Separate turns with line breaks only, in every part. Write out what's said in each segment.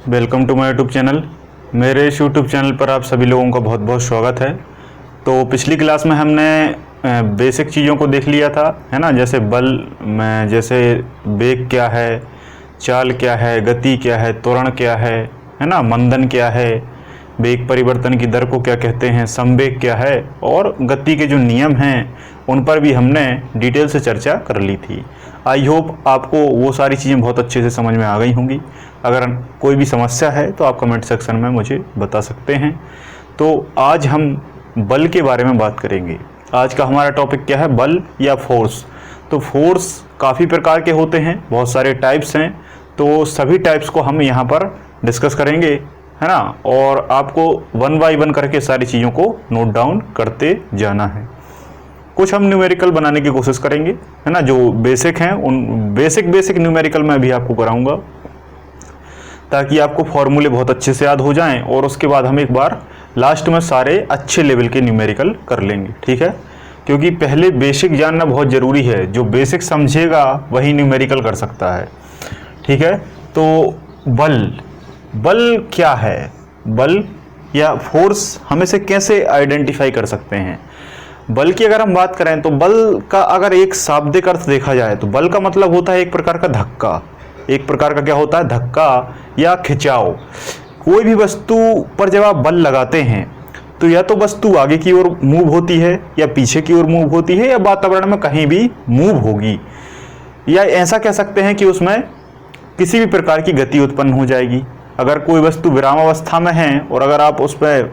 Welcome to my YouTube channel. मेरे इस YouTube channel पर आप सभी लोगों का बहुत बहुत स्वागत है। तो पिछली क्लास में हमने बेसिक चीज़ों को देख लिया था, है ना। जैसे बल में जैसे वेग क्या है, चाल क्या है, गति क्या है, त्वरण क्या है ना, मंदन क्या है, वेग परिवर्तन की दर को क्या कहते हैं, संवेग क्या है, और गति के जो नियम हैं उन पर भी हमने डिटेल से चर्चा कर ली थी। आई होप आपको वो सारी चीज़ें बहुत अच्छे से समझ में आ गई होंगी। अगर कोई भी समस्या है तो आप कमेंट सेक्शन में मुझे बता सकते हैं। तो आज हम बल के बारे में बात करेंगे। आज का हमारा टॉपिक क्या है, बल या फोर्स। तो फोर्स काफ़ी प्रकार के होते हैं, बहुत सारे टाइप्स हैं। तो सभी टाइप्स को हम यहाँ पर डिस्कस करेंगे, है ना। और आपको वन बाय वन करके सारी चीज़ों को नोट डाउन करते जाना है। कुछ हम न्यूमेरिकल बनाने की कोशिश करेंगे, है ना। जो बेसिक हैं उन बेसिक न्यूमेरिकल मैं भी आपको कराऊंगा, ताकि आपको फॉर्मूले बहुत अच्छे से याद हो जाएं। और उसके बाद हम एक बार लास्ट में सारे अच्छे लेवल के न्यूमेरिकल कर लेंगे, ठीक है। क्योंकि पहले बेसिक जानना बहुत ज़रूरी है। जो बेसिक समझेगा वही न्यूमेरिकल कर सकता है, ठीक है। तो बल क्या है, बल या फोर्स हम इसे कैसे आइडेंटिफाई कर सकते हैं। बल की अगर हम बात करें तो बल का अगर एक शाब्दिक अर्थ देखा जाए तो बल का मतलब होता है एक प्रकार का धक्का। एक प्रकार का क्या होता है, धक्का या खिंचाव। कोई भी वस्तु पर जब आप बल लगाते हैं तो या तो वस्तु आगे की ओर मूव होती है, या पीछे की ओर मूव होती है, या वातावरण में कहीं भी मूव होगी, या ऐसा कह सकते हैं कि उसमें किसी भी प्रकार की गति उत्पन्न हो जाएगी। अगर कोई वस्तु विराम अवस्था में है और अगर आप उस पर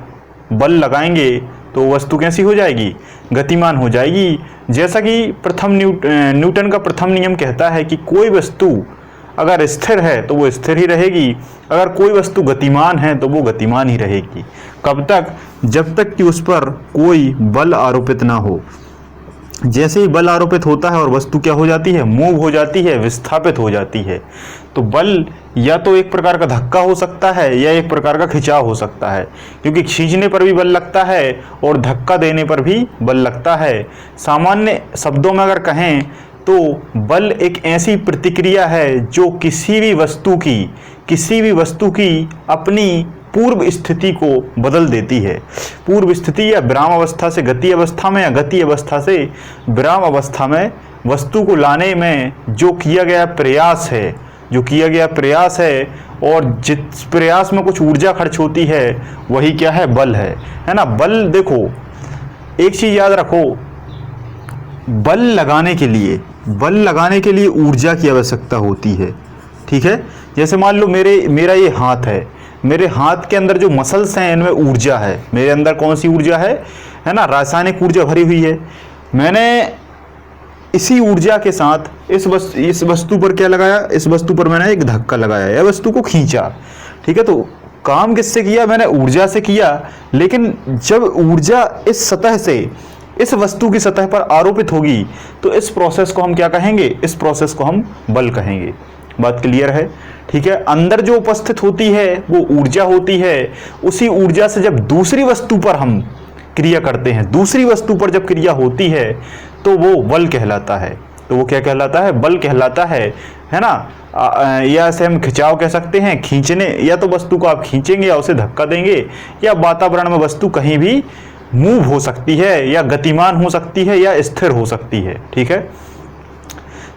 बल लगाएंगे तो वस्तु कैसी हो जाएगी, गतिमान हो जाएगी। जैसा कि न्यूटन का प्रथम नियम कहता है कि कोई वस्तु अगर स्थिर है तो वो स्थिर ही रहेगी, अगर कोई वस्तु गतिमान है तो वो गतिमान ही रहेगी। कब तक, जब तक कि उस पर कोई बल आरोपित ना हो। जैसे ही बल आरोपित होता है और वस्तु क्या हो जाती है, मूव हो जाती है, विस्थापित हो जाती है। तो बल या तो एक प्रकार का धक्का हो सकता है या एक प्रकार का खिंचाव हो सकता है, क्योंकि खींचने पर भी बल लगता है और धक्का देने पर भी बल लगता है। सामान्य शब्दों में अगर कहें तो बल एक ऐसी प्रतिक्रिया है जो किसी भी वस्तु की अपनी पूर्व स्थिति को बदल देती है। पूर्व स्थिति या विराम अवस्था से गति अवस्था में, या गति अवस्था से विराम अवस्था में वस्तु को लाने में जो किया गया प्रयास है, और जिस प्रयास में कुछ ऊर्जा खर्च होती है वही क्या है, बल है ना। बल देखो, एक चीज याद रखो, बल लगाने के लिए ऊर्जा की आवश्यकता होती है, ठीक है। जैसे मान लो मेरा ये हाथ है, मेरे हाथ के अंदर जो मसल्स हैं इनमें ऊर्जा है। मेरे अंदर कौन सी ऊर्जा है ना, रासायनिक ऊर्जा भरी हुई है। मैंने इसी ऊर्जा के साथ इस वस्तु पर क्या लगाया, इस वस्तु पर मैंने एक धक्का लगाया या वस्तु को खींचा, ठीक है। तो काम किससे किया, मैंने ऊर्जा से किया। लेकिन जब ऊर्जा इस सतह से इस वस्तु की सतह पर आरोपित होगी तो इस प्रोसेस को हम क्या कहेंगे, इस प्रोसेस को हम बल कहेंगे। बात क्लियर है, ठीक है। अंदर जो उपस्थित होती है वो ऊर्जा होती है। उसी ऊर्जा से जब दूसरी वस्तु पर हम क्रिया करते हैं, दूसरी वस्तु पर जब क्रिया होती है तो वो बल कहलाता है। तो वो क्या कहलाता है, बल कहलाता है ना। या इसे हम खिंचाव कह सकते हैं, खींचने, या तो वस्तु को आप खींचेंगे या उसे धक्का देंगे, या वातावरण में वस्तु कहीं भी मूव हो सकती है, या गतिमान हो सकती है, या स्थिर हो सकती है, ठीक है।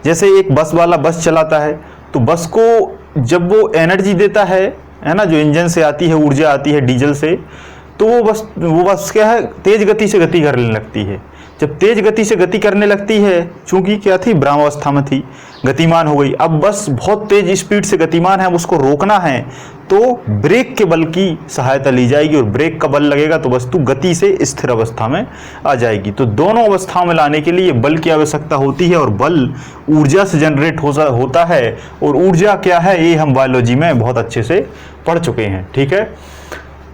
जैसे एक बस वाला बस चलाता है तो बस को जब वो एनर्जी देता है ना, जो इंजन से आती है, ऊर्जा आती है डीजल से, तो वो बस क्या है, तेज गति से गति करने लगती है। जब तेज गति से गति करने लगती है, चूंकि क्या थी, विराम अवस्था में थी, गतिमान हो गई। अब बस बहुत तेज स्पीड से गतिमान है, उसको रोकना है तो ब्रेक के बल की सहायता ली जाएगी, और ब्रेक का बल लगेगा तो वस्तु गति से स्थिर अवस्था में आ जाएगी। तो दोनों अवस्थाओं में लाने के लिए बल की आवश्यकता होती है, और बल ऊर्जा से जनरेट होता है। और ऊर्जा क्या है, ये हम बायोलॉजी में बहुत अच्छे से पढ़ चुके हैं, ठीक है।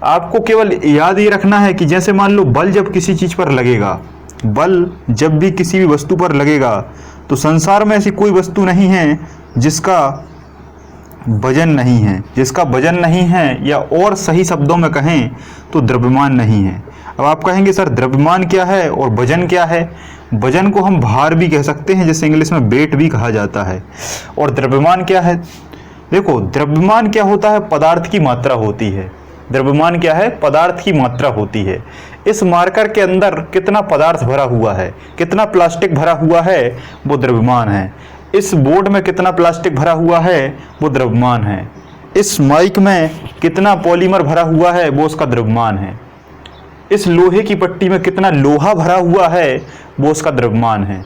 आपको केवल याद ही रखना है कि जैसे मान लो बल जब किसी चीज पर लगेगा, बल जब भी किसी भी वस्तु पर लगेगा तो संसार में ऐसी कोई वस्तु नहीं है जिसका वजन नहीं है, या और सही शब्दों में कहें तो द्रव्यमान नहीं है। अब आप कहेंगे सर द्रव्यमान क्या है और वजन क्या है। वजन को हम भार भी कह सकते हैं, जिसे इंग्लिश में वेट भी कहा जाता है। और द्रव्यमान क्या है, देखो द्रव्यमान क्या होता है, पदार्थ की मात्रा होती है। द्रव्यमान क्या है, पदार्थ की मात्रा होती है। इस मार्कर के अंदर कितना पदार्थ भरा हुआ है, कितना प्लास्टिक भरा हुआ है, वो द्रव्यमान है। इस बोर्ड में कितना प्लास्टिक भरा हुआ है, वो द्रव्यमान है। इस माइक में कितना पॉलीमर भरा हुआ है, वो उसका द्रव्यमान है। इस लोहे की पट्टी में कितना लोहा भरा हुआ है, वो उसका द्रव्यमान है।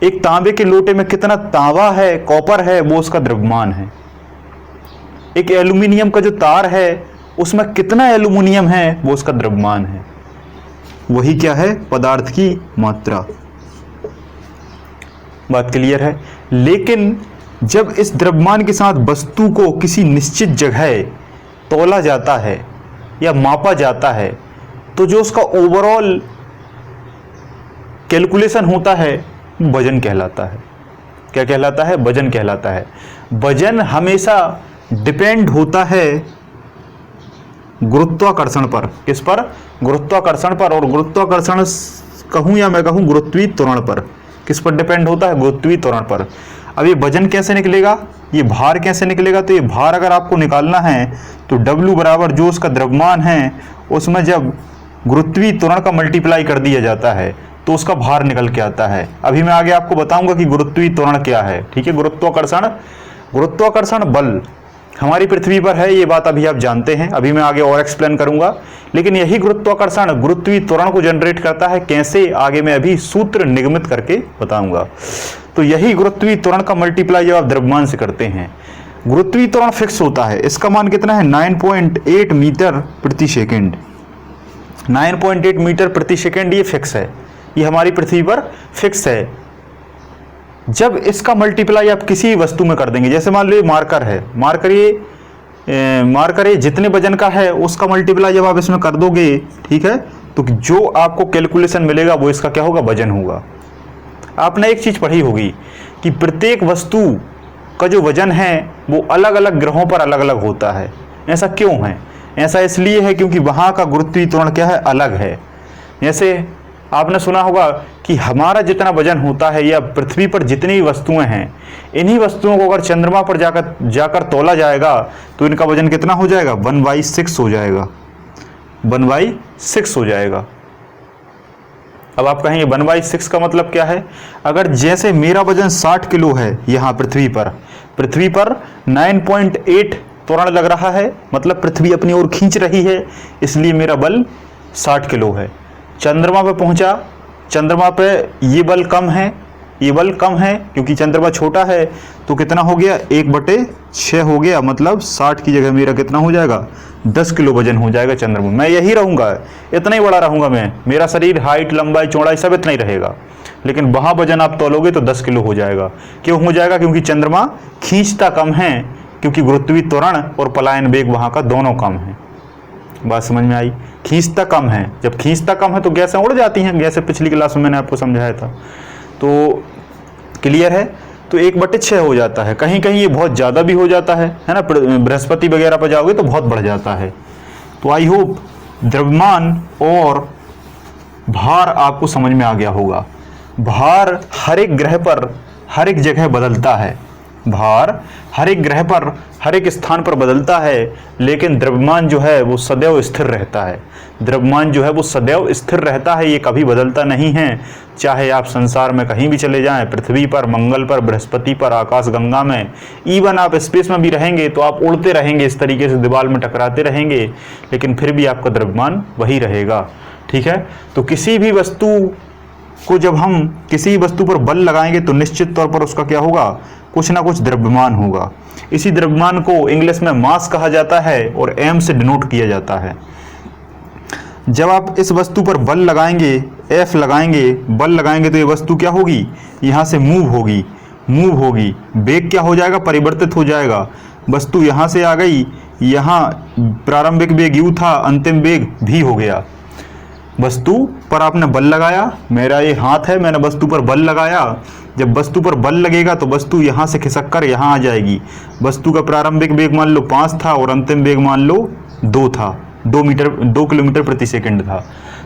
एक तांबे के लोटे में कितना तांबा है, कॉपर है, वो उसका द्रव्यमान है। एक एल्यूमिनियम का जो तार है उसमें कितना एल्यूमिनियम है, वो उसका द्रव्यमान है। वही क्या है, पदार्थ की मात्रा। बात क्लियर है। लेकिन जब इस द्रव्यमान के साथ वस्तु को किसी निश्चित जगह तौला जाता है या मापा जाता है, तो जो उसका ओवरऑल कैलकुलेशन होता है वजन कहलाता है। क्या कहलाता है, वजन कहलाता है। वजन हमेशा डिपेंड होता है गुरुत्वाकर्षण पर। किस पर, गुरुत्वाकर्षण पर। और गुरुत्वाकर्षण कहूं या मैं कहूं गुरुत्वीय त्वरण पर। किस पर डिपेंड होता है, गुरुत्वीय त्वरण पर। अब ये वजन कैसे निकलेगा, ये भार कैसे निकलेगा, तो ये भार अगर आपको निकालना है तो W बराबर जो उसका द्रव्यमान है उसमें जब गुरुत्वीय त्वरण का मल्टीप्लाई कर दिया जाता है तो उसका भार निकल के आता है। अभी मैं आगे आपको बताऊंगा कि गुरुत्वीय त्वरण क्या है। ठीक है, गुरुत्वाकर्षण बल हमारी पृथ्वी पर है, ये बात अभी आप जानते हैं। अभी मैं आगे और एक्सप्लेन करूंगा। लेकिन यही गुरुत्वाकर्षण गुरुत्वीय त्वरण को जनरेट करता है। कैसे, आगे मैं अभी सूत्र निगमित करके बताऊंगा। तो यही गुरुत्वीय त्वरण का मल्टीप्लाई जब आप द्रव्यमान से करते हैं, गुरुत्वीय त्वरण फिक्स होता है। इसका मान कितना है, 9.8 मीटर प्रति सेकेंड। 9.8 मीटर प्रति सेकेंड ये फिक्स है, ये हमारी पृथ्वी पर फिक्स है। जब इसका मल्टीप्लाई आप किसी वस्तु में कर देंगे, जैसे मान लो मार्कर है, मार्कर ये जितने वजन का है उसका मल्टीप्लाई जब आप इसमें कर दोगे, ठीक है, तो जो आपको कैलकुलेशन मिलेगा वो इसका क्या होगा, वजन होगा। आपने एक चीज पढ़ी होगी कि प्रत्येक वस्तु का जो वजन है वो अलग अलग ग्रहों पर अलग अलग होता है। ऐसा क्यों है, ऐसा इसलिए है क्योंकि वहां का गुरुत्वीय त्वरण क्या है, अलग है। जैसे आपने सुना होगा कि हमारा जितना वजन होता है या पृथ्वी पर जितनी भी वस्तुएं हैं, इन्हीं वस्तुओं को अगर चंद्रमा पर जाकर तौला जाएगा तो इनका वजन कितना हो जाएगा, 1/6 हो जाएगा। 1/6 हो जाएगा। अब आप कहेंगे 1/6 का मतलब क्या है। अगर जैसे मेरा वजन 60 किलो है यहाँ पृथ्वी पर 9.8 त्वरण लग रहा है, मतलब पृथ्वी अपनी ओर खींच रही है, इसलिए मेरा बल 60 किलो है। चंद्रमा पे पहुंचा, चंद्रमा पे ये बल कम है, ये बल कम है क्योंकि चंद्रमा छोटा है, तो कितना हो गया, 1/6 हो गया। मतलब 60 की जगह मेरा कितना हो जाएगा, 10 किलो वजन हो जाएगा चंद्रमा। मैं यही रहूंगा, इतना ही बड़ा रहूंगा मैं, मेरा शरीर हाइट लंबाई चौड़ाई सब इतना ही रहेगा। लेकिन वहां वजन आप तौलोगे तो 10 किलो हो जाएगा। क्यों हो जाएगा, क्योंकि चंद्रमा खींचता कम है, क्योंकि गुरुत्वीय त्वरण और पलायन वेग वहां का दोनों कम है। बात समझ में आई, खींचता कम है। जब खींचता कम है तो गैसें उड़ जाती हैं, जैसे पिछली क्लास में मैंने आपको समझाया था। तो क्लियर है, तो 1/6 हो जाता है। कहीं कहीं ये बहुत ज़्यादा भी हो जाता है ना, बृहस्पति वगैरह पर जाओगे तो बहुत बढ़ जाता है। तो आई होप द्रव्यमान और भार आपको समझ में आ गया होगा। भार हर एक ग्रह पर हर एक जगह बदलता है, भार हर एक ग्रह पर हर एक स्थान पर बदलता है, लेकिन द्रव्यमान जो है वो सदैव स्थिर रहता है। द्रव्यमान जो है वो सदैव स्थिर रहता है, ये कभी बदलता नहीं है। चाहे आप संसार में कहीं भी चले जाएं, पृथ्वी पर, मंगल पर, बृहस्पति पर, आकाश गंगा में, इवन आप स्पेस में भी रहेंगे तो आप उड़ते रहेंगे, इस तरीके से दीवार में टकराते रहेंगे, लेकिन फिर भी आपका द्रव्यमान वही रहेगा। ठीक है, तो किसी भी वस्तु को जब हम किसी वस्तु पर बल लगाएंगे तो निश्चित तौर पर उसका क्या होगा, कुछ ना कुछ द्रव्यमान होगा। इसी द्रव्यमान को इंग्लिश में मास कहा जाता है और m से डिनोट किया जाता है। जब आप इस वस्तु पर बल लगाएंगे, F लगाएंगे, बल लगाएंगे, तो ये वस्तु क्या होगी, यहाँ से मूव होगी। वेग क्या हो जाएगा, परिवर्तित हो जाएगा। वस्तु यहाँ से आ गई, यहाँ प्रारंभिक वेग u था, अंतिम वेग v हो गया। वस्तु पर आपने बल लगाया, मेरा ये हाथ है, मैंने वस्तु पर बल लगाया। जब वस्तु पर बल लगेगा तो वस्तु यहाँ से खिसक कर यहाँ आ जाएगी। वस्तु का प्रारंभिक वेग मान लो 5 था और अंतिम वेग मान लो 2 था, 2 किलोमीटर प्रति सेकंड था।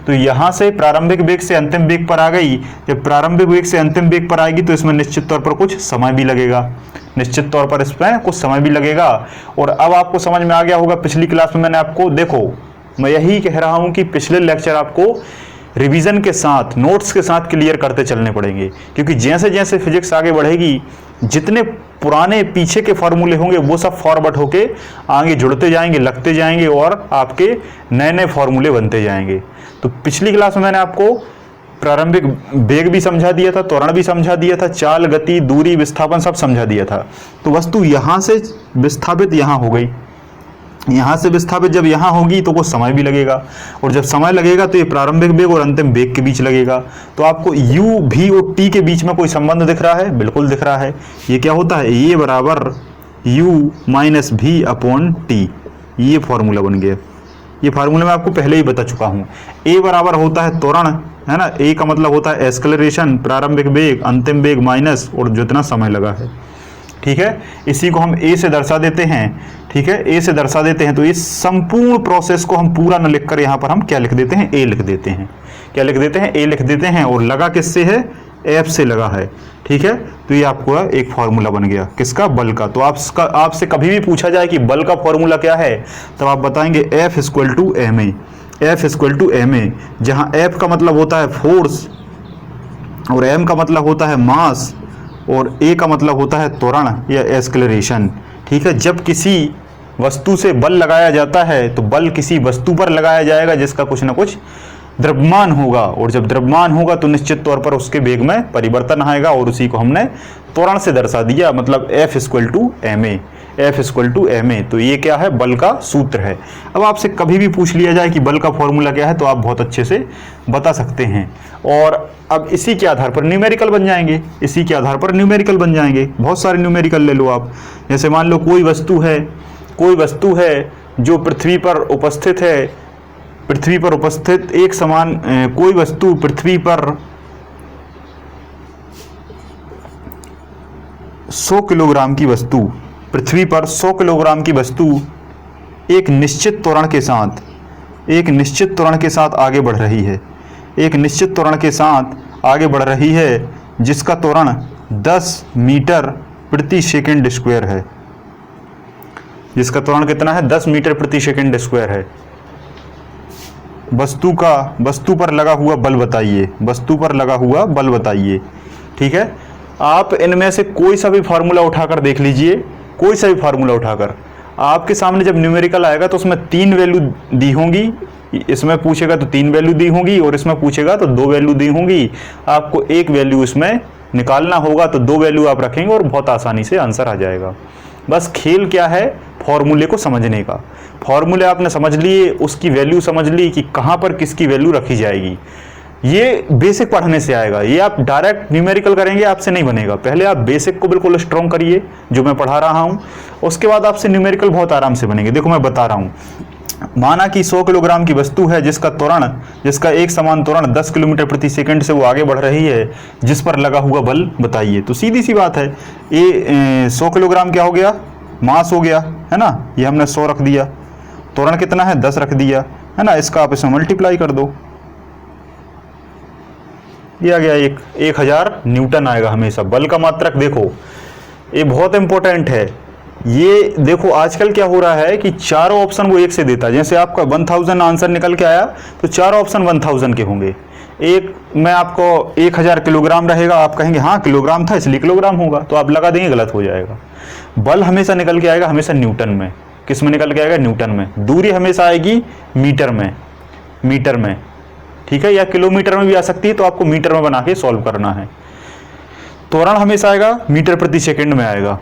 तो यहाँ से प्रारंभिक वेग से अंतिम वेग पर आ गई। जब प्रारंभिक वेग से अंतिम वेग पर आएगी तो इसमें निश्चित तौर पर कुछ समय भी लगेगा, निश्चित तौर पर इसमें कुछ समय भी लगेगा। और अब आपको समझ में आ गया होगा, पिछली क्लास में मैंने आपको, देखो मैं यही कह रहा हूँ कि पिछले लेक्चर आपको रिवीजन के साथ, नोट्स के साथ क्लियर करते चलने पड़ेंगे, क्योंकि जैसे जैसे फिजिक्स आगे बढ़ेगी जितने पुराने पीछे के फॉर्मूले होंगे वो सब फॉरवर्ड होके आगे जुड़ते जाएंगे, लगते जाएंगे और आपके नए नए फॉर्मूले बनते जाएंगे। तो पिछली क्लास में मैंने आपको प्रारंभिक वेग भी समझा दिया था, त्वरण भी समझा दिया था, चाल, गति, दूरी, विस्थापन सब समझा दिया था। तो वस्तु यहाँ से विस्थापित यहाँ हो गई, यहाँ से विस्थापित जब यहाँ होगी तो कुछ समय भी लगेगा, और जब समय लगेगा तो ये प्रारंभिक वेग और अंतिम वेग के बीच लगेगा। तो आपको u, v और t के बीच में कोई संबंध दिख रहा है? बिल्कुल दिख रहा है। ये क्या होता है? ये बराबर u minus v upon T, ये फॉर्मूला बन गया। ये फार्मूला मैं आपको पहले ही बता चुका हूँ। a बराबर होता है त्वरण, है ना, a का मतलब होता है एक्सेलरेशन, प्रारंभिक वेग, अंतिम वेग माइनस और जितना समय लगा है। ठीक है, इसी को हम a से दर्शा देते हैं। ठीक है, a से दर्शा देते हैं। तो इस संपूर्ण प्रोसेस को हम पूरा न लिखकर यहाँ पर हम क्या लिख देते हैं? a लिख देते हैं। क्या लिख देते हैं? a लिख देते हैं। और लगा किससे है? F से लगा है। ठीक है, तो ये आपको एक फॉर्मूला बन गया, किसका? बल का। तो आपसे कभी भी पूछा जाए कि बल का फॉर्मूला क्या है, तब आप बताएंगे F equal to ma, F equal to ma, जहाँ F का मतलब होता है फोर्स और m का मतलब होता है मास और a का मतलब होता है त्वरण या एक्सेलरेशन। ठीक है, जब किसी वस्तु से बल लगाया जाता है तो बल किसी वस्तु पर लगाया जाएगा जिसका कुछ ना कुछ द्रव्यमान होगा, और जब द्रव्यमान होगा तो निश्चित तौर पर उसके वेग में परिवर्तन आएगा, और उसी को हमने त्वरण से दर्शा दिया, मतलब F equal to ma, F equal to ma। तो ये क्या है? बल का सूत्र है। अब आपसे कभी भी पूछ लिया जाए कि बल का फॉर्मूला क्या है तो आप बहुत अच्छे से बता सकते हैं। और अब इसी के आधार पर न्यूमेरिकल बन जाएंगे, इसी के आधार पर न्यूमेरिकल बन जाएंगे। बहुत सारे न्यूमेरिकल ले लो आप। जैसे मान लो कोई वस्तु है जो पृथ्वी पर उपस्थित है, पृथ्वी पर उपस्थित एक समान कोई वस्तु पृथ्वी पर 100 किलोग्राम की वस्तु, पृथ्वी पर 100 किलोग्राम की वस्तु एक निश्चित त्वरण के साथ आगे बढ़ रही है, एक निश्चित त्वरण के साथ आगे बढ़ रही है, जिसका त्वरण 10 मीटर प्रति सेकंड स्क्वायर है। जिसका त्वरण कितना है? 10 मीटर प्रति सेकंड स्क्वायर है। वस्तु पर लगा हुआ बल बताइए, वस्तु पर लगा हुआ बल बताइए। ठीक है, आप इनमें से कोई सा भी फार्मूला उठाकर देख लीजिए, कोई सा भी फार्मूला उठाकर आपके सामने जब न्यूमेरिकल आएगा तो उसमें 3 वैल्यू दी होंगी। इसमें पूछेगा तो 3 वैल्यू दी होंगी और इसमें पूछेगा तो 2 वैल्यू दी होंगी। आपको एक वैल्यू इसमें निकालना होगा, तो 2 वैल्यू आप रखेंगे और बहुत आसानी से आंसर आ जाएगा। बस खेल क्या है? फॉर्मूले को समझने का। फॉर्मूले आपने समझ लिए, उसकी वैल्यू समझ ली कि कहाँ पर किसकी वैल्यू रखी जाएगी। ये बेसिक पढ़ने से आएगा, ये आप डायरेक्ट न्यूमेरिकल करेंगे आपसे नहीं बनेगा। पहले आप बेसिक को बिल्कुल स्ट्रॉन्ग करिए जो मैं पढ़ा रहा हूँ, उसके बाद आपसे न्यूमेरिकल बहुत आराम से बनेंगे। देखो मैं बता रहा हूँ, माना कि 100 किलोग्राम की वस्तु है जिसका एक समान त्वरण 10 किलोमीटर प्रति सेकंड से वो आगे बढ़ रही है, जिस पर लगा हुआ बल बताइए। तो सीधी सी बात है, ये 100 किलोग्राम क्या हो गया? मास हो गया, है ना। ये हमने 100 रख दिया, त्वरण कितना है? 10 रख दिया, है ना। इसका आप इसमें मल्टीप्लाई कर दो, ये आ गया 1000 न्यूटन आएगा हमेशा। बल का मात्रक देखो, ये बहुत इंपॉर्टेंट है। ये देखो आजकल क्या हो रहा है कि चारों ऑप्शन वो एक से देता है। जैसे आपका 1000 आंसर निकल के आया तो चारों ऑप्शन 1000 के होंगे। एक में आपको 1000 किलोग्राम रहेगा, आप कहेंगे हाँ किलोग्राम था इसलिए किलोग्राम होगा, तो आप लगा देंगे, गलत हो जाएगा। बल हमेशा निकल के आएगा, हमेशा न्यूटन में। किस में निकल के आएगा? न्यूटन में। दूरी हमेशा आएगी मीटर में, ठीक है, या किलोमीटर में भी आ सकती है, तो आपको मीटर में बना के सॉल्व करना है। त्वरण हमेशा आएगा मीटर प्रति सेकंड में आएगा,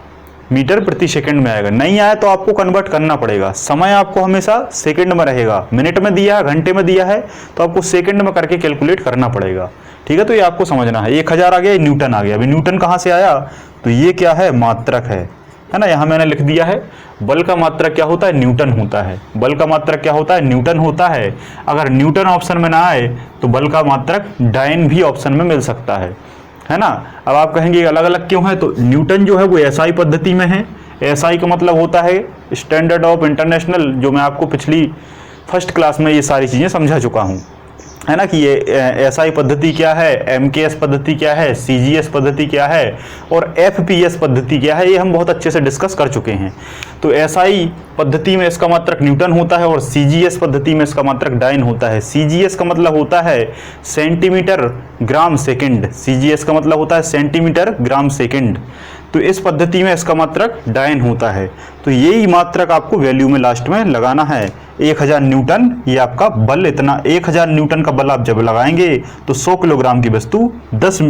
मीटर प्रति सेकंड में आएगा। नहीं आया तो आपको कन्वर्ट करना पड़ेगा। समय आपको हमेशा सेकंड में रहेगा, मिनट में दिया है, घंटे में दिया है, तो आपको सेकंड में करके कैलकुलेट करना पड़ेगा। ठीक है, तो ये आपको समझना है। 1000 आ गया, न्यूटन आ गया। अभी न्यूटन कहाँ से आया? तो ये क्या है? मात्रक है ना। यहाँ मैंने लिख दिया है, बल का मात्रक क्या होता है? न्यूटन होता है। बल का मात्रक क्या होता है? न्यूटन होता है। अगर न्यूटन ऑप्शन में ना आए तो बल का मात्रक डाइन भी ऑप्शन में मिल सकता है ना। अब आप कहेंगे अलग अलग क्यों है? तो न्यूटन जो है वो एसआई पद्धति में है। एसआई का मतलब होता है स्टैंडर्ड ऑफ इंटरनेशनल, जो मैं आपको पिछली फर्स्ट क्लास में ये सारी चीज़ें समझा चुका हूँ। है ना, कि ये एसआई पद्धति क्या है, एमकेएस पद्धति क्या है, सीजीएस पद्धति क्या है और एफपीएस पद्धति क्या है, ये हम बहुत अच्छे से डिस्कस कर चुके हैं। तो एसआई पद्धति में इसका मात्रक न्यूटन होता है और सीजीएस पद्धति में इसका मात्रक डाइन होता है। सीजीएस का मतलब होता है सेंटीमीटर ग्राम सेकंड, सीजीएस का मतलब होता है सेंटीमीटर ग्राम सेकंड। तो इस पद्धति में इसका मात्रक डाइन होता है। तो यही मात्रक आपको वैल्यू में लास्ट में लगाना है। 1000 न्यूटन ये आपका बल, इतना 1000 न्यूटन का बल आप जब लगाएंगे तो 100 किलोग्राम की वस्तु 10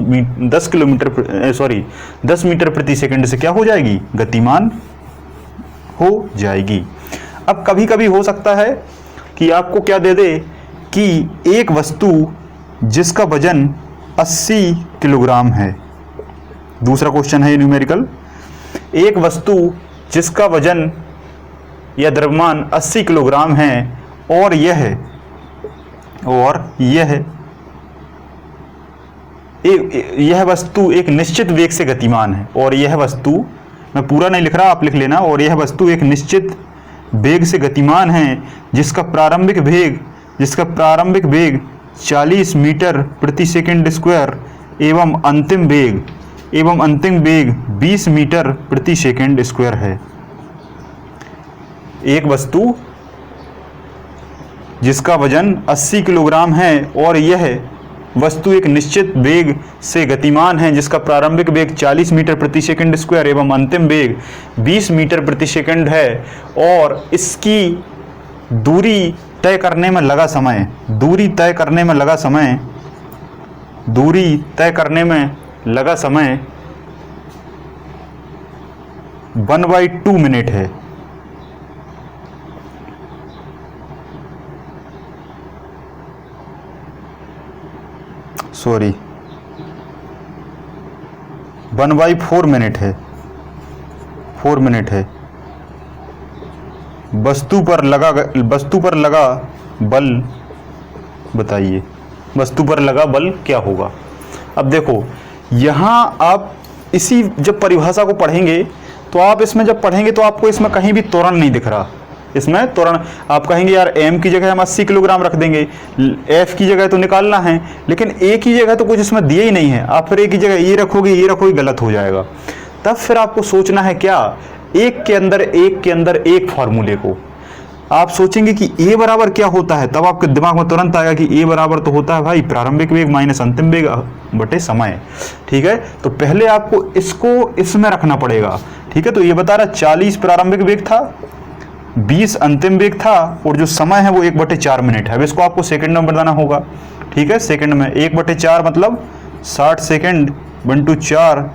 मीटर प्रति सेकंड से क्या हो जाएगी, गतिमान हो जाएगी। अब कभी कभी हो सकता है कि आपको क्या दे दे कि एक वस्तु जिसका वजन 80 किलोग्राम है, दूसरा क्वेश्चन है न्यूमेरिकल, एक वस्तु जिसका वजन या द्रव्यमान 80 किलोग्राम है और यह वस्तु एक निश्चित वेग से गतिमान है, और यह वस्तु, मैं पूरा नहीं लिख रहा, आप लिख लेना, और यह वस्तु एक निश्चित वेग से गतिमान है जिसका प्रारंभिक वेग 40 मीटर प्रति सेकंड स्क्वायर एवं अंतिम वेग 20 मीटर प्रति सेकंड स्क्वायर है। एक वस्तु जिसका वजन 80 किलोग्राम है और यह वस्तु एक निश्चित वेग से गतिमान है जिसका प्रारंभिक वेग 40 मीटर प्रति सेकंड स्क्वायर एवं अंतिम वेग 20 मीटर प्रति सेकंड है, और इसकी दूरी तय करने में लगा समय 1/2 मिनट है। सॉरी, 1/4 मिनट है, 4 मिनट है। वस्तु पर लगा बल बताइए, वस्तु पर लगा बल क्या होगा। अब देखो यहां आप इसी जब परिभाषा को पढ़ेंगे तो आप इसमें जब पढ़ेंगे तो आपको इसमें कहीं भी त्वरण नहीं दिख रहा। इसमें त्वरण आप कहेंगे यार m की जगह हम 80 किलोग्राम रख देंगे, f की जगह तो निकालना है, लेकिन a की जगह तो कुछ इसमें दिए ही नहीं है। आप फिर a की जगह ये रखोगे गलत हो जाएगा। तब फिर आपको सोचना है क्या, एक के अंदर एक फार्मूले को आप सोचेंगे कि a बराबर क्या होता है, तब आपके दिमाग में तुरंत आएगा कि a बराबर तो होता है भाई प्रारंभिक वेग माइनस अंतिम वेग बटे समय। ठीक है, तो पहले आपको इसको इसमें रखना पड़ेगा। ठीक है, तो ये बता रहा 40 प्रारंभिक वेग था, 20 अंतिम वेग था, और जो समय है वो 1/4 मिनट है। अब इसको आपको सेकंड में बताना होगा। ठीक है, सेकंड में 1/4 मतलब 60 सेकंड 1/4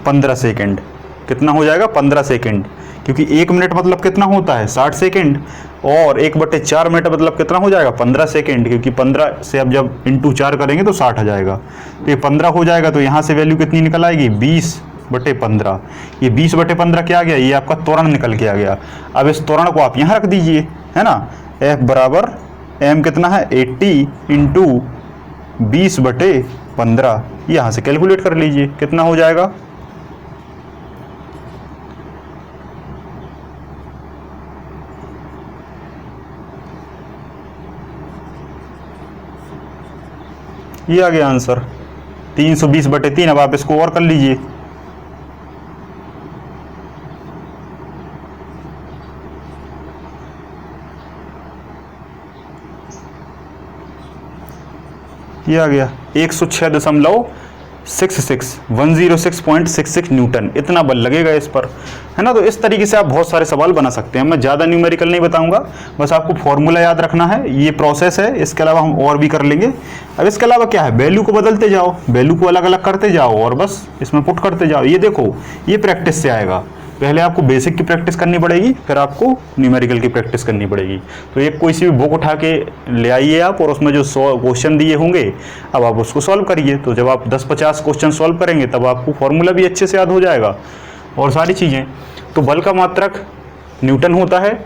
15 सेकंड, कितना हो जाएगा 15 सेकंड, क्योंकि 1 मिनट मतलब कितना होता है 60 सेकंड, और 1/4 मिनट मतलब कितना हो जाएगा 15 सेकंड, क्योंकि 15 से अब जब इंटू 4 करेंगे तो 60 आ जाएगा, तो ये 15 हो जाएगा। तो यहाँ से वैल्यू कितनी निकल आएगी 20/15। ये 20/15 क्या आ गया, ये आपका त्वरण निकल के आ गया। अब इस त्वरण को आप यहाँ रख दीजिए, है ना, F बराबर m कितना है 80 इंटू 20/15, यहाँ से कैलकुलेट कर लीजिए कितना हो जाएगा। ये आ गया आंसर 320/3। अब आप इसको और कर लीजिए, ये आ गया 106.66 न्यूटन, इतना बल लगेगा इस पर, है ना। तो इस तरीके से आप बहुत सारे सवाल बना सकते हैं। मैं ज़्यादा न्यूमेरिकल नहीं बताऊंगा, बस आपको फॉर्मूला याद रखना है, ये प्रोसेस है। इसके अलावा हम और भी कर लेंगे। अब इसके अलावा क्या है, वैल्यू को बदलते जाओ, वैल्यू को अलग अलग करते जाओ और बस इसमें पुट करते जाओ। ये देखो, ये प्रैक्टिस से आएगा। पहले आपको बेसिक की प्रैक्टिस करनी पड़ेगी, फिर आपको न्यूमेरिकल की प्रैक्टिस करनी पड़ेगी। तो एक कोई सी भी बुक उठा के ले आइए आप, और उसमें जो 100 क्वेश्चन दिए होंगे अब आप उसको सॉल्व करिए। तो जब आप 10-50 क्वेश्चन सॉल्व करेंगे तब आपको फॉर्मूला भी अच्छे से याद हो जाएगा और सारी चीज़ें। तो बल का मात्रक न्यूटन होता है,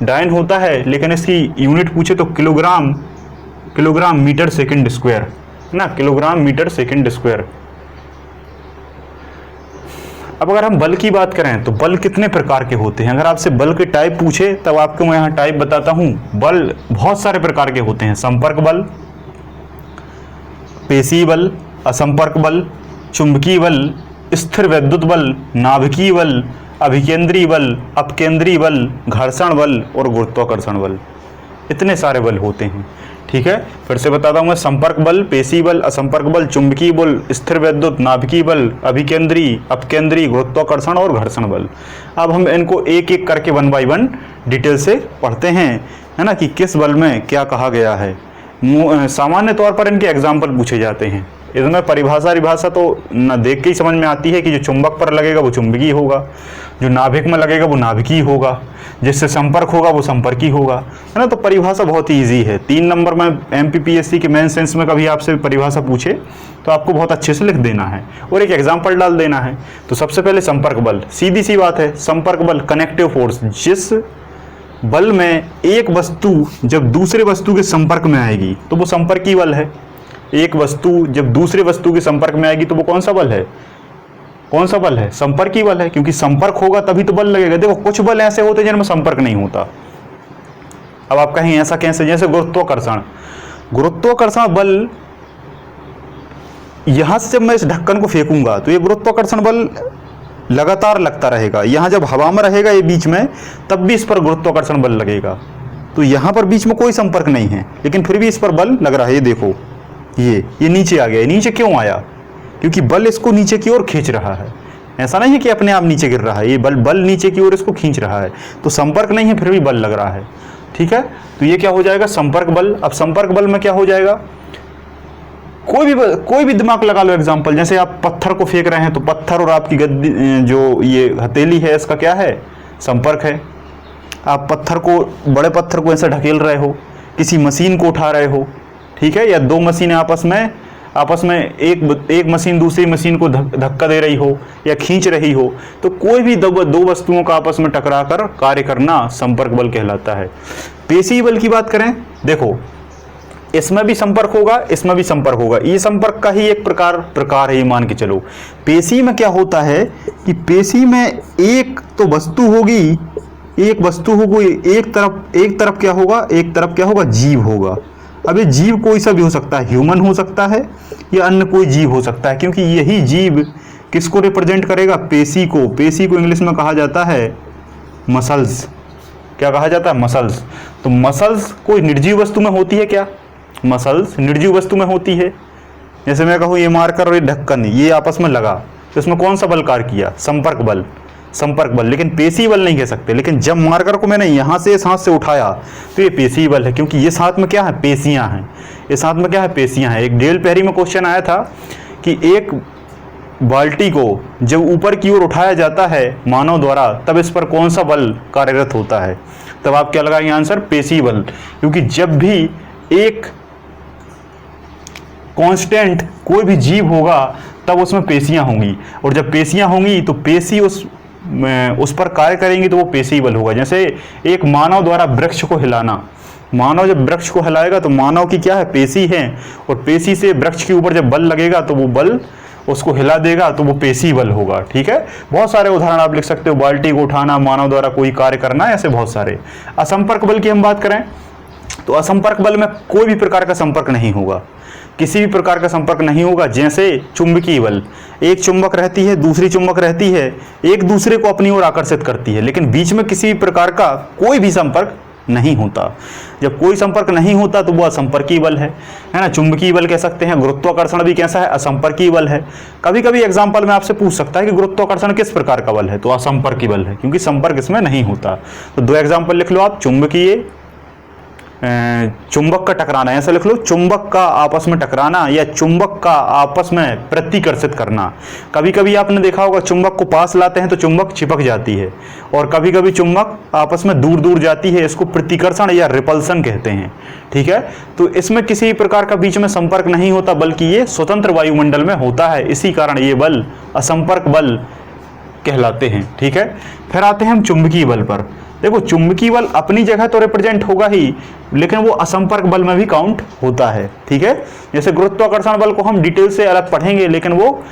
डायन होता है, लेकिन इसकी यूनिट पूछे तो किलोग्राम मीटर सेकेंड स्क्वायर, ना, किलोग्राम मीटर सेकेंड स्क्वायर। अब अगर हम बल की बात करें तो बल कितने प्रकार के होते हैं, अगर आपसे बल के टाइप पूछे तब आपको मैं यहाँ टाइप बताता हूँ। बल बहुत सारे प्रकार के होते हैं। संपर्क बल, पेशी बल, असंपर्क बल, चुंबकीय बल, स्थिर वैद्युत बल, नाभिकीय बल, अभिकेंद्रीय बल, अपकेंद्रीय बल, घर्षण बल और गुरुत्वाकर्षण बल। इतने सारे बल होते हैं। ठीक है, फिर से बताता हूँ मैं। संपर्क बल, पेशी बल, असंपर्क बल, चुंबकीय बल, स्थिर वैद्युत, नाभिकीय बल, अभिकेंद्रीय, अपकेंद्रीय, गुरुत्वाकर्षण और घर्षण बल। अब हम इनको एक एक करके 1 बाय 1 डिटेल से पढ़ते हैं, है ना, कि किस बल में क्या कहा गया है। सामान्य तौर पर इनके एग्जाम्पल पूछे जाते हैं। इसमें परिभाषा तो न देख के ही समझ में आती है कि जो चुंबक पर लगेगा वो चुंबकीय होगा, जो नाभिक में लगेगा वो नाभिकीय होगा, जिससे संपर्क होगा वो संपर्कीय होगा, है ना। तो परिभाषा बहुत ही ईजी है। 3 नंबर में एमपीपीएससी के मेन सेंस में कभी आपसे परिभाषा पूछे तो आपको बहुत अच्छे से लिख देना है और एक एग्जाम्पल डाल देना है। तो सबसे पहले संपर्क बल, सीधी सी बात है। संपर्क बल कनेक्टिव फोर्स, जिस बल में एक वस्तु जब दूसरे वस्तु के संपर्क में आएगी तो वो संपर्कीय बल है। एक वस्तु जब दूसरे वस्तु के संपर्क में आएगी तो वो कौन सा बल है? कौन सा बल है? संपर्कीय बल है, क्योंकि संपर्क होगा तभी तो बल लगेगा। देखो कुछ बल ऐसे होते हैं जिनमें संपर्क नहीं होता। अब आप कहें ऐसा कैसे? जैसे गुरुत्वाकर्षण। गुरुत्वाकर्षण बल, यहां से जब मैं इस ढक्कन को फेंकूंगा तो ये गुरुत्वाकर्षण बल लगातार लगता रहेगा। यहां जब हवा में रहेगा ये बीच में, तब भी इस पर गुरुत्वाकर्षण बल लगेगा। तो यहां पर बीच में कोई संपर्क नहीं है, लेकिन फिर भी इस पर बल लग रहा है। ये देखो, ये नीचे आ गया। नीचे क्यों आया? क्योंकि बल इसको नीचे की ओर खींच रहा है। ऐसा नहीं है कि अपने आप नीचे गिर रहा है, ये बल नीचे की ओर इसको खींच रहा है। तो संपर्क नहीं है फिर भी बल लग रहा है। ठीक है, तो ये क्या हो जाएगा? संपर्क बल। अब संपर्क बल में क्या हो जाएगा? कोई भी दिमाग लगा लो एग्जाम्पल। जैसे आप पत्थर को फेंक रहे हैं तो पत्थर और आपकी गद्दी, जो ये हथेली है, इसका क्या है? संपर्क है। आप पत्थर को, बड़े पत्थर को ऐसे ढकेल रहे हो, किसी मशीन को उठा रहे हो, ठीक है, या 2 मशीनें आपस में एक मशीन दूसरी मशीन को धक्का दे रही हो या खींच रही हो, तो कोई भी दो वस्तुओं का आपस में टकरा कर कार्य करना संपर्क बल कहलाता है। पेशी बल की बात करें, देखो इसमें भी संपर्क होगा, इसमें भी संपर्क होगा। ये संपर्क का ही एक प्रकार है, ये मान के चलो। पेशी में क्या होता है कि पेशी में एक तो वस्तु होगी, एक तरफ क्या होगा? जीव होगा। अब ये जीव कोई सा भी हो सकता है, ह्यूमन हो सकता है या अन्य कोई जीव हो सकता है, क्योंकि यही जीव किसको रिप्रेजेंट करेगा? पेशी को। पेशी को इंग्लिश में कहा जाता है मसल्स। क्या कहा जाता है? मसल्स। तो मसल्स कोई निर्जीव वस्तु में होती है क्या? मसल्स निर्जीव वस्तु में होती है। जैसे मैं कहूँ ये मार्कर और ये ढक्कन, ये आपस में लगा, तो इसमें कौन सा बल कार्य किया? संपर्क बल। लेकिन पेशी बल नहीं कह सकते। लेकिन जब मार्कर को मैंने यहाँ से इस हाथ से उठाया तो ये पेशी बल है, क्योंकि ये साथ में क्या है? पेशियां हैं। इस हाथ में क्या है? पेशियां हैं। एक डेल पहरी में क्वेश्चन आया था कि एक बाल्टी को जब ऊपर की ओर उठाया जाता है मानव द्वारा, तब इस पर कौन सा बल कार्यरत होता है? तब आप क्या लगाएंगे आंसर? पेशी बल। क्योंकि जब भी एक कांस्टेंट कोई भी जीव होगा तब उसमें पेशियां होंगी, और जब पेशियां होंगी तो पेशी उस पर कार्य करेंगी, तो वो पेशी बल होगा। जैसे एक मानव द्वारा वृक्ष को हिलाना, मानव जब वृक्ष को हिलाएगा तो मानव की क्या है? पेशी है, और पेशी से वृक्ष के ऊपर जब बल लगेगा तो वो बल उसको हिला देगा, तो वो पेशी बल होगा। ठीक है, बहुत सारे उदाहरण आप लिख सकते हो। बाल्टी को उठाना, मानव द्वारा कोई कार्य करना, ऐसे बहुत सारे। असंपर्क बल की हम बात करें तो असंपर्क बल में कोई भी प्रकार का संपर्क नहीं होगा, किसी भी प्रकार का संपर्क नहीं होगा। जैसे चुंबकीय बल, एक चुंबक रहती है, दूसरी चुंबक रहती है, एक दूसरे को अपनी ओर आकर्षित करती है, लेकिन बीच में किसी भी प्रकार का कोई भी संपर्क नहीं होता। जब कोई संपर्क नहीं होता तो वो असंपर्कीय बल है ना। चुंबकीय बल कह सकते हैं। गुरुत्वाकर्षण भी कैसा है? असंपर्कीय बल है। कभी कभी एग्जाम्पल में आपसे पूछ सकता है कि गुरुत्वाकर्षण किस प्रकार का बल है, तो असंपर्कीय बल है, क्योंकि संपर्क इसमें नहीं होता। तो 2 एग्जाम्पल लिख लो आप। चुंबक का टकराना, ऐसा लिख लो, चुंबक का आपस में टकराना या चुंबक का आपस में प्रतिकर्षित करना। कभी कभी आपने देखा होगा चुंबक को पास लाते हैं तो चुंबक चिपक जाती है, और कभी कभी चुंबक आपस में दूर दूर जाती है, इसको प्रतिकर्षण या रिपल्सन कहते हैं। ठीक है, तो इसमें किसी प्रकार का बीच में संपर्क नहीं होता, बल्कि ये स्वतंत्र वायुमंडल में होता है। इसी कारण ये बल असंपर्क बल कहलाते हैं। ठीक है, फिर आते हैं हम चुंबकीय बल पर। देखो चुंबकीय बल अपनी जगह तो रिप्रेजेंट होगा ही, लेकिन वो असंपर्क बल में भी काउंट होता है। ठीक है, जैसे गुरुत्वाकर्षण बल को हम डिटेल से अलग पढ़ेंगे, लेकिन वो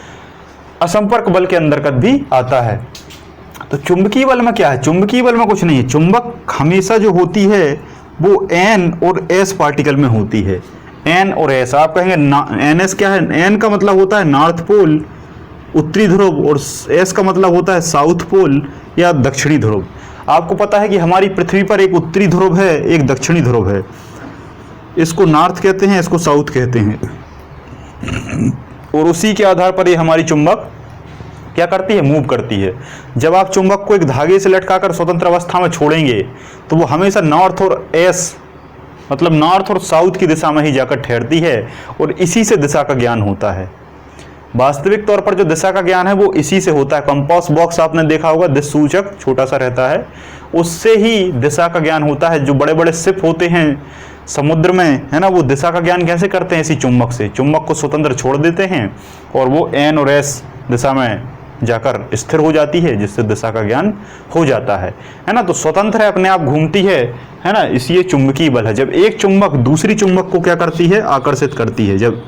असंपर्क बल के अंतर्गत भी आता है। तो चुंबकीय बल में क्या है? चुंबकीय बल में कुछ नहीं है, चुंबक हमेशा जो होती है वो एन और एस पार्टिकल में होती है। एन और एस, आप कहेंगे एन एस क्या है? एन का मतलब होता है नॉर्थ पोल, उत्तरी ध्रुव, और एस का मतलब होता है साउथ पोल या दक्षिणी ध्रुव। आपको पता है कि हमारी पृथ्वी पर एक उत्तरी ध्रुव है, एक दक्षिणी ध्रुव है। इसको नॉर्थ कहते हैं, इसको साउथ कहते हैं, और उसी के आधार पर ये हमारी चुंबक क्या करती है? मूव करती है। जब आप चुंबक को एक धागे से लटकाकर स्वतंत्र अवस्था में छोड़ेंगे तो वो हमेशा नॉर्थ और एस मतलब नॉर्थ और साउथ की दिशा में ही जाकर ठहरती है, और इसी से दिशा का ज्ञान होता है। वास्तविक तौर पर जो दिशा का ज्ञान है वो इसी से होता है। कंपास बॉक्स आपने देखा होगा, दिशा सूचक छोटा सा रहता है, उससे ही दिशा का ज्ञान होता है। जो बड़े बड़े शिप होते हैं समुद्र में, है ना, वो दिशा का ज्ञान कैसे करते हैं? इसी चुंबक से। चुंबक को स्वतंत्र छोड़ देते हैं और वो एन और एस दिशा में जाकर स्थिर हो जाती है, जिससे दिशा का ज्ञान हो जाता है ना। तो स्वतंत्र है, अपने आप घूमती है ना, इसलिए चुंबकीय बल है। जब एक चुंबक दूसरी चुंबक को क्या करती है? आकर्षित करती है। जब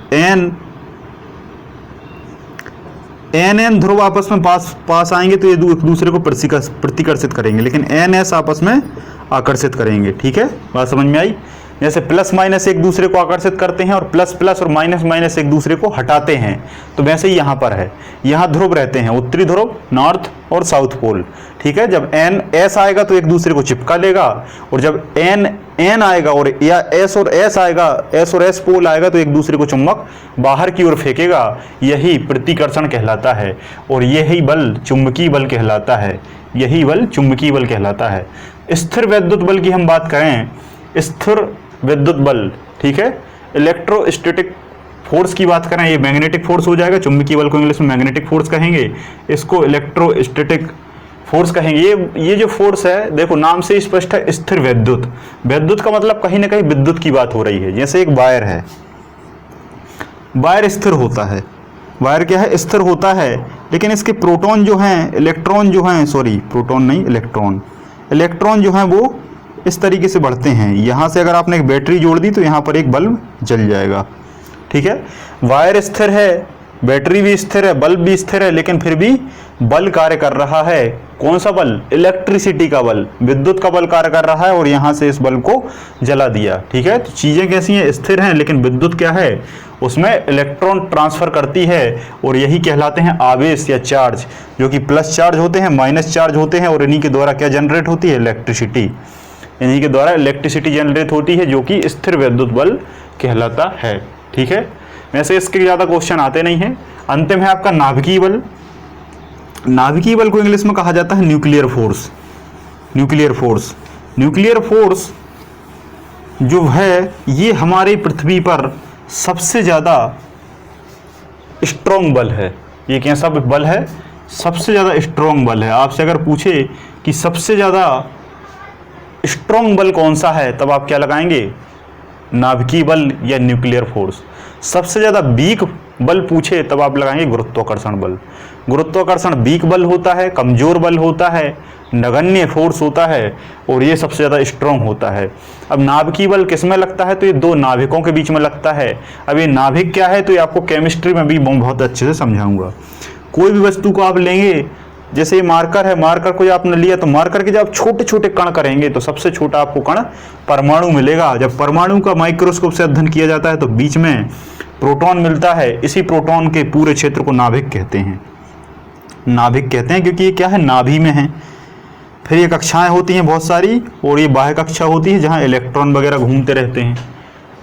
एन ध्रुव आपस में पास आएंगे तो ये एक दूसरे को प्रतिकर्षित करेंगे, लेकिन एन एस आपस में आकर्षित करेंगे। ठीक है, बात समझ में आई? जैसे प्लस माइनस एक दूसरे को आकर्षित करते हैं और प्लस प्लस और माइनस माइनस एक दूसरे को हटाते हैं, तो वैसे ही यहाँ पर है। यहाँ ध्रुव रहते हैं, उत्तरी ध्रुव, नॉर्थ और साउथ पोल। ठीक है, जब एन एस आएगा तो एक दूसरे को चिपका लेगा, और जब एन आएगा और या एस और एस आएगा, एस और एस पोल आएगा, तो एक दूसरे को चुंबक बाहर की ओर फेंकेगा। यही प्रतिकर्षण कहलाता है, और यही बल चुंबकीय बल कहलाता है। यही बल चुंबकीय बल कहलाता है। स्थिर वैद्युत बल की हम बात करें, स्थिर विद्युत बल, ठीक है, इलेक्ट्रोस्टैटिक फोर्स की बात करें, ये मैग्नेटिक फोर्स हो जाएगा। चुंबकीय बल को इंग्लिश में मैग्नेटिक फोर्स कहेंगे, इसको इलेक्ट्रोस्टैटिक फोर्स कहेंगे। ये जो फोर्स है, देखो नाम से स्पष्ट है, स्थिर वैद्युत। वैद्युत का मतलब कहीं ना कहीं विद्युत की बात हो रही है। जैसे एक वायर है, वायर स्थिर होता है। वायर क्या है? स्थिर होता है, लेकिन इसके प्रोटॉन जो हैं, इलेक्ट्रॉन जो हैं, सॉरी प्रोटॉन नहीं, इलेक्ट्रॉन जो हैं वो इस तरीके से बढ़ते हैं। यहाँ से अगर आपने एक बैटरी जोड़ दी तो यहाँ पर एक बल्ब जल जाएगा। ठीक है, वायर स्थिर है, बैटरी भी स्थिर है, बल्ब भी स्थिर है, लेकिन फिर भी बल कार्य कर रहा है। कौन सा बल? इलेक्ट्रिसिटी का बल, विद्युत का बल कार्य कर रहा है, और यहाँ से इस बल्ब को जला दिया। ठीक है, तो चीज़ें कैसी हैं? स्थिर हैं, लेकिन विद्युत क्या है? उसमें इलेक्ट्रॉन ट्रांसफर करती है, और यही कहलाते हैं आवेश या चार्ज, जो कि प्लस चार्ज होते हैं, माइनस चार्ज होते हैं, और इन्हीं के द्वारा क्या जनरेट होती है? इलेक्ट्रिसिटी। इन्हीं के द्वारा इलेक्ट्रिसिटी जनरेट होती है, जो कि स्थिर विद्युत बल कहलाता है। ठीक है, वैसे इसके ज़्यादा क्वेश्चन आते नहीं हैं। अंतिम है आपका नाभिकीय बल। नाभिकीय बल को इंग्लिश में कहा जाता है nuclear force. Nuclear force, nuclear force जो है ये हमारी पृथ्वी पर सबसे ज़्यादा स्ट्रॉन्ग बल है। ये कैसा बल है? सबसे ज़्यादा स्ट्रॉन्ग बल है। आपसे अगर पूछे कि सबसे ज़्यादा स्ट्रॉन्ग बल कौन सा है, तब आप क्या लगाएंगे? नाभिकीय बल या न्यूक्लियर फोर्स। सबसे ज़्यादा वीक बल पूछे तब आप लगाएंगे गुरुत्वाकर्षण बल। गुरुत्वाकर्षण वीक बल होता है, कमजोर बल होता है, नगण्य फोर्स होता है, और ये सबसे ज़्यादा स्ट्रॉन्ग होता है। अब नाभिकीय बल किस में लगता है? तो ये दो नाभिकों के बीच में लगता है। अब ये नाभिक क्या है, तो ये आपको केमिस्ट्री में भी बहुत अच्छे से समझाऊंगा। कोई भी वस्तु को आप लेंगे, जैसे ये मार्कर है, मार्कर को जब आपने लिया तो मार्कर के जब आप छोटे छोटे कण करेंगे तो सबसे छोटा आपको कण परमाणु मिलेगा। जब परमाणु का माइक्रोस्कोप से अध्ययन किया जाता है तो बीच में प्रोटॉन मिलता है। इसी प्रोटॉन के पूरे क्षेत्र को नाभिक कहते हैं। नाभिक कहते हैं क्योंकि ये क्या है? नाभि में है। फिर ये कक्षाएं होती हैं बहुत सारी, और ये बाह्य कक्षा होती है जहाँ इलेक्ट्रॉन वगैरह घूमते रहते हैं।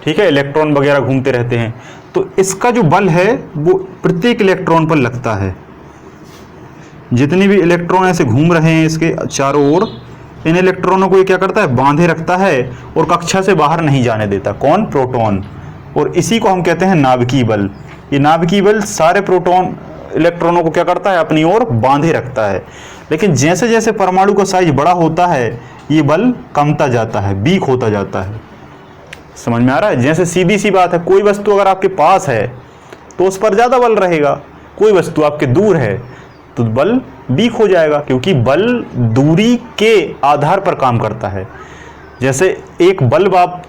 ठीक है, इलेक्ट्रॉन वगैरह घूमते रहते हैं। तो इसका जो बल है वो प्रत्येक इलेक्ट्रॉन पर लगता है। जितने भी इलेक्ट्रॉन ऐसे घूम रहे हैं इसके चारों ओर, इन इलेक्ट्रॉनों को ये क्या करता है? बांधे रखता है, और कक्षा से बाहर नहीं जाने देता। कौन? प्रोटॉन। और इसी को हम कहते हैं नाभिकीय बल। ये नाभिकीय बल सारे प्रोटॉन इलेक्ट्रॉनों को क्या करता है? अपनी ओर बांधे रखता है। लेकिन जैसे जैसे परमाणु का साइज बड़ा होता है ये बल कमता जाता है, वीक होता जाता है। समझ में आ रहा है? जैसे सीधी सी बात है, कोई वस्तु अगर आपके पास है तो उस पर ज़्यादा बल रहेगा, कोई वस्तु आपके दूर है तो बल वीक हो जाएगा, क्योंकि बल दूरी के आधार पर काम करता है। जैसे एक बल्ब आप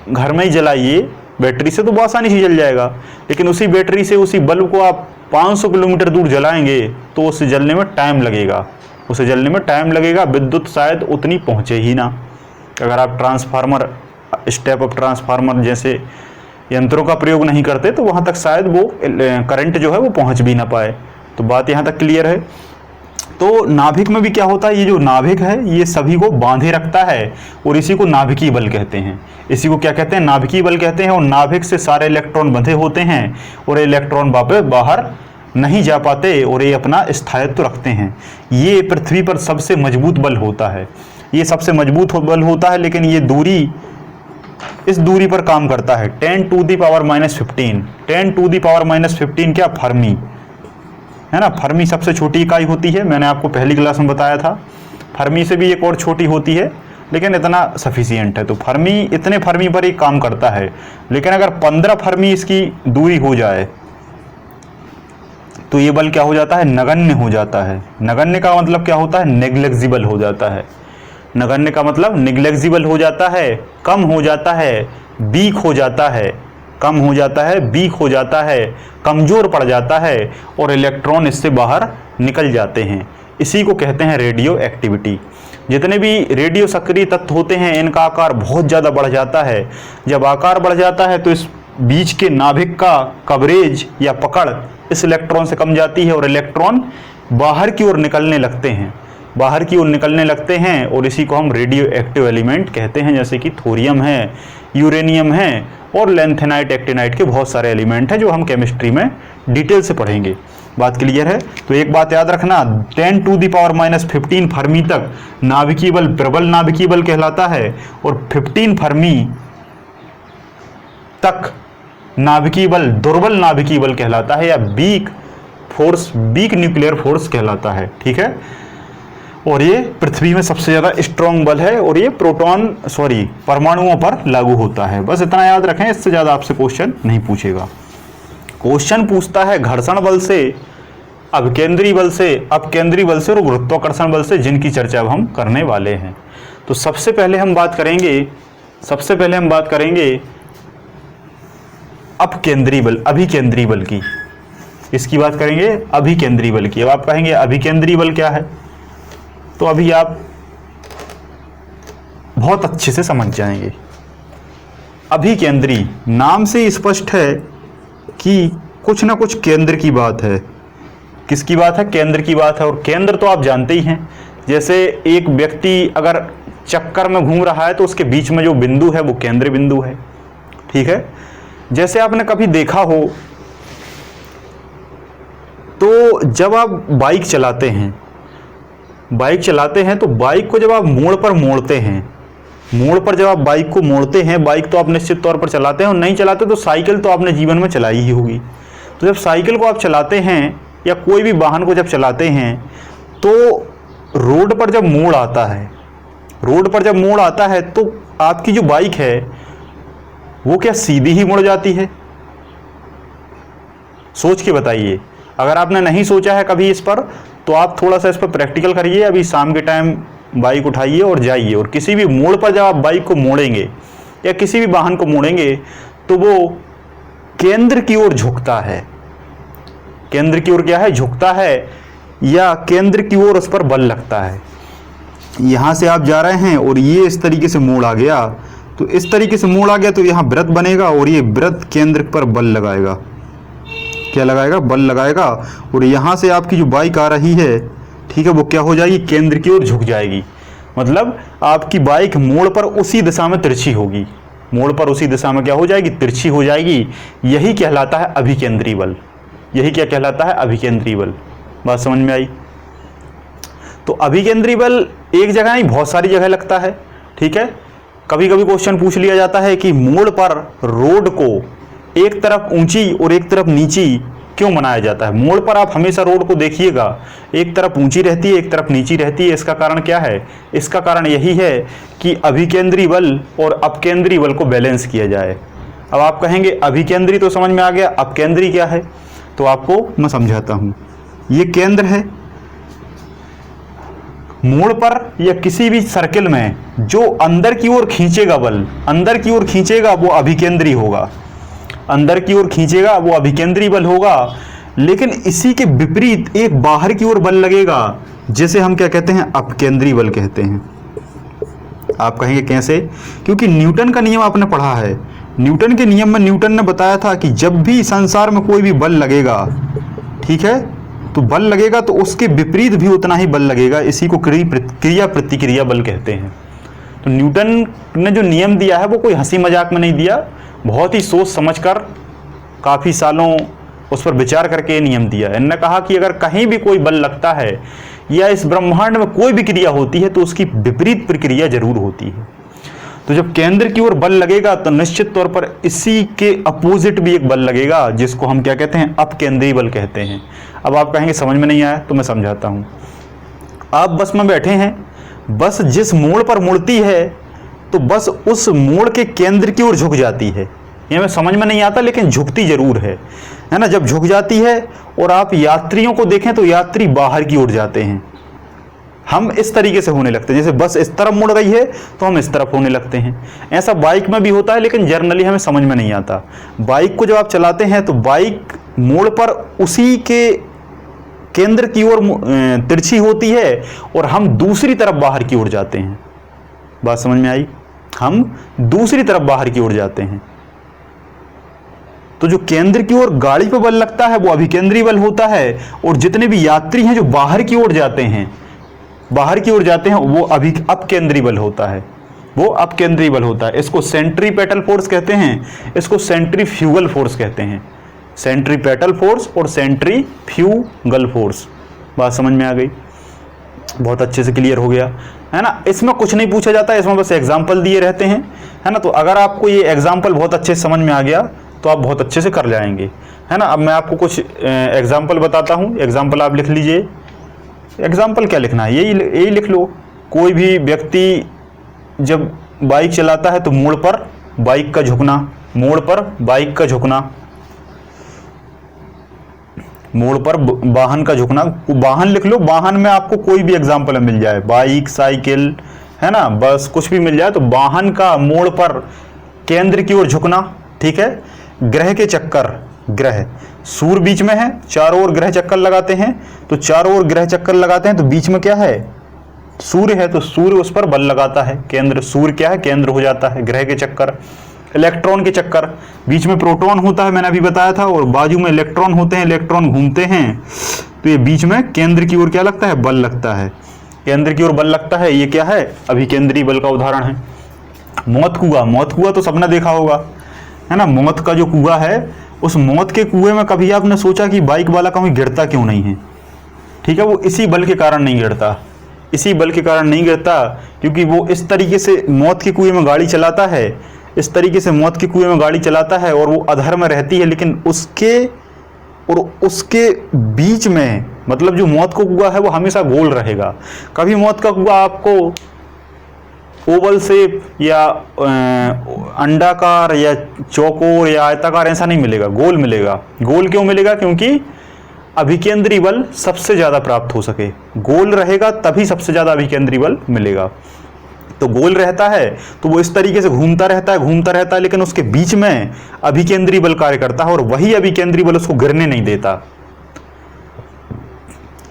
घर में ही जलाइए बैटरी से तो बहुत आसानी से जल जाएगा, लेकिन उसी बैटरी से उसी बल्ब को आप 500 किलोमीटर दूर जलाएंगे तो उसे जलने में टाइम लगेगा, उसे जलने में टाइम लगेगा, विद्युत शायद उतनी पहुँचे ही ना। अगर आप ट्रांसफार्मर, स्टेप अप ट्रांसफार्मर जैसे यंत्रों का प्रयोग नहीं करते तो वहाँ तक शायद वो करंट जो है वो पहुँच भी ना पाए। तो बात यहाँ तक क्लियर है। तो नाभिक में भी क्या होता है, ये जो नाभिक है ये सभी को बांधे रखता है और इसी को नाभिकीय बल कहते हैं। इसी को क्या कहते हैं, नाभिकीय बल कहते हैं। और नाभिक से सारे इलेक्ट्रॉन बंधे होते हैं और इलेक्ट्रॉन वापस बाहर नहीं जा पाते और ये अपना स्थायित्व रखते हैं। ये पृथ्वी पर सबसे मजबूत बल होता है, ये सबसे मजबूत बल होता है। लेकिन ये दूरी, इस दूरी पर काम करता है 10 to the power -15। 10 to the power -15 क्या, फर्मी है ना। फर्मी सबसे छोटी इकाई होती है, मैंने आपको पहली क्लास में बताया था। फर्मी से भी एक और छोटी होती है लेकिन इतना सफिशियंट है। तो फर्मी, इतने फर्मी पर एक काम करता है। लेकिन अगर 15 फर्मी इसकी दूरी हो जाए तो ये बल क्या हो जाता है, नगण्य हो जाता है। नगण्य का मतलब क्या होता है, नेग्लेक्जिबल हो जाता है। नगण्य का मतलब नेग्लेक्जिबल हो जाता है, कम हो जाता है, वीक हो जाता है, कम हो जाता है, वीक हो जाता है, कमजोर पड़ जाता है और इलेक्ट्रॉन इससे बाहर निकल जाते हैं। इसी को कहते हैं रेडियो एक्टिविटी। जितने भी रेडियो सक्रिय तत्व होते हैं इनका आकार बहुत ज़्यादा बढ़ जाता है। जब आकार बढ़ जाता है तो इस बीच के नाभिक का कवरेज या पकड़ इस इलेक्ट्रॉन से कम जाती है और इलेक्ट्रॉन बाहर की ओर निकलने लगते हैं, बाहर की ओर निकलने लगते हैं और इसी को हम रेडियो एक्टिव एलिमेंट कहते हैं। जैसे कि थोरियम है, यूरेनियम है और लैंथेनाइट, एक्टिनाइट के बहुत सारे एलिमेंट हैं जो हम केमिस्ट्री में डिटेल से पढ़ेंगे। बात क्लियर है। तो एक बात याद रखना, 10 टू दी पावर -15 फर्मी तक नाभिकीय बल प्रबल नाभिकीय बल कहलाता है और 15 फर्मी तक नाभिकीय बल दुर्बल नाभिकीय बल कहलाता है या weak force, weak nuclear force कहलाता है। ठीक है। और ये पृथ्वी में सबसे ज़्यादा स्ट्रॉन्ग बल है और ये परमाणुओं पर लागू होता है। बस इतना याद रखें, इससे ज़्यादा आपसे क्वेश्चन नहीं पूछेगा। क्वेश्चन पूछता है घर्षण बल से, अपकेंद्री बल से, अपकेंद्री बल से और गुरुत्वाकर्षण बल से, जिनकी चर्चा अब हम करने वाले हैं। तो सबसे पहले हम बात करेंगे अपकेंद्री बल, अभिकेंद्री बल की। इसकी बात करेंगे अभिकेंद्री बल की। अब आप कहेंगे अभिकेंद्री बल क्या है, तो अभी आप बहुत अच्छे से समझ जाएंगे। अभिकेंद्री नाम से स्पष्ट है कि कुछ ना कुछ केंद्र की बात है। किसकी बात है, केंद्र की बात है। और केंद्र तो आप जानते ही हैं, जैसे एक व्यक्ति अगर चक्कर में घूम रहा है तो उसके बीच में जो बिंदु है वो केंद्र बिंदु है। ठीक है। जैसे आपने कभी देखा हो तो जब आप बाइक चलाते हैं तो बाइक को जब आप मोड़ पर मोड़ते हैं, मोड़ पर जब आप बाइक को मोड़ते हैं, बाइक तो आप निश्चित तौर पर चलाते हैं और नहीं चलाते तो साइकिल तो आपने जीवन में चलाई ही होगी। तो जब साइकिल को आप चलाते हैं या कोई भी वाहन को जब चलाते हैं तो रोड पर जब मोड़ आता है तो आपकी जो बाइक है वो क्या सीधी ही मुड़ जाती है? सोच के बताइए। अगर आपने नहीं सोचा है कभी इस पर तो आप थोड़ा सा इस पर प्रैक्टिकल करिए। अभी शाम के टाइम बाइक उठाइए और जाइए और किसी भी मोड़ पर जब आप बाइक को मोड़ेंगे या किसी भी वाहन को मोड़ेंगे तो वो केंद्र की ओर झुकता है। केंद्र की ओर क्या है, झुकता है या केंद्र की ओर उस पर बल लगता है। यहाँ से आप जा रहे हैं और ये इस तरीके से मोड़ आ गया, तो इस तरीके से मोड़ आ गया तो यहाँ वृत्त बनेगा और ये वृत्त केंद्र पर बल लगाएगा। क्या लगाएगा, बल लगाएगा। और यहाँ से आपकी जो बाइक आ रही है, ठीक है, वो क्या हो जाएगी, केंद्र की ओर झुक जाएगी। मतलब आपकी बाइक मोड़ पर उसी दिशा में तिरछी होगी, मोड़ पर उसी दिशा में क्या हो जाएगी, तिरछी हो जाएगी। यही कहलाता है अभिकेंद्री बल। यही क्या कहलाता है, अभिकेंद्री बल। बात समझ में आई। तो अभिकेंद्री बल एक जगह नहीं, बहुत सारी जगह लगता है। ठीक है। कभी कभी क्वेश्चन पूछ लिया जाता है कि मोड़ पर रोड को एक तरफ ऊंची और एक तरफ नीची क्यों बनाया जाता है। मोड़ पर आप हमेशा रोड को देखिएगा, एक तरफ ऊंची रहती है, एक तरफ नीची रहती है। इसका कारण क्या है, इसका कारण यही है कि अभिकेंद्री बल और अपकेंद्री बल को बैलेंस किया जाए। अब आप कहेंगे अभिकेंद्री तो समझ में आ गया, अपकेंद्री क्या है, तो आपको मैं समझाता हूं। ये केंद्र है, मोड़ पर या किसी भी सर्किल में जो अंदर की ओर खींचेगा बल, अंदर की ओर खींचेगा वो अभिकेंद्री होगा। अंदर की ओर खींचेगा वो अभिकेंद्री बल होगा। लेकिन इसी के विपरीत एक बाहर की ओर बल लगेगा, जिसे हम क्या कहते हैं, अपकेंद्री बल कहते हैं। आप कहेंगे कैसे? क्योंकि न्यूटन का नियम आपने पढ़ा है। न्यूटन के नियम में न्यूटन ने बताया था कि जब भी संसार में कोई भी बल लगेगा, ठीक है, तो बल लगेगा तो उसके विपरीत भी उतना ही बल लगेगा। इसी को क्रिया प्रतिक्रिया बल कहते हैं। तो न्यूटन ने जो नियम दिया है वो कोई हंसी मजाक में नहीं दिया, बहुत ही सोच समझकर, काफ़ी सालों उस पर विचार करके नियम दिया। इन्होंने कहा कि अगर कहीं भी कोई बल लगता है या इस ब्रह्मांड में कोई भी क्रिया होती है तो उसकी विपरीत प्रक्रिया जरूर होती है। तो जब केंद्र की ओर बल लगेगा तो निश्चित तौर पर इसी के अपोजिट भी एक बल लगेगा, जिसको हम क्या कहते हैं, अपकेंद्री बल कहते हैं। अब आप कहेंगे समझ में नहीं आया, तो मैं समझाता हूं। आप बस में बैठे हैं, बस जिस मोड़ पर मुड़ती है तो बस उस मोड़ के केंद्र की ओर झुक जाती है। ये हमें समझ में नहीं आता, लेकिन झुकती जरूर है ना। जब झुक जाती है और आप यात्रियों को देखें तो यात्री बाहर की ओर जाते हैं। हम इस तरीके से होने लगते हैं, जैसे बस इस तरफ मुड़ रही है तो हम इस तरफ होने लगते हैं। ऐसा बाइक में भी होता है, लेकिन जनरली हमें समझ में नहीं आता। बाइक को जब आप चलाते हैं तो बाइक मोड़ पर उसी के केंद्र की ओर तिरछी होती है और हम दूसरी तरफ बाहर की ओर जाते हैं। बात समझ में आई? हम दूसरी तरफ बाहर की ओर जाते हैं। तो जो केंद्र की ओर गाड़ी पर बल लगता है वो अभिकेंद्री बल होता है, और जितने भी यात्री हैं जो बाहर की ओर जाते हैं, वो अपकेंद्री बल होता है। वो अपकेंद्री बल होता है। इसको सेंट्रीपेटल फोर्स कहते हैं, इसको सेंट्रीफ्यूगल फोर्स कहते हैं। सेंट्रीपेटल फोर्स और सेंट्रीफ्यूगल फोर्स। बात समझ में आ गई? बहुत अच्छे से क्लियर हो गया है ना। इसमें कुछ नहीं पूछा जाता है, इसमें बस एग्जाम्पल दिए रहते हैं, है ना। तो अगर आपको ये एग्जाम्पल बहुत अच्छे से समझ में आ गया तो आप बहुत अच्छे से कर जाएंगे, है ना। अब मैं आपको कुछ एग्जाम्पल बताता हूँ। एग्जाम्पल आप लिख लीजिए। एग्जाम्पल क्या लिखना है, यही लिख लो। कोई भी व्यक्ति जब बाइक चलाता है तो मोड़ पर बाइक का झुकना, मोड़ पर बाइक का झुकना, मोड़ पर वाहन का झुकना। वाहन लिख लो, वाहन में आपको कोई भी एग्जाम्पल मिल जाए, बाइक, साइकिल, है ना, बस, कुछ भी मिल जाए। तो वाहन का मोड़ पर केंद्र की ओर झुकना, ठीक है। ग्रह के चक्कर, ग्रह, सूर्य बीच में है, चारों ओर ग्रह चक्कर लगाते हैं, तो चारों ओर ग्रह चक्कर लगाते हैं तो बीच में क्या है, सूर्य है, तो सूर्य उस पर बल लगाता है। केंद्र, सूर्य क्या है, केंद्र हो जाता है। ग्रह के चक्कर, इलेक्ट्रॉन के चक्कर, बीच में प्रोटॉन होता है, मैंने अभी बताया था, और बाजू में इलेक्ट्रॉन होते हैं, इलेक्ट्रॉन घूमते हैं, तो ये बीच में केंद्र की ओर क्या लगता है, बल लगता है। केंद्र की ओर बल लगता है, ये क्या है, अभिकेंद्री बल का उदाहरण है। मौत कुआं, मौत कुआं तो सबने देखा होगा, है ना। मौत का जो कुआं है, उस मौत के कुएं में कभी आपने सोचा कि बाइक वाला कहीं गिरता क्यों नहीं है? ठीक है, वो इसी बल के कारण नहीं गिरता, इसी बल के कारण नहीं गिरता, क्योंकि वो इस तरीके से मौत के कुएं में गाड़ी चलाता है, इस तरीके से मौत के कुएं में गाड़ी चलाता है, और वो अधर में रहती है, लेकिन उसके बीच में, मतलब जो मौत का कुआं है वो हमेशा गोल रहेगा। कभी मौत का कुआं आपको ओवल शेप या अंडाकार या चौकोर या आयताकार ऐसा नहीं मिलेगा, गोल मिलेगा। गोल क्यों मिलेगा? क्योंकि अभिकेंद्री बल सबसे ज्यादा प्राप्त हो सके। गोल रहेगा तभी सबसे ज्यादा अभिकेंद्री बल मिलेगा। तो गोल रहता है तो वो इस तरीके से घूमता रहता है, लेकिन उसके बीच में अभिकेंद्री बल कार्य करता है, और वही अभिकेंद्री बल उसको गिरने नहीं देता।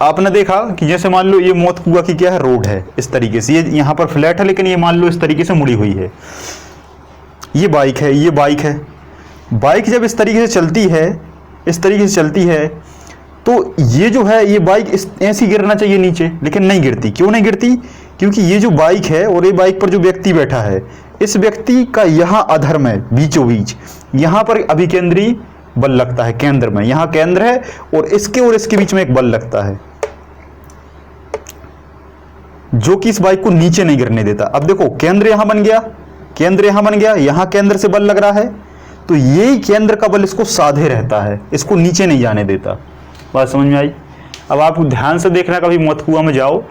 आपने देखा कि जैसे मान लो ये मौत कुआं की क्या है, रोड है, इस तरीके से, ये यहाँ पर फ्लैट है, लेकिन ये मान लो इस तरीके से मुड़ी हुई है। ये बाइक है, ये बाइक है। बाइक जब इस तरीके से चलती है, इस तरीके से चलती है, तो ये जो है, ये बाइक ऐसी गिरना चाहिए नीचे, लेकिन नहीं गिरती। क्यों नहीं गिरती? क्योंकि ये जो बाइक है और ये बाइक पर जो व्यक्ति बैठा है, इस व्यक्ति का यहाँ अधर में बीचों बीच यहाँ पर अभिकेंद्री बल लगता है, केंद्र में। यहाँ केंद्र है और इसके बीच में एक बल लगता है, जो कि इस बाइक को नीचे नहीं गिरने देता। अब देखो, केंद्र यहां बन गया, केंद्र यहां बन गया, यहां केंद्र से बल लग रहा है, तो यही केंद्र का बल इसको साधे रहता है, इसको नीचे नहीं जाने देता। बात समझ में आई? अब आप ध्यान से देखना, कभी मौत कुआं में जाओ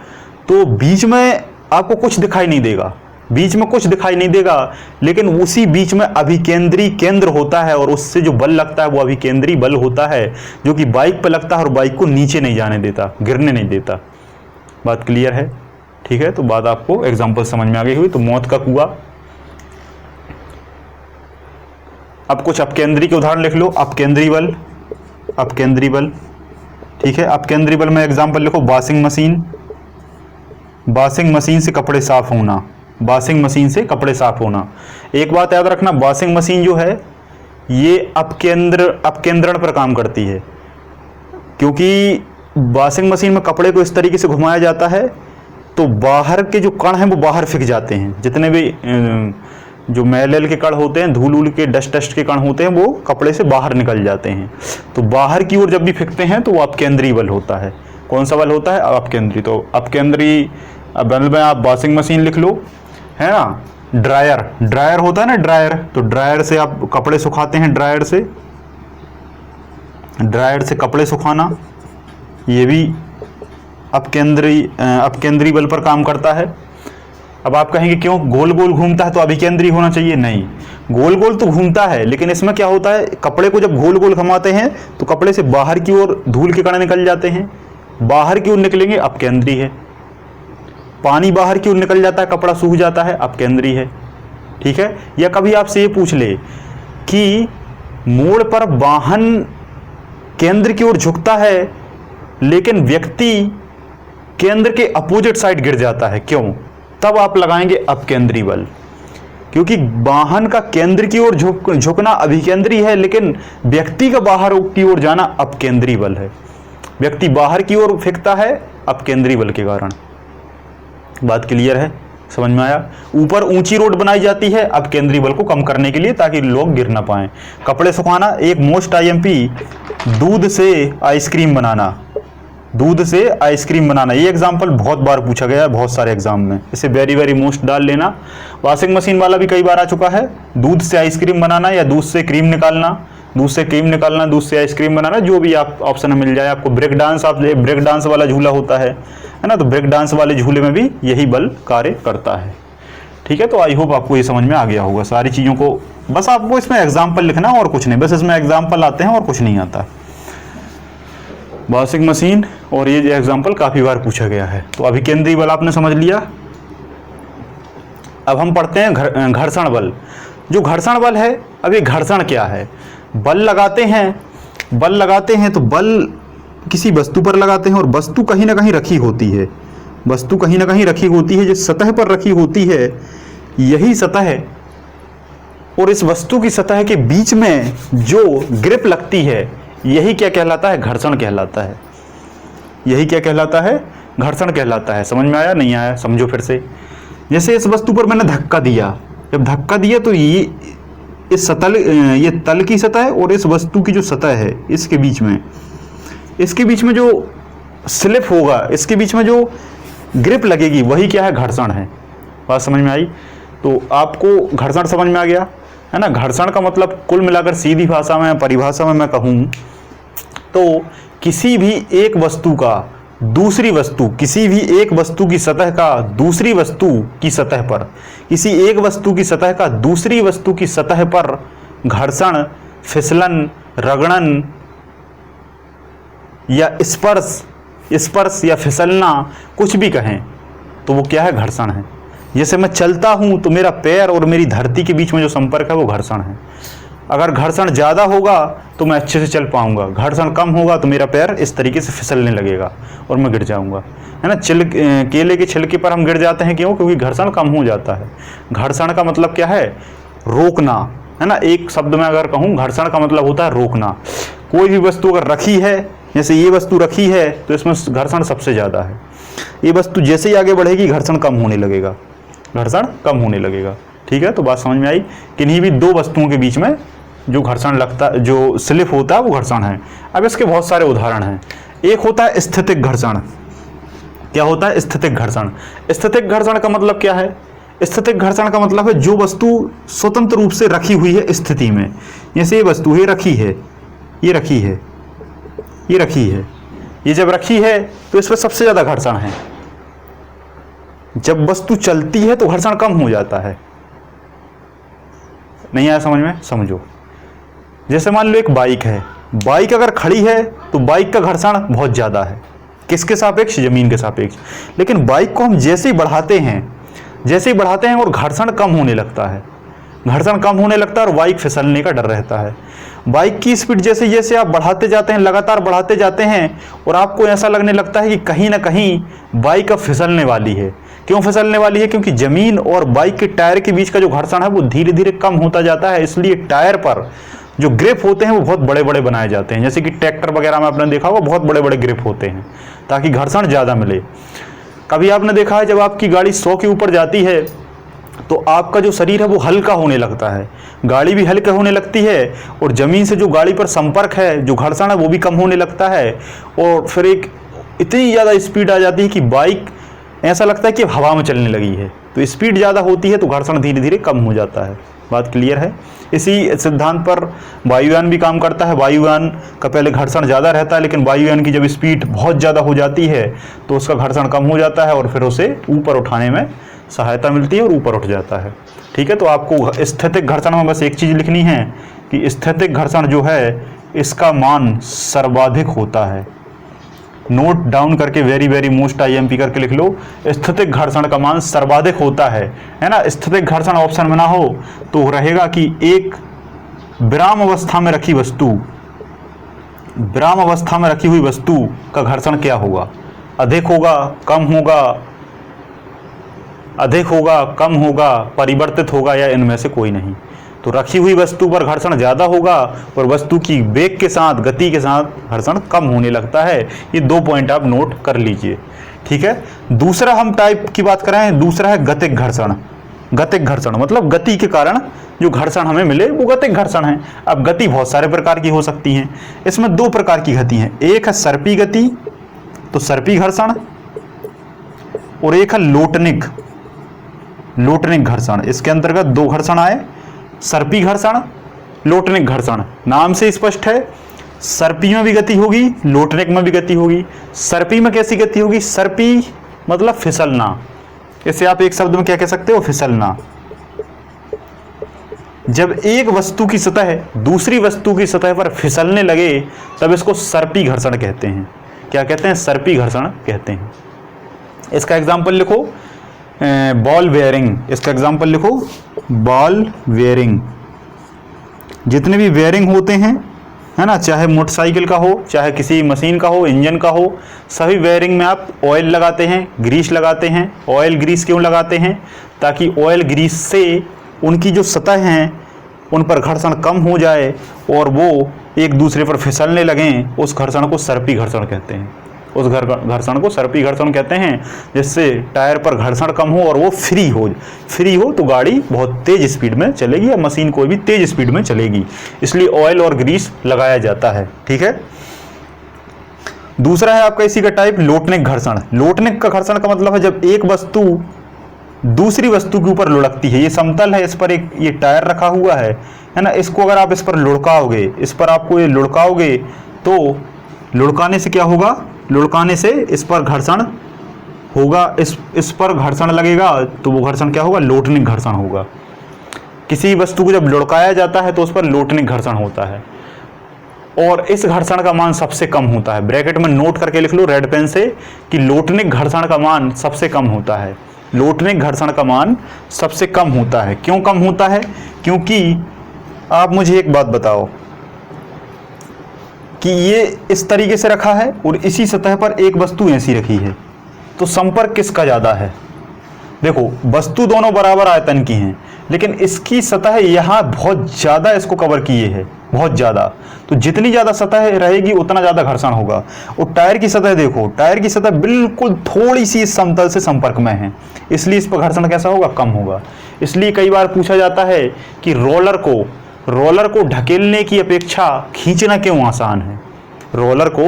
तो बीच में आपको कुछ दिखाई नहीं देगा, बीच में कुछ दिखाई नहीं देगा, लेकिन उसी बीच में अभिकेंद्री केंद्र होता है, और उससे जो बल लगता है वो अभिकेंद्री बल होता है, जो कि बाइक पर लगता है और बाइक को नीचे नहीं जाने देता, गिरने नहीं देता। बात क्लियर है? ठीक है, तो बात आपको एग्जांपल समझ में आ गई हुई। तो मौत का कुआं। अब कुछ अपकेंद्री के उदाहरण लिख लो। अपकेंद्री बल, अपकेंद्री बल। ठीक है, अपकेंद्री बल में एग्जाम्पल लिखो, वॉशिंग मशीन, वॉशिंग मशीन से कपड़े साफ होना, वॉशिंग मशीन से कपड़े साफ होना। एक बात याद रखना, वॉशिंग मशीन जो है ये अपकेंद्रण पर काम करती है, क्योंकि वॉशिंग मशीन में कपड़े को इस तरीके से घुमाया जाता है तो बाहर के जो कण हैं वो बाहर फेंक जाते हैं, जितने भी जो मैल के कण होते हैं, धूल के डस्ट के कण होते हैं, वो कपड़े से बाहर निकल जाते हैं। तो बाहर की ओर जब भी फेंकते हैं तो वो अपकेंद्री बल होता है। कौन सा बल होता है? अपकेंद्री। तो अपकेंद्री बल में आप वॉशिंग मशीन लिख लो, है ना। ड्रायर, ड्रायर होता है ना, ड्रायर, तो ड्रायर से आप कपड़े सुखाते हैं, ड्रायर से कपड़े सुखाना, ये भी अपकेंद्री बल पर काम करता है। अब आप कहेंगे क्यों, गोल गोल घूमता है तो अभिकेंद्री होना चाहिए? नहीं, गोल गोल तो घूमता है, लेकिन इसमें क्या होता है, कपड़े को जब गोल गोल घुमाते हैं तो कपड़े से बाहर की ओर धूल के कण निकल जाते हैं, बाहर की ओर निकलेंगे, अपकेंद्री है। पानी बाहर की ओर निकल जाता है, कपड़ा सूख जाता है, अपकेंद्री है। ठीक है। या कभी आपसे ये पूछ ले कि मोड़ पर वाहन केंद्र की ओर झुकता है लेकिन व्यक्ति केंद्र के अपोजिट साइड गिर जाता है, क्यों? तब आप लगाएंगे अपकेंद्री बल, क्योंकि वाहन का केंद्र की ओर झुकना अभिकेंद्री है, लेकिन व्यक्ति का बाहर की ओर जाना अपकेंद्री बल है। व्यक्ति बाहर की ओर फेंकता है अपकेंद्री बल के कारण। बात क्लियर है? समझ में आया? ऊपर ऊंची रोड बनाई जाती है अपकेंद्री बल को कम करने के लिए, ताकि लोग गिर ना पाएं। कपड़े सुखाना, एक मोस्ट आईएमपी, दूध से आइसक्रीम बनाना, दूध से आइसक्रीम बनाना, ये एग्जाम्पल बहुत बार पूछा गया है बहुत सारे एग्जाम में, इसे वेरी वेरी मोस्ट डाल लेना। वॉशिंग मशीन वाला भी कई बार आ चुका है, दूध से आइसक्रीम बनाना या दूध से क्रीम निकालना, दूध से क्रीम निकालना, दूध से आइसक्रीम बनाना, जो भी आप ऑप्शन मिल जाए आपको। ब्रेक डांस, आप ब्रेक डांस वाला झूला होता है ना, तो ब्रेक डांस वाले झूले में भी यही बल कार्य करता है। ठीक है, तो आई होप आपको ये समझ में आ गया होगा सारी चीज़ों को। बस आपको इसमें एग्जाम्पल लिखना और कुछ नहीं, बस इसमें एग्जाम्पल आते हैं और कुछ नहीं आता। वॉशिंग मशीन और ये एग्जाम्पल काफ़ी बार पूछा गया है। तो अभिकेंद्री बल आपने समझ लिया। अब हम पढ़ते हैं घर्षण बल। जो घर्षण बल है, अब ये घर्षण क्या है? बल लगाते हैं तो बल किसी वस्तु पर लगाते हैं और वस्तु कहीं ना कहीं रखी होती है, वस्तु कहीं ना कहीं रखी होती है, जिस सतह पर रखी होती है यही सतह, और इस वस्तु की सतह के बीच में जो ग्रिप लगती है यही क्या कहलाता है? घर्षण कहलाता है। यही क्या कहलाता है? घर्षण कहलाता है। समझ में आया? नहीं आया? समझो फिर से। जैसे इस वस्तु पर मैंने धक्का दिया, जब धक्का दिया तो ये तल की सतह और इस वस्तु की जो सतह है इसके बीच में जो स्लिप होगा, इसके बीच में जो ग्रिप लगेगी, वही क्या है? घर्षण है। बात समझ में आई? तो आपको घर्षण समझ में आ गया है ना। घर्षण का मतलब कुल मिलाकर सीधी भाषा में, परिभाषा में मैं कहूँ तो किसी भी एक वस्तु का दूसरी वस्तु, किसी भी एक वस्तु की सतह का दूसरी वस्तु की सतह पर, किसी एक वस्तु की सतह का दूसरी वस्तु की सतह पर घर्षण, फिसलन, रगड़न या स्पर्श या फिसलना, कुछ भी कहें तो वो क्या है? घर्षण है। जैसे मैं चलता हूं तो मेरा पैर और मेरी धरती के बीच में जो संपर्क है वो घर्षण है। अगर घर्षण ज़्यादा होगा तो मैं अच्छे से चल पाऊंगा, घर्षण कम होगा तो मेरा पैर इस तरीके से फिसलने लगेगा और मैं गिर जाऊंगा, है ना। केले के छिलके पर हम गिर जाते हैं, क्यों? क्योंकि घर्षण कम हो जाता है। घर्षण का मतलब क्या है? रोकना, है ना। एक शब्द में अगर कहूँ, घर्षण का मतलब होता है रोकना। कोई भी वस्तु अगर रखी है, जैसे ये वस्तु रखी है तो इसमें घर्षण सबसे ज़्यादा है। ये वस्तु जैसे ही आगे बढ़ेगी घर्षण कम होने लगेगा, घर्षण कम होने लगेगा। ठीक है, तो बात समझ में आई? किन्हीं भी दो वस्तुओं के बीच में जो घर्षण लगता, जो स्लिप होता है वो घर्षण है। अब इसके बहुत सारे उदाहरण हैं। एक होता है स्थितिक घर्षण। क्या होता है? स्थितिक घर्षण। स्थितिक घर्षण का मतलब क्या है? स्थितिक घर्षण का मतलब है जो वस्तु स्वतंत्र रूप से रखी हुई है स्थिति में। जैसे ये वस्तु ये रखी है, ये रखी है, ये रखी है, ये जब रखी है तो इस पर सबसे ज़्यादा घर्षण है। जब वस्तु चलती है तो घर्षण कम हो जाता है। नहीं आया समझ में? समझो। जैसे मान लो एक बाइक है, बाइक अगर खड़ी है तो बाइक का घर्षण बहुत ज़्यादा है। किसके सापेक्ष? ज़मीन के सापेक्ष। लेकिन बाइक को हम जैसे ही बढ़ाते हैं और घर्षण कम होने लगता है, घर्षण कम होने लगता है और बाइक फिसलने का डर रहता है। बाइक की स्पीड जैसे जैसे आप बढ़ाते जाते हैं, लगातार बढ़ाते जाते हैं, और आपको ऐसा लगने लगता है कि कहीं ना कहीं बाइक अब फिसलने वाली है। क्यों फिसलने वाली है? क्योंकि ज़मीन और बाइक के टायर के बीच का जो घर्षण है वो धीरे धीरे कम होता जाता है। इसलिए टायर पर जो ग्रिप होते हैं वो बहुत बड़े बड़े बनाए जाते हैं। जैसे कि ट्रैक्टर वगैरह में आपने देखा होगा, बहुत बड़े बड़े ग्रिप होते हैं ताकि घर्षण ज़्यादा मिले। कभी आपने देखा है जब आपकी गाड़ी 100 के ऊपर जाती है तो आपका जो शरीर है वो हल्का होने लगता है, गाड़ी भी हल्का होने लगती है, और ज़मीन से जो गाड़ी पर संपर्क है, जो घर्षण है वो भी कम होने लगता है, और फिर एक इतनी ज़्यादा स्पीड आ जाती है कि बाइक ऐसा लगता है कि हवा में चलने लगी है। तो स्पीड ज़्यादा होती है तो घर्षण धीरे धीरे कम हो जाता है। बात क्लियर है? इसी सिद्धांत पर वायुयान भी काम करता है। वायुयान का पहले घर्षण ज़्यादा रहता है, लेकिन वायुयान की जब स्पीड बहुत ज़्यादा हो जाती है तो उसका घर्षण कम हो जाता है और फिर उसे ऊपर उठाने में सहायता मिलती है और ऊपर उठ जाता है। ठीक है, तो आपको स्थैतिक घर्षण में बस एक चीज़ लिखनी है कि स्थैतिक घर्षण जो है इसका मान सर्वाधिक होता है। नोट डाउन करके वेरी वेरी मोस्ट IMP करके लिख लो, स्थैतिक घर्षण का मान सर्वाधिक होता है ना। स्थैतिक घर्षण ऑप्शन में ना हो तो रहेगा कि एक विराम अवस्था में रखी वस्तु, विराम अवस्था में रखी हुई वस्तु का घर्षण क्या होगा? अधिक होगा, कम होगा, अधिक होगा, कम होगा, परिवर्तित होगा, या इनमें से कोई नहीं। तो रखी हुई वस्तु पर घर्षण ज़्यादा होगा और वस्तु की वेग के साथ, गति के साथ घर्षण कम होने लगता है। ये 2 पॉइंट आप नोट कर लीजिए। ठीक है, दूसरा हम टाइप की बात करें, दूसरा है गतिक घर्षण। गतिक घर्षण मतलब गति के कारण जो घर्षण हमें मिले वो गतिक घर्षण है। अब गति बहुत सारे प्रकार की हो सकती हैं, इसमें 2 प्रकार की गति हैं। एक है सर्पी गति, तो सर्पी घर्षण, और एक है लोटनिक, लोटनिक घर्षण। इसके अंतर्गत 2 घर्षण आए, सर्पी घर्षण, लोटनिक घर्षण। नाम से स्पष्ट है, सर्पी में भी गति होगी, लोटनिक में भी गति होगी। सर्पी में कैसी गति होगी? सर्पी मतलब फिसलना। इसे आप एक शब्द में क्या कह सकते हो? फिसलना। जब एक वस्तु की सतह दूसरी वस्तु की सतह पर फिसलने लगे तब इसको सर्पी घर्षण कहते हैं। क्या कहते हैं? सर्पी घर्षण कहते हैं। इसका एग्जाम्पल लिखो, बॉल बेयरिंग। इसका एग्जाम्पल लिखो, बॉल बेयरिंग। जितने भी बेयरिंग होते हैं, है ना, चाहे मोटरसाइकिल का हो, चाहे किसी मशीन का हो, इंजन का हो, सभी बेयरिंग में आप ऑयल लगाते हैं, ग्रीस लगाते हैं। ऑयल ग्रीस क्यों लगाते हैं? ताकि ऑयल ग्रीस से उनकी जो सतह हैं उन पर घर्षण कम हो जाए और वो एक दूसरे पर फिसलने लगें। उस घर्षण को सर्पी घर्षण कहते हैं। उस घर्षण को सर्पी घर्षण कहते हैं, जिससे टायर पर घर्षण कम हो और वो फ्री हो तो गाड़ी बहुत तेज स्पीड में चलेगी, या मशीन कोई भी तेज स्पीड में चलेगी। इसलिए ऑयल और ग्रीस लगाया जाता है। ठीक है, दूसरा है आपका इसी का टाइप लोटनिक घर्षण। लोटनिक का घर्षण का मतलब है जब एक वस्तु दूसरी वस्तु के ऊपर लुढ़कती है। ये समतल है, इस पर एक ये टायर रखा हुआ है ना, इसको अगर आप इस पर लुढ़काओगे, इस पर आपको ये लुढ़काओगे तो लुढ़काने से क्या होगा? लुढ़काने से इस पर घर्षण होगा, इस पर घर्षण लगेगा, तो वो घर्षण क्या होगा? लोटनिक घर्षण होगा। किसी वस्तु को जब लुढ़काया जाता है तो उस पर लोटनिक घर्षण होता है, और इस घर्षण का मान सबसे कम होता है। ब्रैकेट में नोट करके लिख लो रेड पेन से कि लोटनिक घर्षण का मान सबसे कम होता है। लोटनिक घर्षण का मान सबसे कम होता है। क्यों कम होता है? क्योंकि आप मुझे एक बात बताओ कि ये इस तरीके से रखा है और इसी सतह पर एक वस्तु ऐसी रखी है, तो संपर्क किसका ज़्यादा है? देखो, वस्तु दोनों बराबर आयतन की हैं, लेकिन इसकी सतह यहाँ बहुत ज़्यादा इसको कवर किए है, बहुत ज़्यादा। तो जितनी ज़्यादा सतह रहेगी उतना ज़्यादा घर्षण होगा। और टायर की सतह देखो, टायर की सतह बिल्कुल थोड़ी सी इस समतल से संपर्क में है, इसलिए इस पर घर्षण कैसा होगा? कम होगा। इसलिए कई बार पूछा जाता है कि रोलर को ढकेलने की अपेक्षा खींचना क्यों आसान है? रोलर को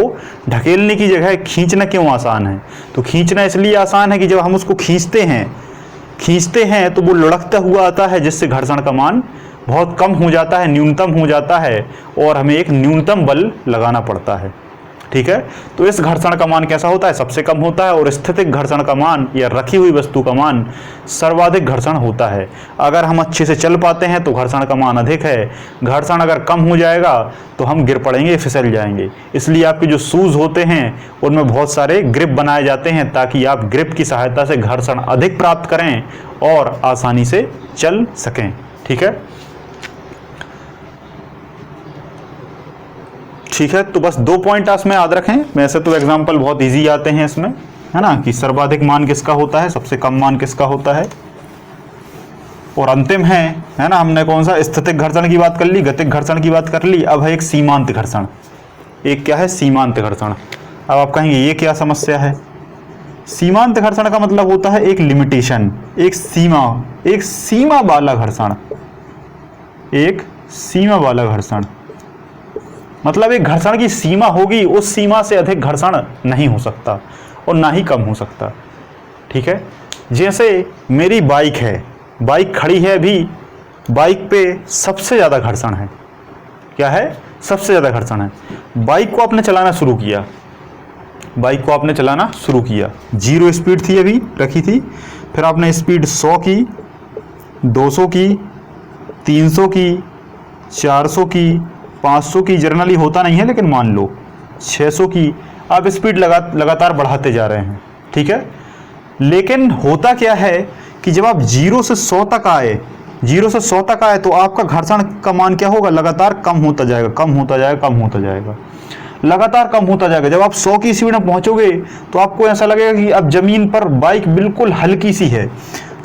ढकेलने की जगह खींचना क्यों आसान है? तो खींचना इसलिए आसान है कि जब हम उसको खींचते हैं तो वो लुढ़कता हुआ आता है, जिससे घर्षण का मान बहुत कम हो जाता है, न्यूनतम हो जाता है, और हमें एक न्यूनतम बल लगाना पड़ता है। ठीक है, तो इस घर्षण का मान कैसा होता है? सबसे कम होता है। और स्थितिक घर्षण का मान या रखी हुई वस्तु का मान सर्वाधिक घर्षण होता है। अगर हम अच्छे से चल पाते हैं तो घर्षण का मान अधिक है, घर्षण अगर कम हो जाएगा तो हम गिर पड़ेंगे, फिसल जाएंगे। इसलिए आपके जो शूज़ होते हैं उनमें बहुत सारे ग्रिप बनाए जाते हैं, ताकि आप ग्रिप की सहायता से घर्षण अधिक प्राप्त करें और आसानी से चल सकें। ठीक है, ठीक है, तो बस 2 पॉइंट इसमें याद रखें। वैसे तो एग्जाम्पल बहुत ईजी आते हैं इसमें, है ना, कि सर्वाधिक मान किसका होता है, सबसे कम मान किसका होता है। और अंतिम है ना, हमने कौन सा, स्थितिक घर्षण की बात कर ली, गतिक घर्षण की बात कर ली। अब है एक सीमांत घर्षण। एक क्या है, सीमांत घर्षण। अब आप कहेंगे ये क्या समस्या है। सीमांत घर्षण का मतलब होता है एक लिमिटेशन, एक सीमा वाला घर्षण। एक सीमा वाला घर्षण मतलब एक घर्षण की सीमा होगी, उस सीमा से अधिक घर्षण नहीं हो सकता और ना ही कम हो सकता। ठीक है, जैसे मेरी बाइक है, बाइक खड़ी है अभी, बाइक पे सबसे ज़्यादा घर्षण है। क्या है, सबसे ज़्यादा घर्षण है। बाइक को आपने चलाना शुरू किया, बाइक को आपने चलाना शुरू किया, 0 स्पीड थी अभी रखी थी, फिर आपने स्पीड 100 की, 200 की, 300 की, 400 की, 500 की, जनरली होता नहीं है लेकिन मान लो 600 की, आप स्पीड लगातार बढ़ाते जा रहे हैं। ठीक है, लेकिन होता क्या है कि जब आप 0 से 100 तक आए, 0 से 100 तक आए, तो आपका घर्षण का मान क्या होगा, लगातार कम होता जाएगा, कम होता जाएगा, कम होता जाएगा, लगातार कम होता जाएगा। जब आप 100 की स्पीड में पहुंचोगे तो आपको ऐसा लगेगा कि अब जमीन पर बाइक बिल्कुल हल्की सी है।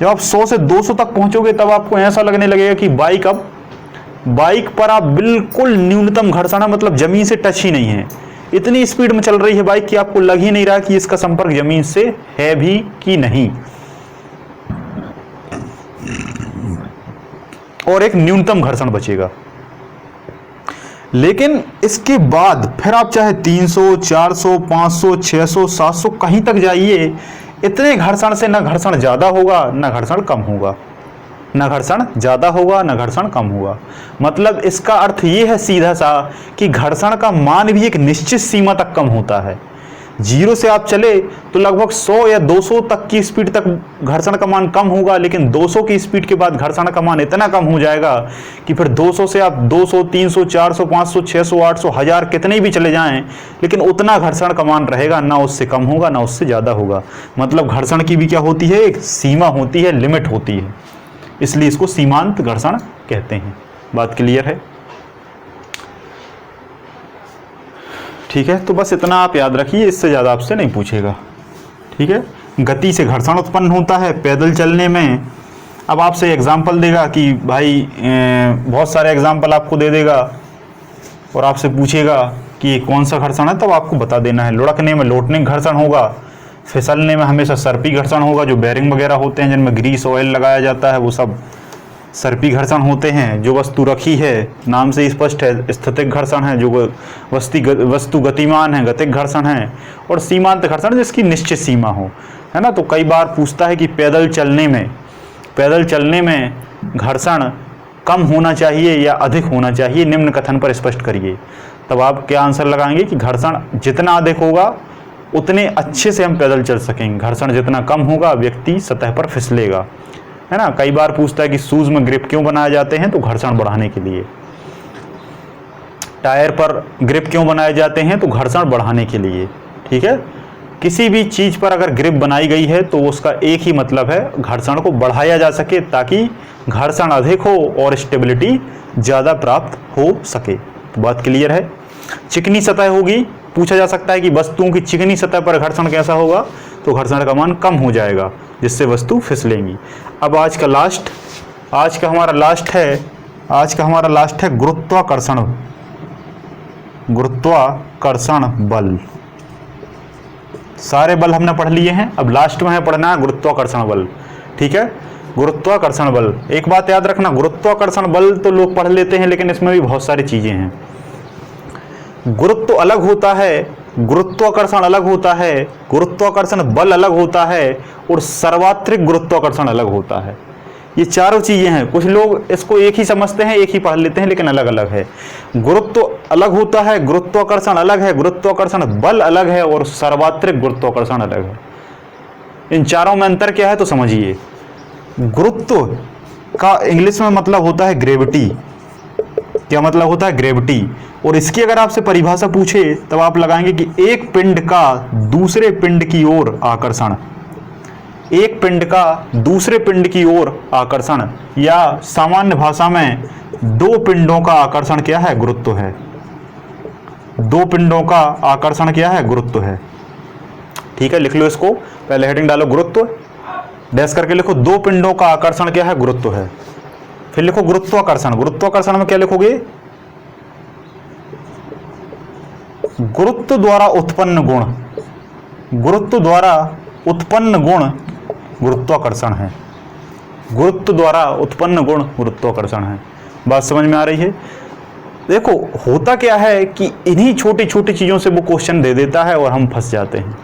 जब आप 100 से 200 तक पहुंचोगे तब आपको ऐसा लगने लगेगा कि बाइक पर आप बिल्कुल न्यूनतम घर्षण है, मतलब जमीन से टच ही नहीं है। इतनी स्पीड में चल रही है बाइक कि आपको लग ही नहीं रहा कि इसका संपर्क जमीन से है भी कि नहीं, और एक न्यूनतम घर्षण बचेगा। लेकिन इसके बाद फिर आप चाहे 300, 400, 500, 600, 700 कहीं तक जाइए, इतने घर्षण से ना घर्षण ज़्यादा होगा ना घर्षण कम होगा, ना घर्षण ज़्यादा होगा ना घर्षण कम होगा। मतलब इसका अर्थ ये है सीधा सा कि घर्षण का मान भी एक निश्चित सीमा तक कम होता है। 0 से आप चले तो लगभग 100 या 200 तक की स्पीड तक घर्षण का मान कम होगा, लेकिन 200 की स्पीड के बाद घर्षण का मान इतना कम हो जाएगा कि फिर 200 से आप 200, 300, 400, 500, 600, 800, 1000 कितने भी चले जाएं, लेकिन उतना घर्षण का मान रहेगा, ना उससे कम होगा ना उससे ज़्यादा होगा। मतलब घर्षण की भी क्या होती है, एक सीमा होती है, लिमिट होती है, इसलिए इसको सीमांत घर्षण कहते हैं। बात क्लियर है। ठीक है, तो बस इतना आप याद रखिए, इससे ज़्यादा आपसे नहीं पूछेगा। ठीक है, गति से घर्षण उत्पन्न होता है पैदल चलने में। अब आपसे एग्जाम्पल देगा कि भाई बहुत सारे एग्जाम्पल आपको दे देगा और आपसे पूछेगा कि कौन सा घर्षण है, तब आपको बता देना है। लुढ़कने में लोटने घर्षण होगा, फिसलने में हमेशा सर्पी घर्षण होगा, जो बेरिंग वगैरह होते हैं जिनमें ग्रीस ऑयल लगाया जाता है वो सब सर्पी घर्षण होते हैं। जो वस्तु रखी है, नाम से स्पष्ट है, स्थितिक घर्षण है। जो वस्तु गतिमान है, गतिक घर्षण है। और सीमांत घर्षण जिसकी निश्चित सीमा हो, है ना। तो कई बार पूछता है कि पैदल चलने में घर्षण कम होना चाहिए या अधिक होना चाहिए, निम्न कथन पर स्पष्ट करिए। तब आप क्या आंसर लगाएंगे कि घर्षण जितना अधिक होगा उतने अच्छे से हम पैदल चल सकेंगे, घर्षण जितना कम होगा व्यक्ति सतह पर फिसलेगा, है ना। कई बार पूछता है कि शूज में ग्रिप क्यों बनाए जाते हैं, तो घर्षण बढ़ाने के लिए। टायर पर ग्रिप क्यों बनाए जाते हैं, तो घर्षण बढ़ाने के लिए। ठीक है, किसी भी चीज पर अगर ग्रिप बनाई गई है तो उसका एक ही मतलब है, घर्षण को बढ़ाया जा सके ताकि घर्षण अधिक हो और स्टेबिलिटी ज़्यादा प्राप्त हो सके। तो बात क्लियर है। चिकनी सतह होगी, पूछा जा सकता है कि वस्तुओं की चिकनी सतह पर घर्षण कैसा होगा, तो घर्षण का मान कम हो जाएगा जिससे वस्तु फिसलेंगी। अब आज का हमारा लास्ट है गुरुत्वाकर्षण बल। सारे बल हमने पढ़ लिए हैं, अब लास्ट में है पढ़ना है गुरुत्वाकर्षण बल। ठीक है, गुरुत्वाकर्षण बल। एक बात याद रखना, गुरुत्वाकर्षण बल तो लोग पढ़ लेते हैं, लेकिन इसमें भी बहुत सारी चीजें हैं। गुरुत्व अलग होता है, गुरुत्वाकर्षण अलग होता है, गुरुत्वाकर्षण बल अलग होता है, और सर्वात्रिक गुरुत्वाकर्षण अलग होता है। ये चारों चीजें हैं। कुछ लोग इसको एक ही समझते हैं, एक ही पढ़ लेते हैं, लेकिन अलग अलग है। गुरुत्व अलग होता है, गुरुत्वाकर्षण अलग है, गुरुत्वाकर्षण बल अलग है, और सर्वात्रिक गुरुत्वाकर्षण अलग है। इन चारों में अंतर क्या है तो समझिए। गुरुत्व का इंग्लिश में मतलब होता है ग्रेविटी। क्या मतलब होता है? ग्रेविटी। और इसकी अगर आपसे परिभाषा पूछे तब आप लगाएंगे कि एक पिंड का दूसरे पिंड की ओर आकर्षण, एक पिंड का दूसरे पिंड की ओर आकर्षण, या सामान्य भाषा में दो पिंडों का आकर्षण क्या है? गुरुत्व है। दो पिंडों का आकर्षण क्या है? गुरुत्व है। ठीक है, लिख लो इसको, पहले हेडिंग डालो गुरुत्व, डैश करके लिखो दो पिंडों का आकर्षण क्या है? गुरुत्व है। फिर लिखो गुरुत्वाकर्षण। गुरुत्वाकर्षण में क्या लिखोगे? गुरुत्व द्वारा उत्पन्न गुण। गुरुत्व द्वारा उत्पन्न गुण गुरुत्वाकर्षण है। गुरुत्व द्वारा उत्पन्न गुण गुरुत्वाकर्षण है। बात समझ में आ रही है? देखो होता क्या है कि इन्हीं छोटी छोटी चीजों से वो क्वेश्चन दे देता है और हम फंस जाते हैं।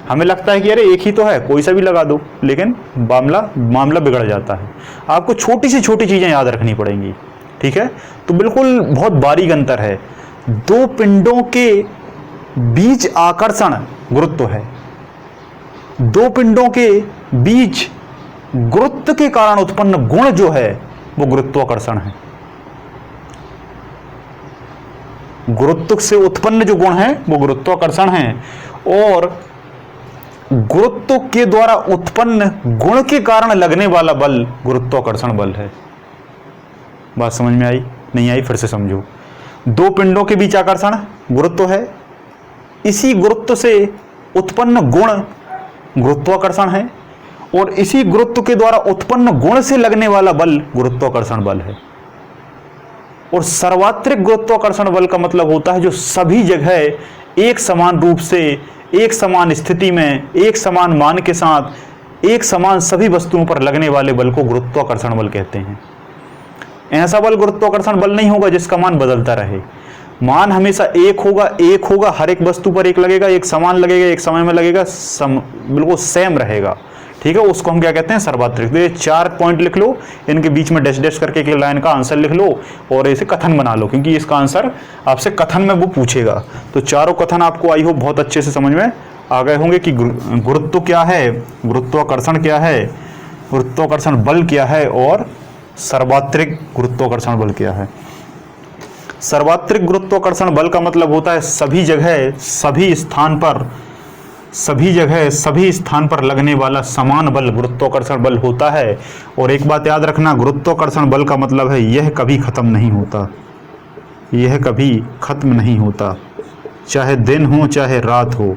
हमें लगता है कि अरे एक ही तो है, कोई सा भी लगा दो, लेकिन मामला बिगड़ जाता है। आपको छोटी से छोटी चीजें याद रखनी पड़ेंगी। ठीक है, तो बिल्कुल बहुत बारीक अंतर है। दो पिंडों के बीच आकर्षण गुरुत्व है। दो पिंडों के बीच गुरुत्व के कारण उत्पन्न गुण जो है वो गुरुत्वाकर्षण है। गुरुत्व से उत्पन्न जो गुण है वो गुरुत्वाकर्षण है, और गुरुत्व के द्वारा उत्पन्न गुण के कारण लगने वाला बल गुरुत्वाकर्षण बल है। बात समझ में आई? नहीं आई? फिर से समझो। दो पिंडों के बीच आकर्षण गुरुत्व है, इसी गुरुत्व से उत्पन्न गुण गुरुत्वाकर्षण है, और इसी गुरुत्व के द्वारा उत्पन्न गुण से लगने वाला बल गुरुत्वाकर्षण बल है। और सर्वात्रिक गुरुत्वाकर्षण बल का मतलब होता है जो सभी जगह एक समान रूप से, एक समान स्थिति में, एक समान मान के साथ, एक समान सभी वस्तुओं पर लगने वाले बल को गुरुत्वाकर्षण बल कहते हैं। ऐसा बल गुरुत्वाकर्षण बल नहीं होगा जिसका मान बदलता रहे। मान हमेशा एक होगा, हर एक वस्तु पर एक लगेगा, एक समान लगेगा, एक समय में लगेगा, बिल्कुल सेम रहेगा। ठीक है, उसको हम क्या कहते हैं? सर्वात्रिक। तो ये 4 पॉइंट लिख लो, इनके बीच में डैश डैश करके एक लाइन का आंसर लिख लो और इसे कथन बना लो, क्योंकि इसका आंसर आपसे कथन में वो पूछेगा। तो चारों कथन आपको आई होप बहुत अच्छे से समझ में आ गए होंगे कि गुरुत्व क्या है, गुरुत्वाकर्षण क्या है, गुरुत्वाकर्षण बल क्या है, और सर्वात्रिक गुरुत्वाकर्षण बल क्या है। सर्वात्रिक गुरुत्वाकर्षण बल का मतलब होता है सभी जगह, सभी स्थान पर लगने वाला समान बल गुरुत्वाकर्षण बल होता है। और एक बात याद रखना, गुरुत्वाकर्षण बल का मतलब है यह कभी खत्म नहीं होता, यह कभी खत्म नहीं होता, चाहे दिन हो चाहे रात हो,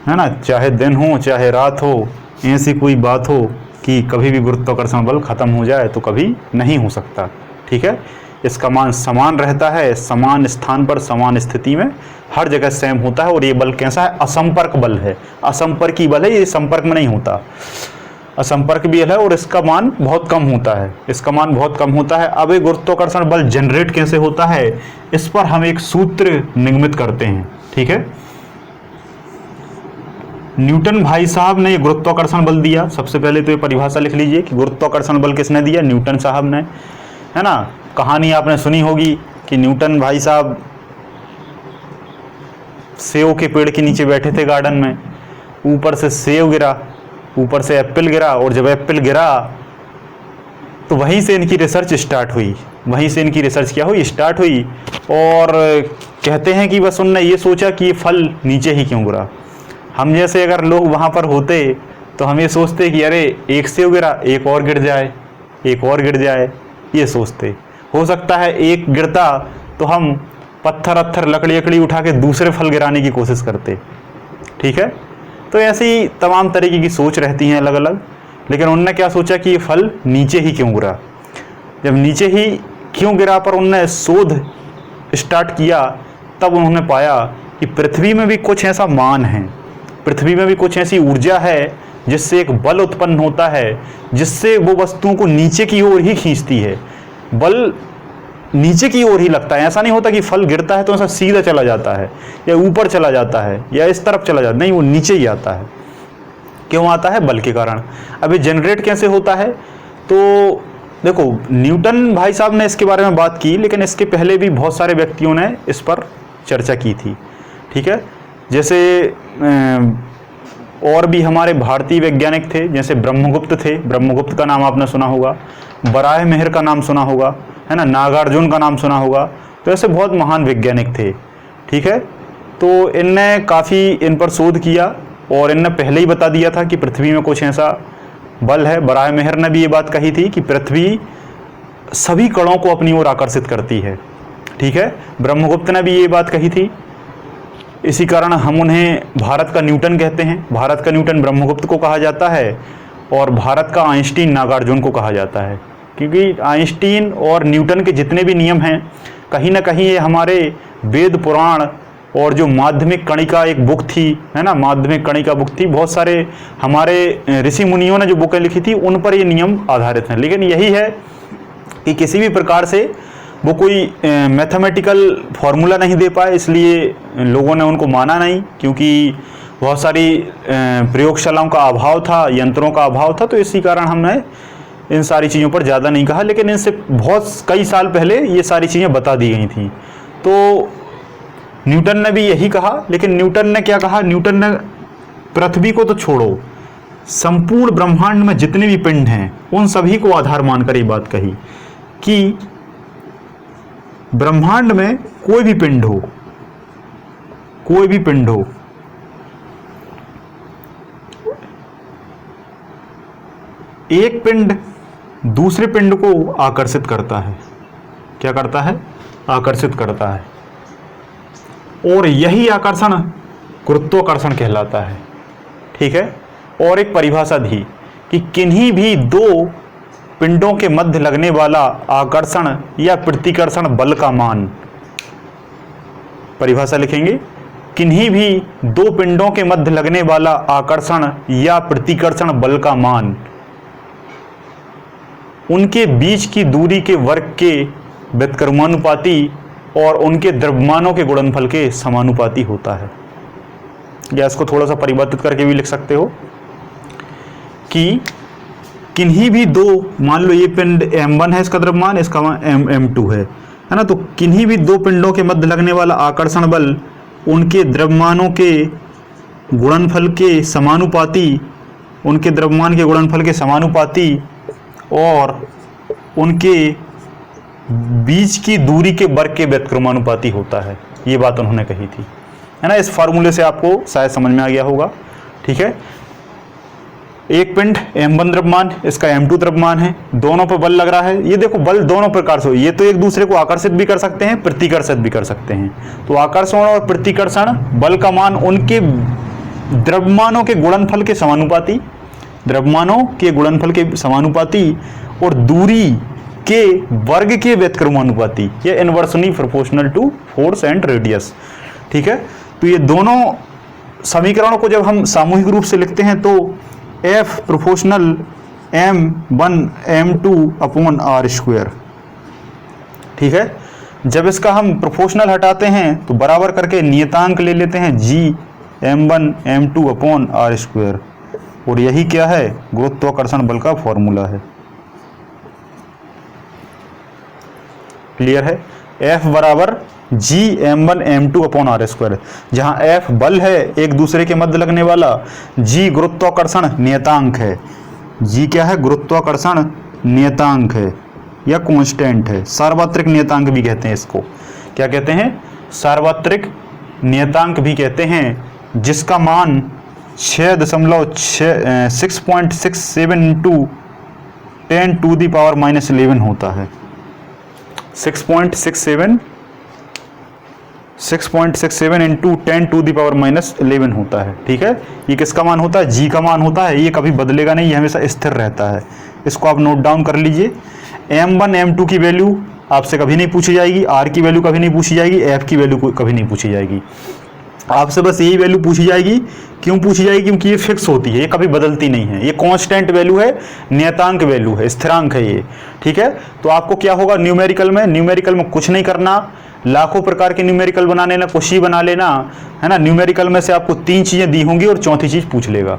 है ना, चाहे दिन हो चाहे रात हो, ऐसी कोई बात हो कि कभी भी गुरुत्वाकर्षण बल खत्म हो जाए तो कभी नहीं हो सकता। ठीक है, इसका मान समान रहता है, समान स्थान पर, समान स्थिति में, हर जगह सेम होता है। और ये बल कैसा है? असंपर्क बल है। असंपर्की बल है, ये संपर्क में नहीं होता, असंपर्क भी है, और इसका मान बहुत कम होता है, इसका मान बहुत कम होता है। अब ये गुरुत्वाकर्षण बल जनरेट कैसे होता है, इस पर हम एक सूत्र निगमित करते हैं। ठीक है, न्यूटन भाई साहब ने ये गुरुत्वाकर्षण बल दिया। सबसे पहले तो ये परिभाषा लिख लीजिए कि गुरुत्वाकर्षण बल किसने दिया? न्यूटन साहब ने, है ना। कहानी आपने सुनी होगी कि न्यूटन भाई साहब सेव के पेड़ के नीचे बैठे थे गार्डन में, ऊपर से सेव गिरा, ऊपर से एप्पल गिरा, और जब एप्पल गिरा तो वहीं से इनकी रिसर्च स्टार्ट हुई, वहीं से इनकी रिसर्च क्या हुई? स्टार्ट हुई। और कहते हैं कि बस उनने ये सोचा कि ये फल नीचे ही क्यों गिरा। हम जैसे अगर लोग वहाँ पर होते तो हम ये सोचते कि अरे एक सेव गिरा, एक और गिर जाए, एक और गिर जाए, ये सोचते। हो सकता है एक गिरता तो हम पत्थर अत्थर लकड़ी उठा के दूसरे फल गिराने की कोशिश करते। ठीक है, तो ऐसी तमाम तरीके की सोच रहती हैं अलग अलग। लेकिन उनने क्या सोचा कि ये फल नीचे ही क्यों गिरा। जब नीचे ही क्यों गिरा पर उनने शोध स्टार्ट किया, तब उन्होंने पाया कि पृथ्वी में भी कुछ ऐसा मान है, पृथ्वी में भी कुछ ऐसी ऊर्जा है जिससे एक बल उत्पन्न होता है, जिससे वो वस्तुओं को नीचे की ओर ही खींचती है। बल नीचे की ओर ही लगता है, ऐसा नहीं होता कि फल गिरता है तो ऐसा सीधा चला जाता है या ऊपर चला जाता है या इस तरफ चला जाता है, नहीं, वो नीचे ही आता है। क्यों आता है? बल के कारण। अब ये जनरेट कैसे होता है? तो देखो, न्यूटन भाई साहब ने इसके बारे में बात की, लेकिन इसके पहले भी बहुत सारे व्यक्तियों ने इस पर चर्चा की थी। ठीक है, जैसे और भी हमारे भारतीय वैज्ञानिक थे, जैसे ब्रह्मगुप्त थे, ब्रह्मगुप्त का नाम आपने सुना होगा, बराहमिहिर का नाम सुना होगा, है ना, नागार्जुन का नाम सुना होगा। तो ऐसे बहुत महान वैज्ञानिक थे। ठीक है, तो इनने काफ़ी इन पर शोध किया और इनने पहले ही बता दिया था कि पृथ्वी में कुछ ऐसा बल है। बराहमिहिर ने भी ये बात कही थी कि पृथ्वी सभी कणों को अपनी ओर आकर्षित करती है। ठीक है, ब्रह्मगुप्त ने भी ये बात कही थी। इसी कारण हम उन्हें भारत का न्यूटन कहते हैं। भारत का न्यूटन ब्रह्मगुप्त को कहा जाता है और भारत का आइंस्टीन नागार्जुन को कहा जाता है, क्योंकि आइंस्टीन और न्यूटन के जितने भी नियम हैं कहीं ना कहीं ये हमारे वेद पुराण और जो माध्यमिक कणिका एक बुक थी, है ना, माध्यमिक कणिका बुक थी, बहुत सारे हमारे ऋषि मुनियों ने जो बुकें लिखी थी उन पर ये नियम आधारित हैं। लेकिन यही है कि किसी भी प्रकार से वो कोई मैथमेटिकल फार्मूला नहीं दे पाए, इसलिए लोगों ने उनको माना नहीं, क्योंकि बहुत सारी प्रयोगशालाओं का अभाव था, यंत्रों का अभाव था, तो इसी कारण हमने इन सारी चीज़ों पर ज़्यादा नहीं कहा। लेकिन इनसे बहुत कई साल पहले ये सारी चीज़ें बता दी गई थी। तो न्यूटन ने भी यही कहा, लेकिन न्यूटन ने क्या कहा, न्यूटन ने पृथ्वी को तो छोड़ो, संपूर्ण ब्रह्मांड में जितने भी पिंड हैं उन सभी को आधार मानकर ये बात कही कि ब्रह्मांड में कोई भी पिंड हो, कोई भी पिंड हो, एक पिंड दूसरे पिंड को आकर्षित करता है। क्या करता है? आकर्षित करता है, और यही आकर्षण गुरुत्वाकर्षण कहलाता है। ठीक है, और एक परिभाषा दी कि किन्हीं भी दो पिंडों के मध्य लगने वाला आकर्षण या प्रतिकर्षण बल का मान, परिभाषा लिखेंगे, किन्हीं भी दो पिंडों के मध्य लगने वाला आकर्षण या प्रतिकर्षण बल का मान उनके बीच की दूरी के वर्ग के व्युत्क्रमानुपाती और उनके द्रव्यमानों के गुणनफल के समानुपाती होता है। या इसको थोड़ा सा परिवर्तित करके भी लिख सकते हो कि किन्हीं भी दो, मान लो ये पिंड m1 है, इसका द्रव्यमान, इसका m2 है ना, तो किन्हीं भी दो पिंडों के मध्य लगने वाला आकर्षण बल उनके द्रव्यमानों के गुणनफल के समानुपाती, उनके द्रव्यमान के गुणनफल के समानुपाती और उनके बीच की दूरी के वर्ग के व्युत्क्रमानुपाती होता है। ये बात उन्होंने कही थी, है ना। इस फार्मूले से आपको शायद समझ में आ गया होगा। ठीक है, एक पिंड m1 द्रव्यमान, इसका m2 द्रव्यमान है, दोनों पर बल लग रहा है। ये देखो, बल दोनों प्रकार से, ये तो एक दूसरे को आकर्षित भी कर सकते हैं, प्रतिकर्षित भी कर सकते हैं। तो आकर्षण और प्रतिकर्षण बल का मान उनके द्रव्यमानों के गुणनफल के समानुपाती, द्रव्यमानों के गुणनफल के समानुपाती और दूरी के वर्ग के व्युत्क्रमानुपाती, ये inversely proportional to force and radius. ठीक है, तो ये दोनों समीकरणों को जब हम सामूहिक रूप से लिखते हैं तो F proportional m1 m2 upon r square. ठीक है, जब इसका हम प्रोपोर्शनल हटाते हैं तो बराबर करके नियतांक ले लेते हैं g m1 m2 upon r square, और यही क्या है? गुरुत्वाकर्षण बल का फॉर्मूला है। क्लियर है? F बराबर G m1 m2 upon R square, जहां F बल है एक दूसरे के मध्य लगने वाला, G गुरुत्वाकर्षण नियतांक है। G क्या है? गुरुत्वाकर्षण नियतांक है या कांस्टेंट है, सार्वत्रिक नियतांक भी कहते हैं इसको। क्या कहते हैं? सार्वत्रिक नियतांक भी कहते हैं, जिसका मान 6.67 इंटू 10 टू दी पावर -11 होता है। 6.67 इंटू 10 टू दी पावर -11 होता है। ठीक है, ये किसका मान होता है? जी का मान होता है। ये कभी बदलेगा नहीं, ये हमेशा स्थिर रहता है। इसको आप नोट डाउन कर लीजिए। m1 m2 की वैल्यू आपसे कभी नहीं पूछी जाएगी, r की वैल्यू कभी नहीं पूछी जाएगी, f की वैल्यू कभी नहीं पूछी जाएगी। आपसे बस यही वैल्यू पूछी जाएगी। क्यों पूछी जाएगी? क्योंकि ये फिक्स होती है, ये कभी बदलती नहीं है। ये कांस्टेंट वैल्यू है, नियतांक वैल्यू है, स्थिरांक है ये। ठीक है, तो आपको क्या होगा न्यूमेरिकल में कुछ नहीं करना, लाखों प्रकार के न्यूमेरिकल बना लेना, कुछ ही बना लेना, है ना। न्यूमेरिकल में से आपको 3 चीजें दी होंगी और चौथी चीज पूछ लेगा।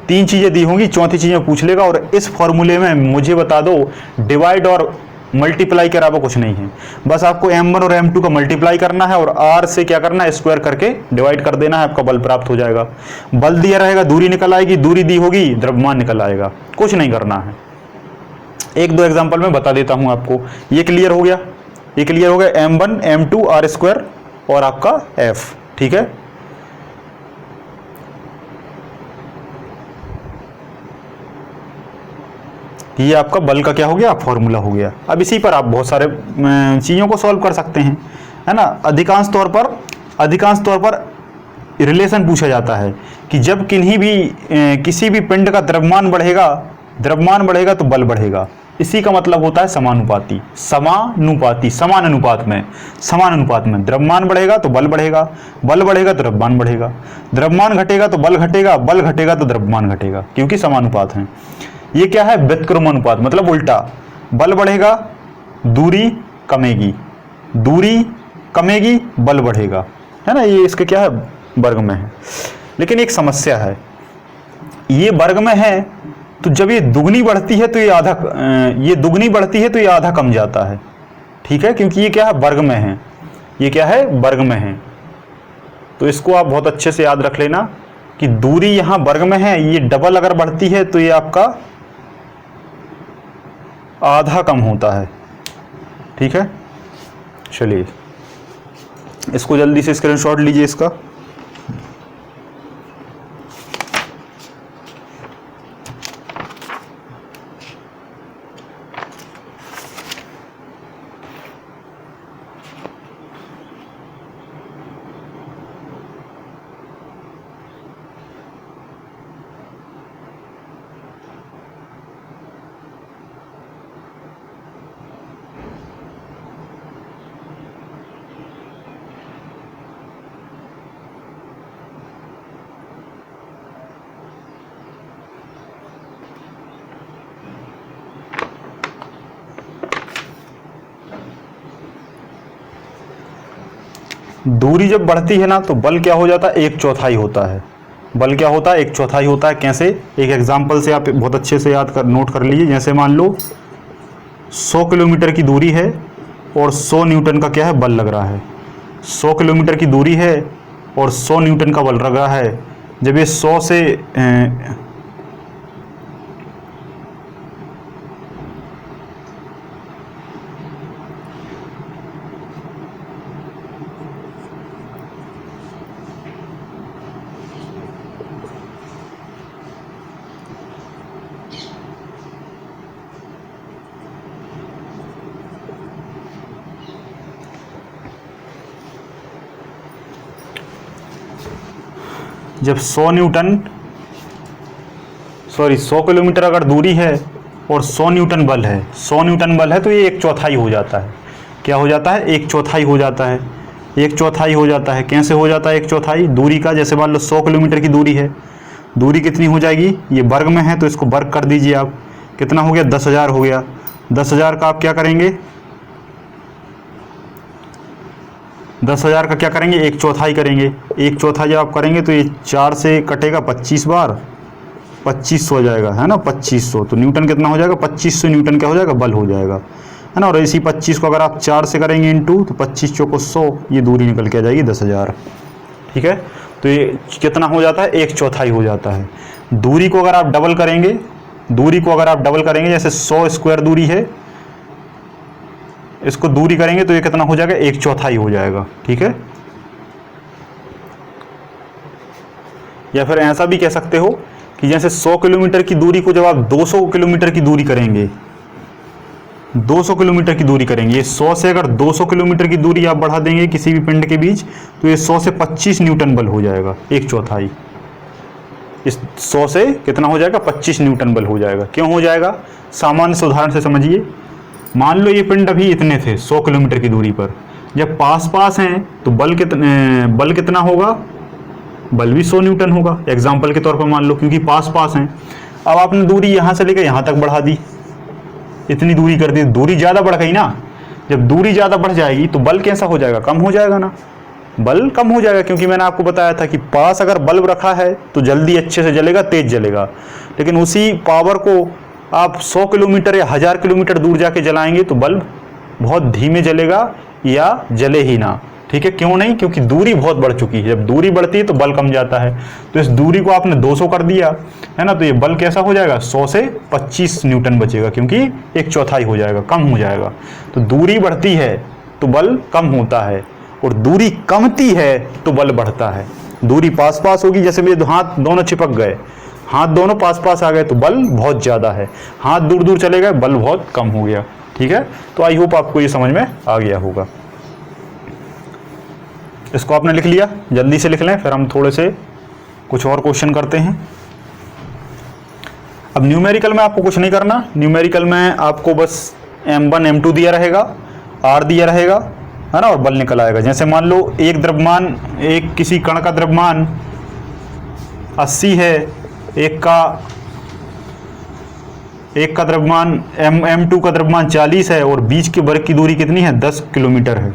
3 चीजें दी होंगी, चौथी चीजें पूछ लेगा। और इस फॉर्मूले में मुझे बता दो, डिवाइड और मल्टीप्लाई के अलावा कुछ नहीं है। बस आपको m1 और m2 का मल्टीप्लाई करना है और r से क्या करना है? स्क्वायर करके डिवाइड कर देना है, आपका बल प्राप्त हो जाएगा। बल दिया रहेगा, दूरी निकल आएगी, दूरी दी होगी, द्रव्यमान निकल आएगा। कुछ नहीं करना है। 1-2 एग्जांपल में बता देता हूं आपको। ये क्लियर हो गया? ये क्लियर हो गया, m1 m2 r स्क्वायर और आपका f। ठीक है, कि ये आपका बल का क्या हो गया, फॉर्मूला हो गया। अब इसी पर आप बहुत सारे चीज़ों को सॉल्व कर सकते हैं, है ना। अधिकांश तौर पर रिलेशन पूछा जाता है कि जब किसी भी पिंड का द्रव्यमान बढ़ेगा तो बल बढ़ेगा। इसी का मतलब होता है समानुपाती। समान अनुपात में द्रव्यमान बढ़ेगा तो बल बढ़ेगा, बल बढ़ेगा तो द्रव्यमान बढ़ेगा, द्रव्यमान घटेगा तो बल घटेगा, बल घटेगा तो द्रव्यमान घटेगा, क्योंकि समानुपात हैं। ये क्या है, व्युत्क्रमानुपात, मतलब उल्टा। बल बढ़ेगा, दूरी कमेगी, बल बढ़ेगा, है ना। ये इसके क्या है, वर्ग में है। लेकिन एक समस्या है, ये वर्ग में है तो जब ये दुगनी बढ़ती है तो ये आधा कम जाता है, ठीक है, क्योंकि ये क्या है, वर्ग में है। ये क्या है, वर्ग में है। तो इसको आप बहुत अच्छे से याद रख लेना कि दूरी यहां वर्ग में है, ये डबल अगर बढ़ती है तो ये आपका आधा कम होता है, ठीक है। चलिए इसको जल्दी से स्क्रीनशॉट लीजिए इसका। दूरी जब बढ़ती है ना तो बल क्या हो जाता है, 1/4 होता है। बल क्या होता है, 1/4 होता है। कैसे, एक एग्जांपल से आप बहुत अच्छे से नोट कर लीजिए। जैसे मान लो 100 किलोमीटर की दूरी है और 100 न्यूटन का क्या है, बल लग रहा है। 100 किलोमीटर की दूरी है और 100 न्यूटन का बल लग रहा है। जब ये 100 से जब 100 किलोमीटर अगर दूरी है और 100 न्यूटन बल है, 100 न्यूटन बल है तो ये 1/4 हो जाता है। क्या हो जाता है, 1/4 हो जाता है। 1/4 हो जाता है। कैसे हो जाता है 1/4 दूरी का, जैसे मान लो 100 किलोमीटर की दूरी है, दूरी कितनी हो जाएगी, ये वर्ग में है तो इसको वर्ग कर दीजिए आप। कितना हो गया, 10,000 हो गया। 10,000 का आप क्या करेंगे, 10,000 का क्या करेंगे, 1/4 करेंगे। 1/4 जब आप करेंगे तो ये 4 से कटेगा 25 बार, 2500 हो जाएगा, है ना। 2500 तो न्यूटन कितना हो जाएगा, 2500 न्यूटन क्या हो जाएगा, बल हो जाएगा, है ना। और इसी 25 को अगर आप 4 से करेंगे इंटू, तो 25 चौको 100, ये दूरी निकल के आ जाएगी 10,000, ठीक है। तो ये कितना हो जाता है, 1/4 हो जाता है। दूरी को अगर आप डबल करेंगे, जैसे 100 स्क्वायर दूरी है, इसको दूरी करेंगे तो ये कितना हो जाएगा, 1/4 हो जाएगा, ठीक है। या फिर ऐसा भी कह सकते हो कि जैसे 100 किलोमीटर की दूरी को जब आप 200 किलोमीटर की दूरी करेंगे, 200 किलोमीटर की दूरी करेंगे, ये 100 से अगर 200 किलोमीटर की दूरी आप बढ़ा देंगे किसी भी पिंड के बीच, तो ये 100 से 25 न्यूटन बल हो जाएगा, 1/4। इस 100 से कितना हो जाएगा, 25 न्यूटन बल हो जाएगा। क्यों हो जाएगा, सामान्य से उदाहरण से समझिए। मान लो ये पिंड अभी इतने थे 100 किलोमीटर की दूरी पर, जब पास हैं तो बल कितना होगा, बल भी 100 न्यूटन होगा, एग्जाम्पल के तौर पर मान लो, क्योंकि पास हैं। अब आपने दूरी यहाँ से लेकर यहाँ तक बढ़ा दी, इतनी दूरी कर दी, दूरी ज़्यादा बढ़ गई ना। जब दूरी ज़्यादा बढ़ जाएगी तो बल कैसा हो जाएगा, कम हो जाएगा ना। बल कम हो जाएगा, क्योंकि मैंने आपको बताया था कि पास अगर बल्ब रखा है तो जल्दी अच्छे से जलेगा, तेज जलेगा। लेकिन उसी पावर को आप 100 किलोमीटर या 1000 किलोमीटर दूर जाके जलाएंगे तो बल्ब बहुत धीमे जलेगा या जले ही ना, ठीक है। क्यों नहीं, क्योंकि दूरी बहुत बढ़ चुकी है। जब दूरी बढ़ती है तो बल कम जाता है। तो इस दूरी को आपने 200 कर दिया, है ना, तो ये बल कैसा हो जाएगा, 100 से 25 न्यूटन बचेगा, क्योंकि 1/4 हो जाएगा, कम हो जाएगा। तो दूरी बढ़ती है तो बल कम होता है, और दूरी कमती है तो बल बढ़ता है। दूरी पास होगी, जैसे मेरे हाथ दोनों चिपक गए, हाथ दोनों पास पास आ गए तो बल बहुत ज़्यादा है, हाथ दूर दूर चले गए बल बहुत कम हो गया। ठीक है, तो आई होप आपको ये समझ में आ गया होगा। इसको आपने लिख लिया, जल्दी से लिख लें, फिर हम थोड़े से कुछ और क्वेश्चन करते हैं। अब न्यूमेरिकल में आपको कुछ नहीं करना, न्यूमेरिकल में आपको बस m1 m2 दिया रहेगा, r दिया रहेगा, है ना, और बल निकल आएगा। जैसे मान लो एक द्रव्यमान, एक किसी कण का द्रव्यमान 80 है, एक का द्रव्यमान m2 का द्रव्यमान 40 है, और बीच के वर्ग की दूरी कितनी है, 10 किलोमीटर है,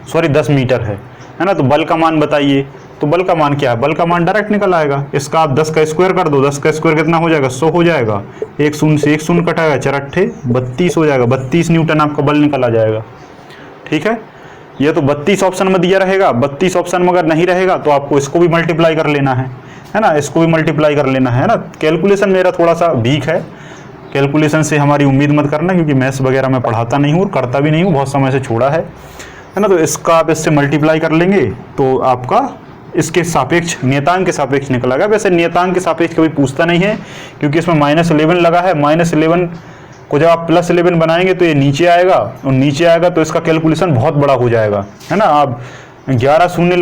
सॉरी 10 मीटर है ना। तो बल का मान बताइए, तो बल का मान क्या है, बल का मान डायरेक्ट निकल आएगा। इसका आप 10 का स्क्वायर कर दो, 10 का स्क्वायर कितना हो जाएगा, 100 हो जाएगा, एक शून्य से एक शून्य कटाएगा, 4 अट्ठे 32 हो जाएगा, 32 न्यूटन आपका बल निकल आ जाएगा। ठीक है, ये तो 32 ऑप्शन में दिया रहेगा, 32 ऑप्शन में अगर नहीं रहेगा तो आपको इसको भी मल्टीप्लाई कर लेना है ना, इसको भी मल्टीप्लाई कर लेना है ना। कैलकुलेशन मेरा थोड़ा सा वीक है, कैलकुलेशन से हमारी उम्मीद मत करना, क्योंकि मैथ्स वगैरह मैं पढ़ाता नहीं हूँ और करता भी नहीं हूँ, बहुत समय से छोड़ा है ना। तो इसका आप इससे मल्टीप्लाई कर लेंगे तो आपका इसके सापेक्ष, नियतांक के सापेक्ष निकलेगा। वैसे नियतांक के सापेक्ष कभी पूछता नहीं है, क्योंकि इसमें -11 लगा है, -11 को जब आप +11 बनाएंगे तो ये नीचे आएगा, और नीचे आएगा तो इसका कैलकुलेशन बहुत बड़ा हो जाएगा, है ना। आप 11 शून्य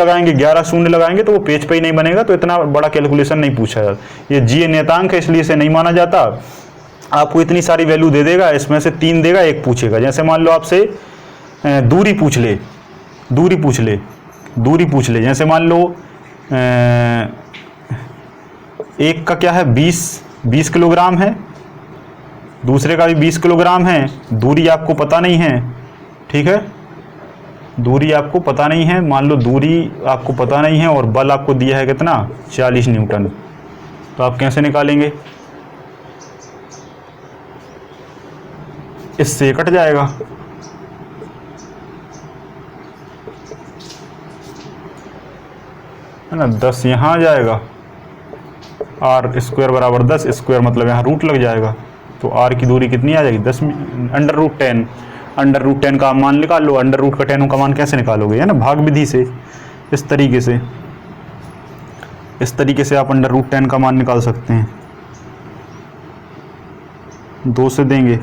लगाएंगे तो वो पेज पे ही नहीं बनेगा, तो इतना बड़ा कैलकुलेशन नहीं पूछा जाता। ये जी नियतांक है इसलिए इसे नहीं माना जाता। आपको इतनी सारी वैल्यू दे देगा, इसमें से 3 देगा, 1 पूछेगा। जैसे मान लो आपसे दूरी पूछ ले, जैसे मान लो एक का क्या है 20 किलोग्राम है, दूसरे का भी 20 किलोग्राम है, दूरी आपको पता नहीं है। ठीक है, दूरी आपको पता नहीं है, मान लो दूरी आपको पता नहीं है, और बल आपको दिया है कितना, 40 न्यूटन। तो आप कैसे निकालेंगे, इससे कट जाएगा, है ना, 10 यहाँ आ जाएगा, r स्क्वायर बराबर 10 स्क्वायर मतलब यहाँ रूट लग जाएगा, तो r की दूरी कितनी आ जाएगी, 10 √10 का मान निकाल लो। √10 का मान कैसे निकालोगे, है ना, भाग विधि से। इस तरीके से आप √10 का मान निकाल सकते हैं। 2 से देंगे,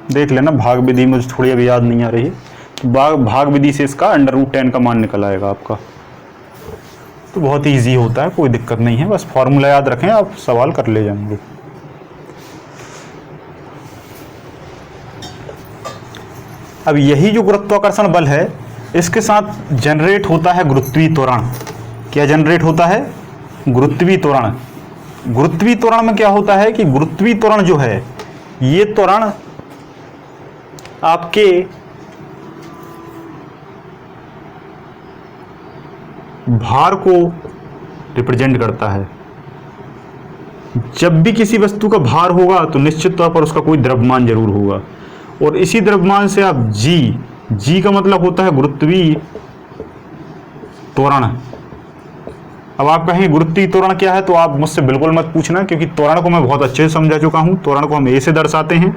देख लेना, भाग विधि मुझे थोड़ी अभी याद नहीं आ रही है, भाग विधि से इसका √10 का मान निकल आएगा आपका। तो बहुत ही ईजी होता है, कोई दिक्कत नहीं है, बस फॉर्मूला याद रखें, आप सवाल कर ले जाएंगे। अब यही जो गुरुत्वाकर्षण बल है, इसके साथ जनरेट होता है गुरुत्वीय त्वरण। क्या जनरेट होता है, गुरुत्वीय त्वरण। गुरुत्वीय त्वरण में क्या होता है कि गुरुत्वीय त्वरण जो है, ये त्वरण आपके भार को रिप्रेजेंट करता है। जब भी किसी वस्तु का भार होगा तो निश्चित तौर पर उसका कोई द्रव्यमान जरूर होगा, और इसी द्रव्यमान से आप जी का मतलब होता है गुरुत्वीय त्वरण। अब आप कहेंगे गुरुत्वीय त्वरण क्या है, तो आप मुझसे बिल्कुल मत पूछना, क्योंकि त्वरण को मैं बहुत अच्छे से समझा चुका हूं। त्वरण को हम ए से दर्शाते हैं,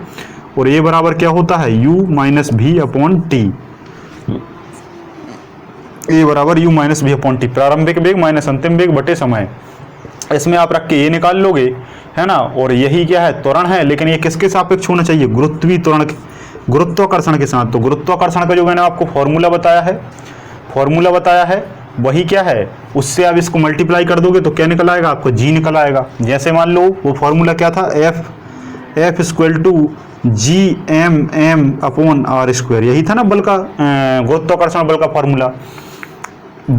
और ए बराबर क्या होता है, u - v/t। ए बराबर u - v/t, प्रारंभिक वेग माइनस अंतिम वेग बटे समय। इसमें आप रख के ए निकाल लोगे, है ना। और यही क्या है, त्वरण है, लेकिन ये किसके सापेक्ष होना चाहिए, गुरुत्वीय त्वरण, गुरुत्वाकर्षण के साथ। तो गुरुत्वाकर्षण का जो मैंने आपको फॉर्मूला बताया है वही क्या है, उससे आप इसको मल्टीप्लाई कर दोगे तो क्या निकल आएगा, आपको जी निकल आएगा। जैसे मान लो वो फॉर्मूला क्या था, F = Gm/r², यही था ना बल का, गुरुत्वाकर्षण बल का फॉर्मूला।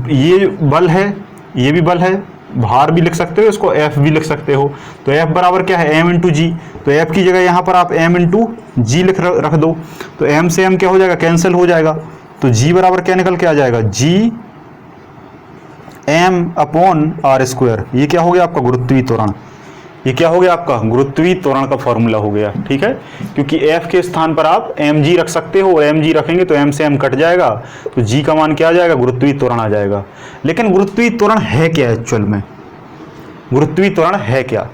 ये बल है, ये भी बल है, भार भी लिख सकते हो, इसको F भी लिख सकते हो। तो F बराबर क्या है, m × g। तो F की जगह यहाँ पर आप m × g रख दो, तो m से m क्या हो जाएगा, कैंसिल हो जाएगा। तो g बराबर क्या निकल के आ जाएगा, Gm/r²। ये क्या हो गया आपका गुरुत्वीय त्वरण, ये क्या हो गया आपका गुरुत्वीय त्वरण का फॉर्मूला हो गया। ठीक है, क्योंकि F के स्थान पर आप mg रख सकते हो, और mg रखेंगे तो m से m कट जाएगा, तो g का मान क्या आ जाएगा, गुरुत्वीय त्वरण आ जाएगा। लेकिन गुरुत्वीय त्वरण है क्या, एक्चुअल में गुरुत्वीय त्वरण है क्या।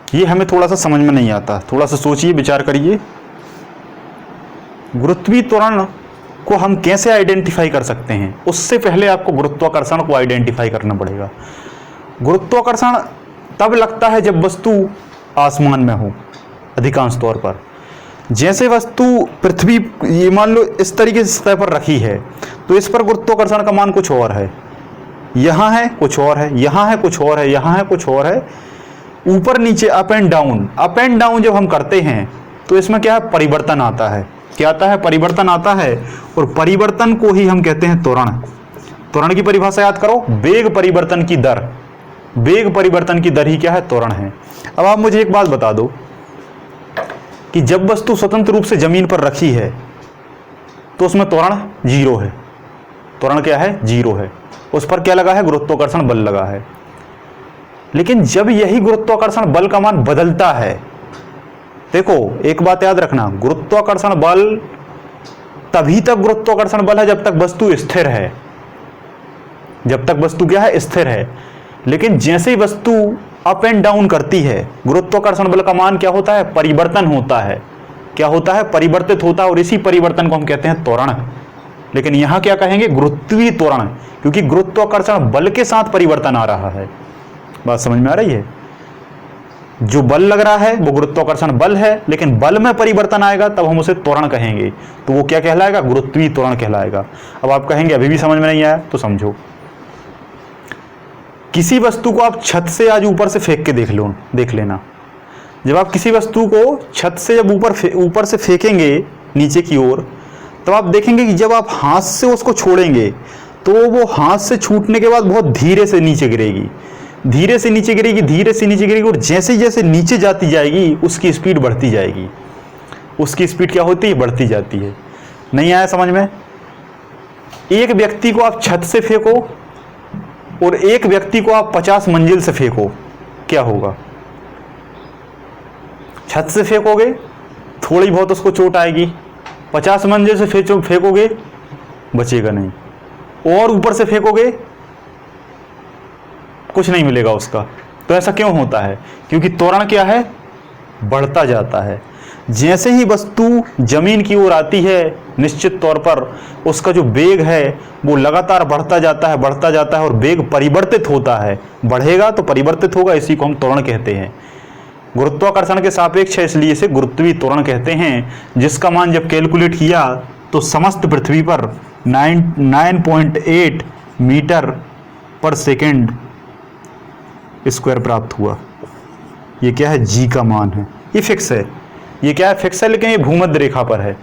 ये हमें थोड़ा सा समझ में नहीं आता, थोड़ा सा सोचिए, विचार करिए। गुरुत्वीय त्वरण को हम कैसे आइडेंटिफाई कर सकते हैं? उससे पहले आपको गुरुत्वाकर्षण को आइडेंटिफाई करना पड़ेगा। गुरुत्वाकर्षण तब लगता है जब वस्तु आसमान में हो, अधिकांश तौर पर। जैसे वस्तु पृथ्वी, ये मान लो इस तरीके से सतह पर रखी है, तो इस पर गुरुत्वाकर्षण का मान कुछ और है, यहाँ है कुछ और है, यहाँ है कुछ और है, यहाँ है कुछ और है। ऊपर नीचे, अप एंड डाउन जब हम करते हैं तो इसमें क्या है? परिवर्तन आता है। क्या आता है? परिवर्तन आता है। और परिवर्तन को ही हम कहते हैं त्वरण। त्वरण की परिभाषा याद करो, वेग परिवर्तन की दर। वेग परिवर्तन की दर ही क्या है? त्वरण है। अब आप मुझे एक बात बता दो कि जब वस्तु स्वतंत्र रूप से जमीन पर रखी है तो उसमें त्वरण 0 है। त्वरण क्या है? 0 है। उस पर क्या लगा है? गुरुत्वाकर्षण बल लगा है। लेकिन जब यही गुरुत्वाकर्षण बल का मान बदलता है, देखो एक बात याद रखना, गुरुत्वाकर्षण बल तभी तक गुरुत्वाकर्षण बल है जब तक वस्तु स्थिर है। जब तक वस्तु क्या है? स्थिर है। लेकिन जैसे ही वस्तु अप एंड डाउन करती है, गुरुत्वाकर्षण बल का मान क्या होता है? परिवर्तन होता है। क्या होता है? परिवर्तित होता है। और इसी परिवर्तन को हम कहते हैं त्वरण। लेकिन यहां क्या कहेंगे? गुरुत्वीय त्वरण, क्योंकि गुरुत्वाकर्षण बल के साथ परिवर्तन आ रहा है। बात समझ में आ रही है? जो बल लग रहा है वो गुरुत्वाकर्षण बल है, लेकिन बल में परिवर्तन आएगा तब हम उसे त्वरण कहेंगे। तो वो क्या कहलाएगा? गुरुत्वीय त्वरण कहलाएगा। अब आप कहेंगे अभी भी समझ में नहीं आया, तो समझो। किसी वस्तु को आप छत से आज ऊपर से फेंक के देख लेना। जब आप किसी वस्तु को छत से जब ऊपर से फेंकेंगे नीचे की ओर, तब आप देखेंगे कि जब आप हाथ से उसको छोड़ेंगे तो वो हाथ से छूटने के बाद बहुत धीरे से नीचे गिरेगी, धीरे से नीचे गिरेगी, धीरे से नीचे गिरेगी। और जैसे जैसे नीचे जाती जाएगी उसकी स्पीड बढ़ती जाएगी। उसकी स्पीड क्या होती है? बढ़ती जाती है। नहीं आया समझ में? एक व्यक्ति को आप छत से फेंको और एक व्यक्ति को आप 50 मंजिल से फेंको, क्या होगा? छत से फेंकोगे थोड़ी बहुत उसको चोट आएगी, 50 मंजिल से फेंकोगे बचेगा नहीं, और ऊपर से फेंकोगे कुछ नहीं मिलेगा उसका। तो ऐसा क्यों होता है? क्योंकि त्वरण क्या है? बढ़ता जाता है। जैसे ही वस्तु जमीन की ओर आती है, निश्चित तौर पर उसका जो वेग है वो लगातार बढ़ता जाता है, बढ़ता जाता है, और वेग परिवर्तित होता है। बढ़ेगा तो परिवर्तित होगा, इसी को हम त्वरण कहते हैं। गुरुत्वाकर्षण के सापेक्ष है, इसलिए इसे गुरुत्वीय त्वरण कहते हैं, जिसका मान जब कैलकुलेट किया तो समस्त पृथ्वी पर 9.8 मीटर पर सेकेंड स्क्वायर प्राप्त हुआ। ये क्या है? जी का मान है। ये फिक्स है। ये क्या है? फिक्स है, लेकिन ये भूमध्य रेखा पर है।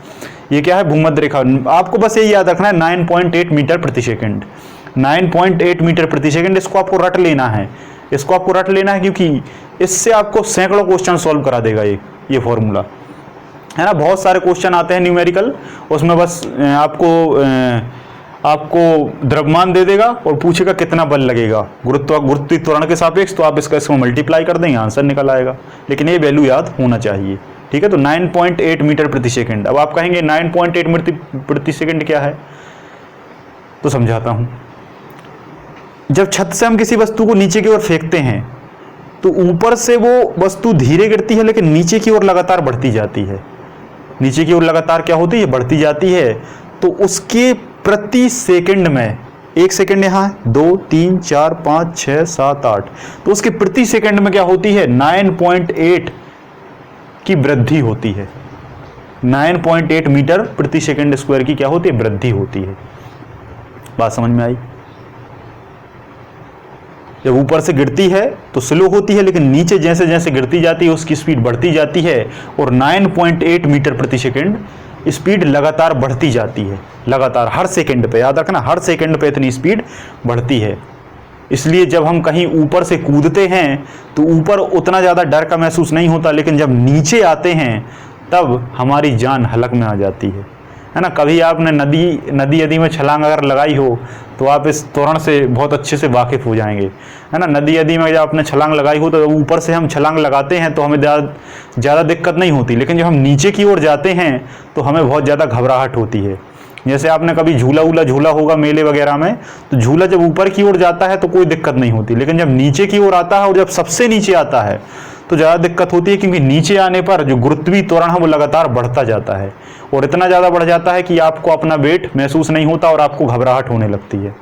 ये क्या है? भूमध्य रेखा। आपको बस ये याद रखना है 9.8 मीटर प्रति सेकेंड। 9.8 मीटर प्रति सेकेंड, इसको आपको रट लेना है। इसको आपको रट लेना है, क्योंकि इससे आपको सैकड़ों क्वेश्चन सॉल्व करा देगा ये फॉर्मूला, है ना। बहुत सारे क्वेश्चन आते हैं न्यूमेरिकल, उसमें बस आपको द्रव्यमान दे देगा और पूछेगा कितना बल लगेगा गुरुत्वीय त्वरण के सापेक्ष, तो आप इसको मल्टीप्लाई कर देंगे, आंसर निकल आएगा। लेकिन ये वैल्यू याद होना चाहिए, ठीक है। तो 9.8 मीटर प्रति सेकेंड। अब आप कहेंगे 9.8 मीटर प्रति सेकेंड क्या है, तो समझाता हूं। जब छत से हम किसी वस्तु को नीचे की ओर फेंकते हैं तो ऊपर से वो वस्तु धीरे गिरती है, लेकिन नीचे की ओर लगातार बढ़ती जाती है। नीचे की ओर लगातार क्या होती है? बढ़ती जाती है। तो उसके प्रति सेकंड में, 1 सेकंड यहाँ है, 2 3 4 5 6 7 8, तो उसके प्रति सेकंड में क्या होती है? 9.8 की वृद्धि होती है। 9.8 मीटर प्रति सेकंड स्क्वायर की क्या होती है? वृद्धि होती है। बात समझ में आई? जब ऊपर से गिरती है तो स्लो होती है, लेकिन नीचे जैसे जैसे गिरती जाती है उसकी स्पीड बढ़ती जाती है, और 9.8 मीटर प्रति सेकंड स्पीड लगातार बढ़ती जाती है। लगातार हर सेकंड पे, याद रखना, हर सेकंड पे इतनी स्पीड बढ़ती है। इसलिए जब हम कहीं ऊपर से कूदते हैं तो ऊपर उतना ज़्यादा डर का महसूस नहीं होता, लेकिन जब नीचे आते हैं तब हमारी जान हलक में आ जाती है ना। कभी आपने नदी में छलांग अगर लगाई हो तो आप इस त्वरण से बहुत अच्छे से वाकिफ़ हो जाएंगे, है ना। नदी में जब आपने छलांग लगाई हो तो ऊपर से हम छलांग लगाते हैं तो हमें ज़्यादा दिक्कत नहीं होती, लेकिन जब हम नीचे की ओर जाते हैं तो हमें बहुत ज़्यादा घबराहट होती है। जैसे आपने कभी झूला होगा मेले वगैरह में, तो झूला जब ऊपर की ओर जाता है तो कोई दिक्कत नहीं होती, लेकिन जब नीचे की ओर आता है और जब सबसे नीचे आता है तो ज़्यादा दिक्कत होती है, क्योंकि नीचे आने पर जो गुरुत्वीय त्वरण है वो लगातार बढ़ता जाता है और इतना ज़्यादा बढ़ जाता है कि आपको अपना वेट महसूस नहीं होता और आपको घबराहट होने लगती है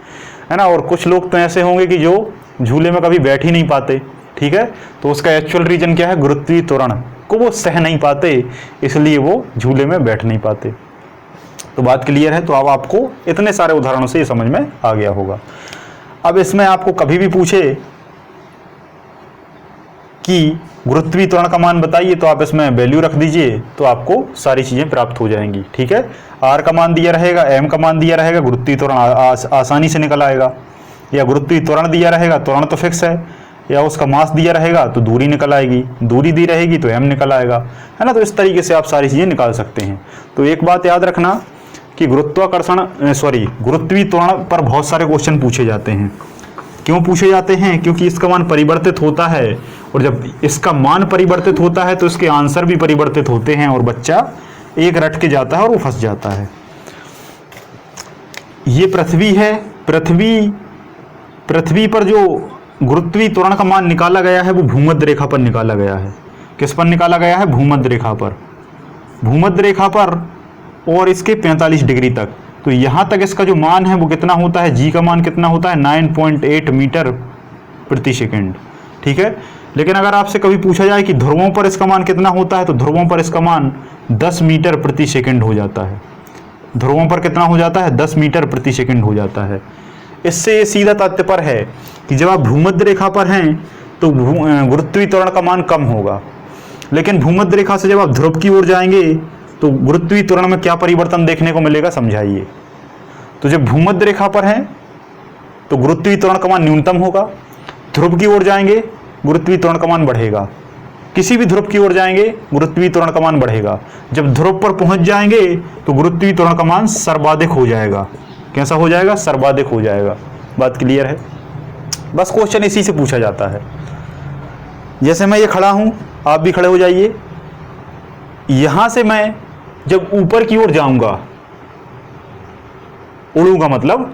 ना। और कुछ लोग तो ऐसे होंगे कि जो झूले में कभी बैठ ही नहीं पाते, ठीक है, तो उसका एक्चुअल रीजन क्या है, गुरुत्वीय त्वरण को वो सह नहीं पाते, इसलिए वो झूले में बैठ नहीं पाते। तो बात क्लियर है। तो अब आपको इतने सारे उदाहरणों से ये समझ में आ गया होगा। अब इसमें आपको कभी भी पूछे कि गुरुत्वीय त्वरण का मान बताइए, तो आप इसमें वैल्यू रख दीजिए, तो आपको सारी चीजें प्राप्त हो जाएंगी, ठीक है। आर का मान दिया रहेगा, एम का मान दिया रहेगा, गुरुत्वीय त्वरण आसानी से निकल आएगा। या गुरुत्वीय त्वरण दिया रहेगा, त्वरण तो फिक्स है, या उसका मास दिया रहेगा तो दूरी निकल आएगी, दूरी दी रहेगी तो एम निकल आएगा, है ना। तो इस तरीके से आप सारी चीजें निकाल सकते हैं। तो एक बात याद रखना कि गुरुत्वीय त्वरण पर बहुत सारे क्वेश्चन पूछे जाते हैं। क्यों पूछे जाते हैं? क्योंकि इसका मान परिवर्तित होता है, और जब इसका मान परिवर्तित होता है तो इसके आंसर भी परिवर्तित होते हैं, और बच्चा एक रट के जाता है और वो फंस जाता है। ये पृथ्वी है, पृथ्वी पर जो गुरुत्वीय त्वरण का मान निकाला गया है वो भूमध्य रेखा पर निकाला गया है। किस पर निकाला गया है? भूमध्य रेखा पर। भूमध्य रेखा पर और इसके 45 डिग्री तक। तो यहां तक इसका जो मान है वो कितना होता है? जी का मान कितना होता है? 9.8 मीटर प्रति सेकंड, ठीक है। लेकिन अगर आपसे कभी पूछा जाए कि ध्रुवों पर इसका मान कितना होता है, तो ध्रुवों पर इसका मान 10 मीटर प्रति सेकंड हो जाता है। ध्रुवों पर कितना हो जाता है? 10 मीटर प्रति सेकंड हो जाता है। इससे ये सीधा तात्पर्य है कि जब आप भूमध्य रेखा पर हैं तो गुरुत्वीय त्वरण का मान कम होगा, लेकिन भूमध्य रेखा से जब आप ध्रुव की ओर जाएंगे तो गुरुत्वीय त्वरण में क्या परिवर्तन देखने को मिलेगा, समझाइए। तो जब भूमध्य रेखा पर हैं तो गुरुत्वीय त्वरण का मान न्यूनतम होगा, ध्रुव की ओर जाएंगे गुरुत्वीय त्वरण का मान बढ़ेगा, किसी भी ध्रुव की ओर जाएंगे गुरुत्वीय त्वरण का मान बढ़ेगा। जब ध्रुव पर पहुंच जाएंगे तो गुरुत्वीय त्वरण का मान सर्वाधिक हो जाएगा। कैसा हो जाएगा? सर्वाधिक हो जाएगा। बात क्लियर है? बस क्वेश्चन इसी से पूछा जाता है। जैसे मैं ये खड़ा हूं, आप भी खड़े हो जाइए। यहां से मैं जब ऊपर की ओर जाऊंगा, उड़ूंगा मतलब,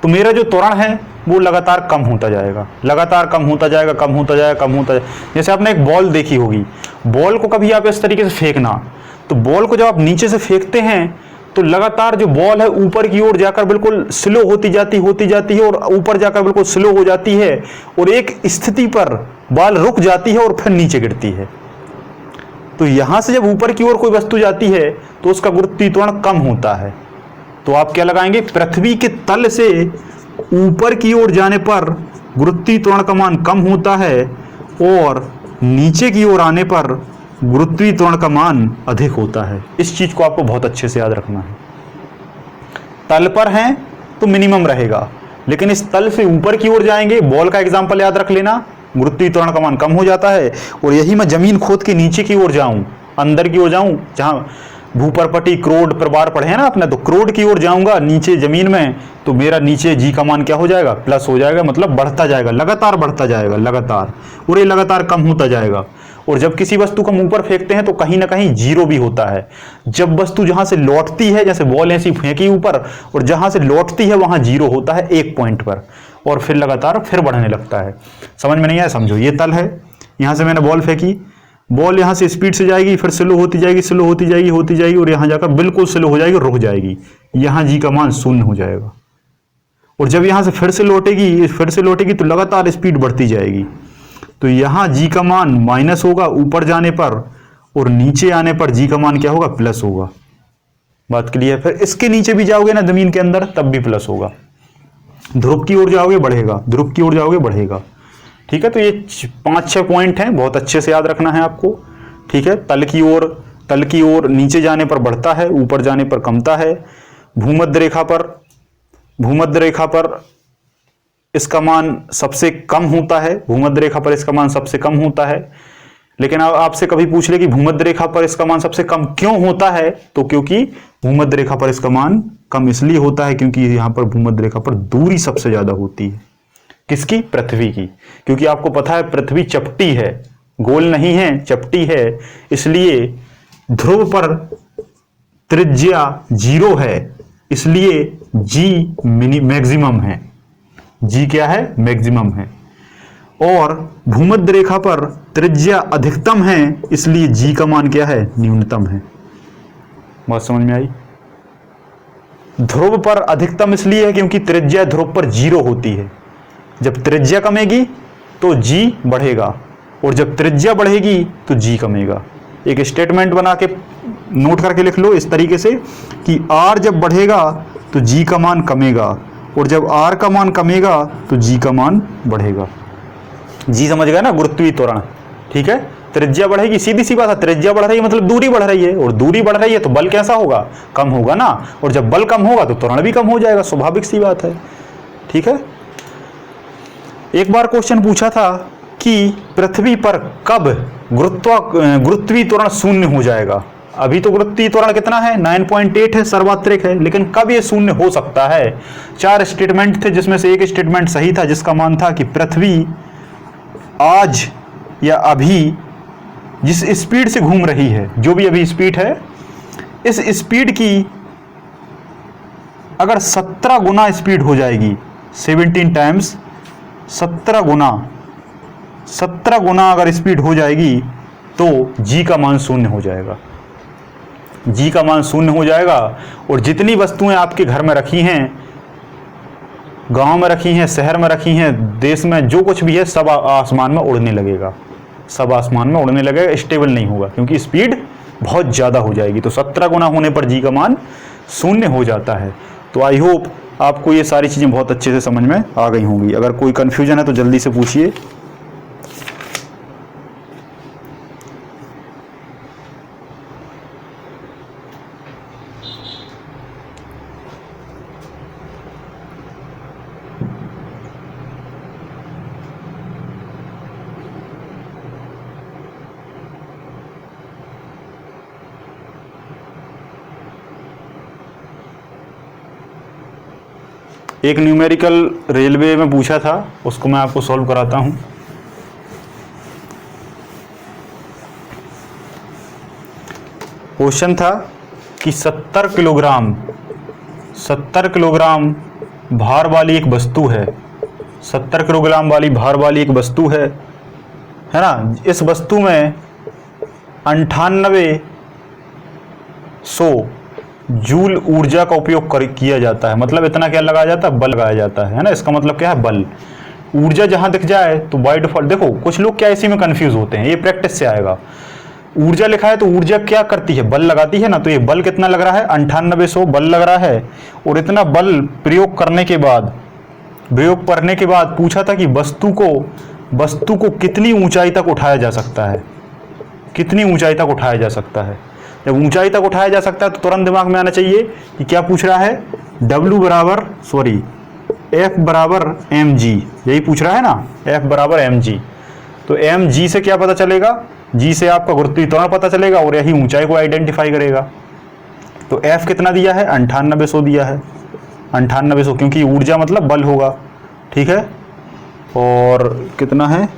तो मेरा जो त्वरण है वो लगातार कम होता जाएगा, लगातार कम होता जाएगा, कम होता जाएगा, कम होता जाएगा। जैसे आपने एक बॉल देखी होगी, बॉल को कभी आप इस तरीके से फेंकना, तो बॉल को जब आप नीचे से फेंकते हैं तो लगातार जो बॉल है ऊपर की ओर जाकर बिल्कुल स्लो होती जाती है और ऊपर जाकर बिल्कुल स्लो हो जाती है, और एक स्थिति पर बॉल रुक जाती है और फिर नीचे गिरती है। तो यहां से जब ऊपर की ओर कोई वस्तु जाती है तो उसका गुरुत्वीय त्वरण कम होता है। तो आप क्या लगाएंगे? पृथ्वी के तल से ऊपर की ओर जाने पर गुरुत्वीय त्वरण का मान कम होता है, और नीचे की ओर आने पर गुरुत्वीय त्वरण का मान अधिक होता है। इस चीज को आपको बहुत अच्छे से याद रखना है। तल पर हैं तो मिनिमम रहेगा, लेकिन इस तल से ऊपर की ओर जाएंगे, बॉल का एग्जांपल याद रख लेना, गुरुत्वीय त्वरण का मान कम हो जाता है। और यही मैं जमीन खोद के नीचे की ओर जाऊं, अंदर की ओर जाऊं, जहां भूपरपटी क्रोड प्रबार पढ़े हैं ना आपने, तो क्रोड की ओर जाऊंगा नीचे जमीन में, तो मेरा नीचे जी का मान क्या हो जाएगा? प्लस हो जाएगा, मतलब बढ़ता जाएगा, लगातार बढ़ता जाएगा, लगातार, और ये लगातार कम होता जाएगा। और जब किसी वस्तु को हम ऊपर फेंकते हैं तो कहीं ना कहीं जीरो भी होता है। जब वस्तु जहां से लौटती है, जैसे बॉल ऐसी फेंकी ऊपर, और जहां से लौटती है वहां जीरो होता है एक पॉइंट पर, और फिर लगातार फिर बढ़ने लगता है। समझ में नहीं आया? समझो, ये तल है, यहां से मैंने बॉल फेंकी, बॉल यहां से स्पीड से जाएगी, फिर स्लो होती जाएगी, स्लो होती जाएगी, होती जाएगी, और यहां जाकर बिल्कुल स्लो हो जाएगी, रुक जाएगी। यहां जी का मान 0 हो जाएगा। और जब यहां से फिर से लौटेगी तो लगातार स्पीड बढ़ती जाएगी। तो यहां जी का मान माइनस होगा ऊपर जाने पर, और नीचे आने पर जी का मान क्या होगा? प्लस होगा। बात क्लियर? फिर इसके नीचे भी जाओगे ना जमीन के अंदर, तब भी प्लस होगा। ध्रुव की ओर जाओगे बढ़ेगा, ध्रुव की ओर जाओगे बढ़ेगा। ठीक है, तो ये 5-6 पॉइंट हैं, बहुत अच्छे से याद रखना है आपको। ठीक है, तल की ओर नीचे जाने पर बढ़ता है, ऊपर जाने पर कमता है। भूमध्य रेखा पर इसका मान सबसे कम होता है, भूमध्य रेखा पर इसका मान सबसे कम होता है। लेकिन आपसे कभी पूछ ले कि भूमध्य रेखा पर इसका मान सबसे कम क्यों होता है, तो क्योंकि भूमध्य रेखा पर इसका मान कम इसलिए होता है क्योंकि यहां पर भूमध्य रेखा पर दूरी सबसे ज्यादा होती है। किसकी? पृथ्वी की। क्योंकि आपको पता है पृथ्वी चपटी है, गोल नहीं है, चपटी है, इसलिए ध्रुव पर त्रिज्या 0 है, इसलिए जी मैक्सिमम है। जी क्या है? मैक्सिमम है। और भूमध्य रेखा पर त्रिज्या अधिकतम है, इसलिए जी का मान क्या है, न्यूनतम है। बात समझ में आई। ध्रुव पर अधिकतम इसलिए है क्योंकि त्रिज्या ध्रुव पर 0 होती है। जब त्रिज्या कमेगी तो जी बढ़ेगा, और जब त्रिज्या बढ़ेगी तो जी कमेगा। एक स्टेटमेंट बना के नोट करके लिख लो इस तरीके से कि आर जब बढ़ेगा तो जी का मान कमेगा, और जब आर का मान कमेगा तो जी का मान बढ़ेगा। जी समझ गए ना, गुरुत्वीय त्वरण। ठीक है, त्रिज्या बढ़ेगी, सीधी सी बात है, त्रिज्या बढ़ रही है मतलब दूरी बढ़ रही है, और दूरी बढ़ रही है तो बल कैसा होगा, कम होगा ना, और जब बल कम होगा तो त्वरण भी कम हो जाएगा, स्वाभाविक सी बात है। ठीक है, एक बार क्वेश्चन पूछा था कि पृथ्वी पर कब गुरुत्वीय त्वरण शून्य हो जाएगा। अभी तो गुरुत्वीय त्वरण कितना है, 9.8 है, सर्वात्रिक है, लेकिन कब ये शून्य हो सकता है। 4 स्टेटमेंट थे, जिसमें से एक स्टेटमेंट सही था, जिसका मान था कि पृथ्वी आज या अभी जिस स्पीड से घूम रही है, जो भी अभी स्पीड है, इस स्पीड की अगर 17 गुना स्पीड हो जाएगी, 17 टाइम्स 17 गुना अगर स्पीड हो जाएगी तो जी का मान शून्य हो जाएगा। जी का मान शून्य हो जाएगा, और जितनी वस्तुएं आपके घर में रखी हैं, गांव में रखी हैं, शहर में रखी हैं, देश में जो कुछ भी है, सब आसमान में उड़ने लगेगा, सब आसमान में उड़ने लगेगा, स्टेबल नहीं होगा, क्योंकि स्पीड बहुत ज़्यादा हो जाएगी। तो 17 गुना होने पर जी का मान शून्य हो जाता है। तो आई होप आपको ये सारी चीज़ें बहुत अच्छे से समझ में आ गई होंगी। अगर कोई कन्फ्यूजन है तो जल्दी से पूछिए। एक न्यूमेरिकल रेलवे में पूछा था, उसको मैं आपको सॉल्व कराता हूं। क्वेश्चन था कि 70 किलोग्राम भार वाली एक वस्तु है, 70 किलोग्राम वाली भार वाली एक वस्तु है ना। इस वस्तु में 9800 जूल ऊर्जा का उपयोग किया जाता है। मतलब इतना क्या लगाया जाता है, बल लगाया जाता है ना। इसका मतलब क्या है, बल। ऊर्जा जहां दिख जाए तो बाय डिफॉल्ट, देखो कुछ लोग क्या इसी में कंफ्यूज होते हैं, ये प्रैक्टिस से आएगा। ऊर्जा लिखा है तो ऊर्जा क्या करती है, बल लगाती है ना। तो ये बल कितना लग रहा है, 9800 बल लग रहा है। और इतना बल प्रयोग करने के बाद पूछा था कि वस्तु को कितनी ऊंचाई तक उठाया जा सकता है, कितनी ऊंचाई तक उठाया जा सकता है। जब ऊंचाई तक उठाया जा सकता है तो तुरंत दिमाग में आना चाहिए कि क्या पूछ रहा है, F बराबर mg, यही पूछ रहा है ना, F बराबर mg। तो mg से क्या पता चलेगा, g से आपका गुरुत्वीय त्वरण पता चलेगा, और यही ऊंचाई को आइडेंटिफाई करेगा। तो F कितना दिया है, 9800 दिया है, 9800, क्योंकि ऊर्जा मतलब बल होगा। ठीक है, और कितना है,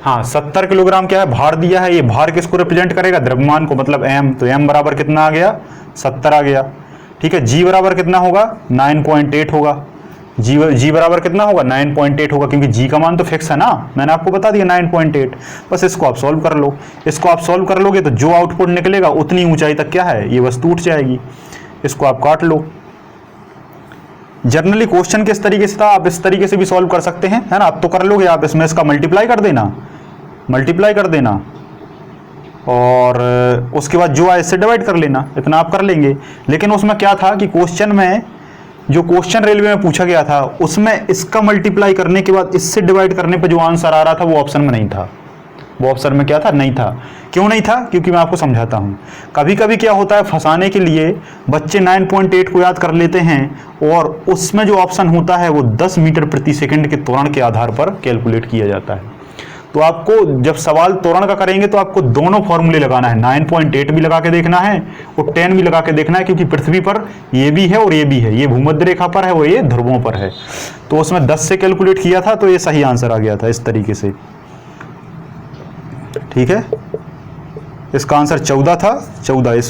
हाँ 70 किलोग्राम क्या है, भार दिया है। ये भार किसको रिप्रेजेंट करेगा, द्रव्यमान को, मतलब m। तो m बराबर कितना आ गया, 70 आ गया। ठीक है, g बराबर कितना होगा, 9.8 होगा। g बराबर कितना होगा, 9.8 होगा, क्योंकि g का मान तो फिक्स है ना, मैंने आपको बता दिया 9.8। बस इसको आप सॉल्व कर लो। इसको आप सॉल्व कर लोगे तो जो आउटपुट निकलेगा उतनी ऊंचाई तक क्या है, ये वस्तु उठ जाएगी। इसको आप काट लो। जनरली क्वेश्चन किस तरीके से था, आप इस तरीके से भी सॉल्व कर सकते हैं, है ना। अब तो कर लोगे आप, इसमें इसका मल्टीप्लाई कर देना, और उसके बाद जो आए इससे डिवाइड कर लेना, इतना आप कर लेंगे। लेकिन उसमें क्या था कि क्वेश्चन में, जो क्वेश्चन रेलवे में पूछा गया था, उसमें इसका मल्टीप्लाई करने के बाद इससे डिवाइड करने पर जो आंसर आ रहा था वो ऑप्शन में नहीं था। वो ऑप्शन में क्या था, नहीं था। क्यों नहीं था, क्योंकि मैं आपको समझाता हूँ। कभी कभी क्या होता है, फंसाने के लिए बच्चे 9.8 को याद कर लेते हैं, और उसमें जो ऑप्शन होता है वो 10 मीटर प्रति सेकंड के त्वरण के आधार पर कैलकुलेट किया जाता है। तो आपको जब सवाल त्वरण का करेंगे तो आपको दोनों फॉर्मूले लगाना है, 9.8 भी लगा के देखना है और 10 भी लगा के देखना है, क्योंकि पृथ्वी पर ये भी है और ये भी है, ये भूमध्य रेखा पर है और ये ध्रुवों पर है। तो उसमें 10 से कैलकुलेट किया था, तो ये सही आंसर आ गया था इस तरीके से। ठीक है, इसका आंसर 14 था। 14, इस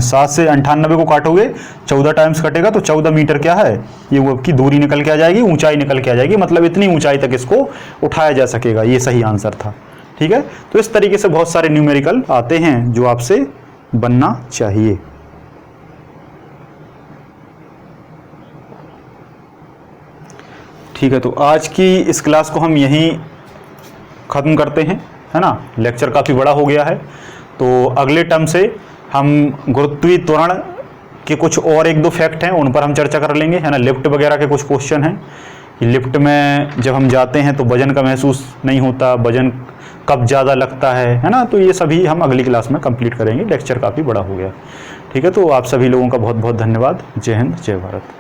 7 से 98 को काटोगे 14 टाइम्स कटेगा तो 14 मीटर क्या है, ये वो की दूरी निकल के आ जाएगी, ऊंचाई निकल के आ जाएगी, मतलब इतनी ऊंचाई तक इसको उठाया जा सकेगा। ये सही आंसर था। ठीक है, तो इस तरीके से बहुत सारे न्यूमेरिकल आते हैं जो आपसे बनना चाहिए। ठीक है, तो आज की इस क्लास को हम यहीं ख़त्म करते हैं, है ना। लेक्चर काफ़ी बड़ा हो गया है, तो अगले टर्म से हम गुरुत्वीय त्वरण के कुछ और 1-2 फैक्ट हैं, उन पर हम चर्चा कर लेंगे, है ना। लिफ्ट वगैरह के कुछ क्वेश्चन हैं, लिफ्ट में जब हम जाते हैं तो वजन का महसूस नहीं होता, वजन कब ज़्यादा लगता है ना। तो ये सभी हम अगली क्लास में कंप्लीट करेंगे, लेक्चर काफ़ी बड़ा हो गया। ठीक है, तो आप सभी लोगों का बहुत बहुत धन्यवाद। जय हिंद, जय भारत।